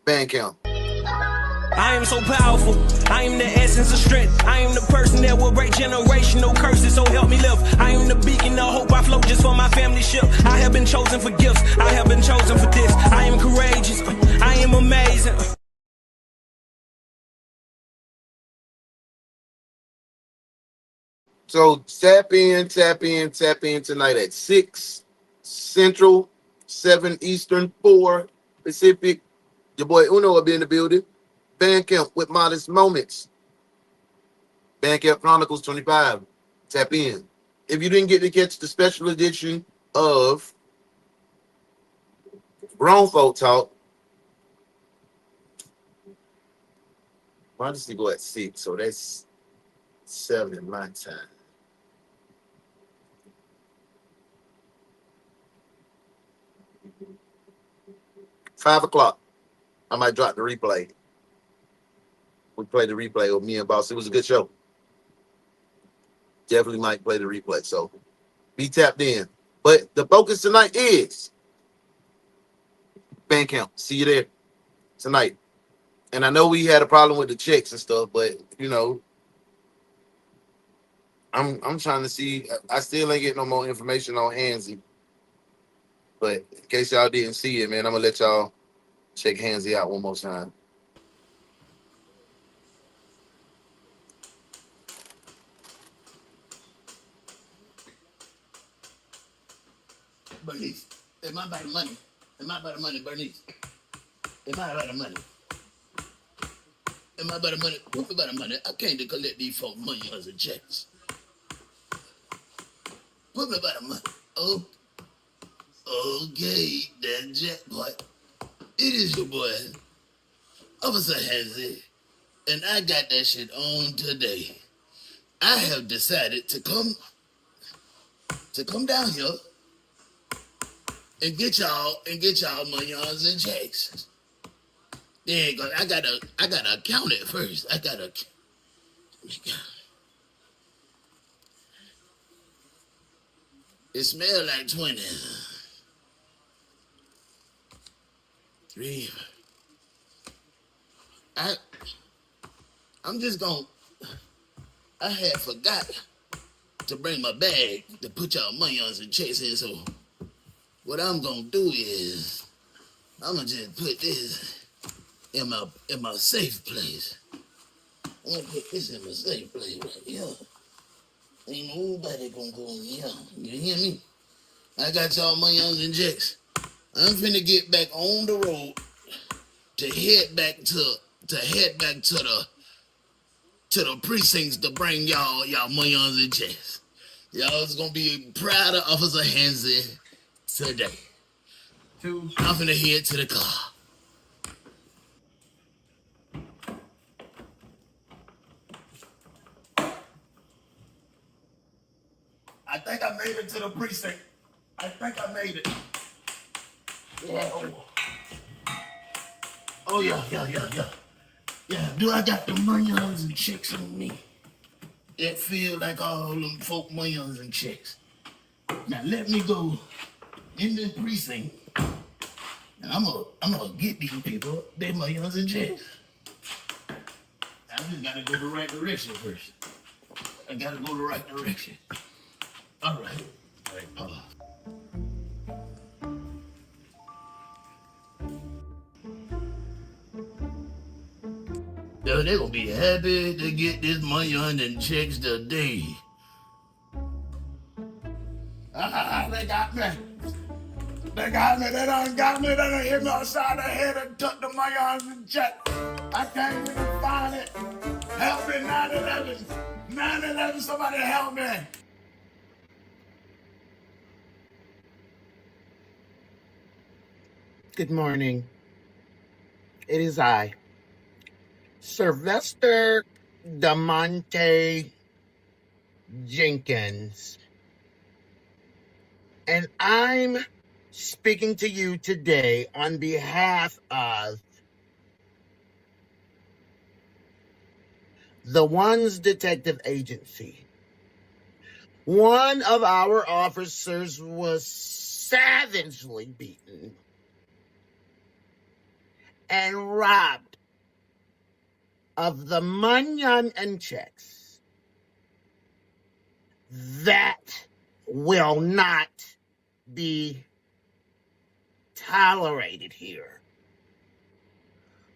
Bandcamp. I am so powerful. I am the essence of strength. I am the person that will break generational curses, so help me live. I am the beacon of hope. I float just for my family ship. I have been chosen for gifts. I have been chosen for this. I am courageous. I am amazing. So tap in tonight at 6 Central, 7 Eastern, 4 Pacific. Your boy Uno will be in the building. Bandcamp with Modest Moments. Bandcamp Chronicles 25. Tap in. If you didn't get to catch the special edition of Grown Folk Talk, why does he go at 6? So that's 7 my time. $5 I might drop the replay. We played the replay with me and Boss. It was a good show. Definitely might play the replay. So be tapped in. But the focus tonight is Bandcamp. See you there tonight. And I know we had a problem with the checks and stuff, but you know, I'm trying to see. I still ain't getting no more information on Hansy. But in case y'all didn't see it, man, I'm gonna let y'all check Hansy out one more time. Bernice, am I about the money? Am I about the money, Bernice? Am I about the money? Am I about the money? What about the money? I came to collect these folks' money as a checks. What about the money? Oh, okay, that jackpot. It is your boy, Officer Hansy, and I got that shit on today. I have decided to come down here and get y'all money and checks. Yeah, cause I gotta count it first. It smells like 20. 3. I'm just gonna. I had forgot to bring my bag to put y'all money on some checks in. So what I'm gonna do is I'm gonna just put this in my safe place. I'm gonna put this in my safe place right here. Ain't nobody gonna go in here. You hear me? I got y'all my youngs and jacks. I'm finna get back on the road to head back to the precincts to bring y'all my youngs and jacks. Y'all is gonna be proud of Officer Hansie today. I'm finna head to the car. I think I made it to the precinct. I think I made it. Yeah. Oh yeah. Yeah, do I got the millions and checks on me? It feel like all them folk millions and checks. Now let me go in the precinct. And I'm gonna get these people their millions and checks. I just gotta go the right direction first. I gotta go the right direction. All right. Yo, they gonna be happy to get this money on them checks today. They got me. They got me. They done got me. They done hit me upside the head and took the money on the check. I can't even find it. Help me, 9/11. 9/11, somebody help me. Good morning. It is I, Sylvester DeMonte Jenkins, and I'm speaking to you today on behalf of the DaOnes Detective Agency. One of our officers was savagely beaten and robbed of the money and checks. That will not be tolerated here.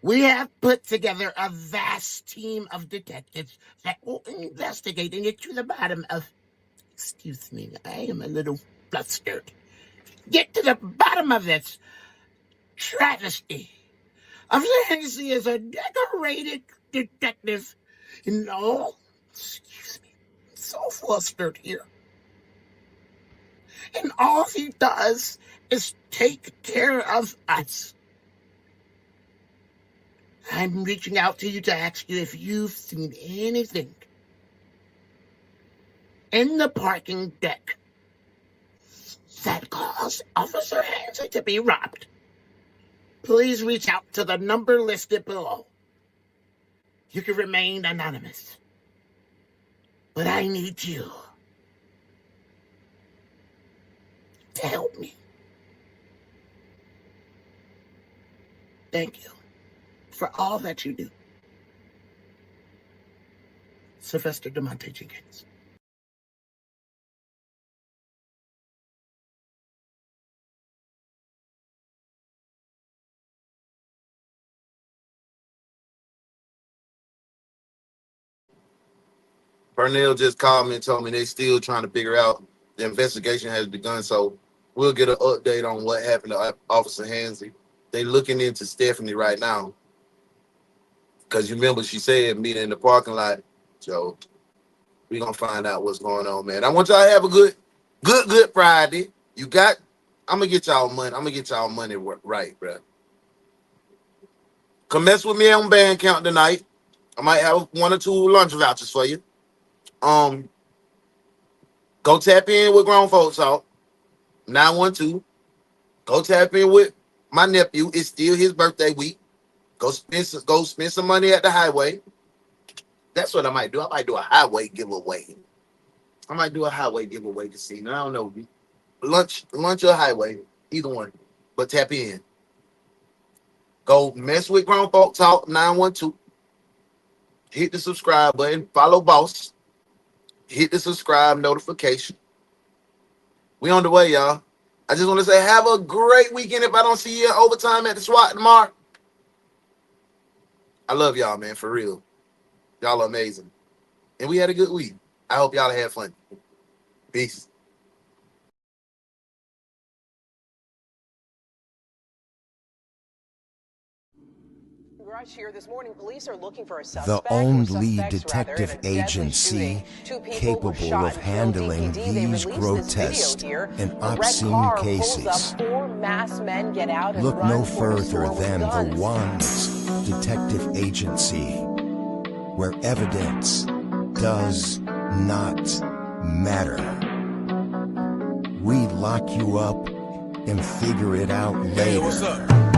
We have put together a vast team of detectives that will investigate and get to the bottom of... Excuse me, I am a little flustered. Get to the bottom of this travesty. Hansie is a decorated detective. And excuse me, I'm so flustered here. And all he does is take care of us. I'm reaching out to you to ask you if you've seen anything in the parking deck that caused Officer Hansie to be robbed. Please reach out to the number listed below. You can remain anonymous. But I need you to help me. Thank you for all that you do. Sylvester DeMonte Jenkins. Purnell just called me and told me they still trying to figure out. The investigation has begun, so we'll get an update on what happened to Officer Hansie. They looking into Stephanie right now. Because you remember she said meet in the parking lot. So we gonna find out what's going on, man. I want y'all to have a good Friday. I'm gonna get y'all money. I'm gonna get y'all money right, bro. Come mess with me on band count tonight. I might have 1 or 2 lunch vouchers for you. Go tap in with Grown Folks Talk 912. Go tap in with my nephew. It's still his birthday week. Go spend some money at the highway. That's what I might do. I might do a highway giveaway. To see. I don't know. Lunch or highway. Either one. But tap in. Go mess with Grown Folk Talk 912. Hit the subscribe button. Follow Boss. Hit the subscribe notification. We on the way, y'all. I just want to say have a great weekend if I don't see you in overtime at the SWAT tomorrow. I love y'all, man, for real. Y'all are amazing. And we had a good week. I hope y'all had fun. Peace. Here this morning, police are looking for a suspect, the only detective agency capable of handling these grotesque and obscene cases. Look no further than the Ones Detective Agency, where evidence does not matter. We lock you up and figure it out later. Hey, what's up?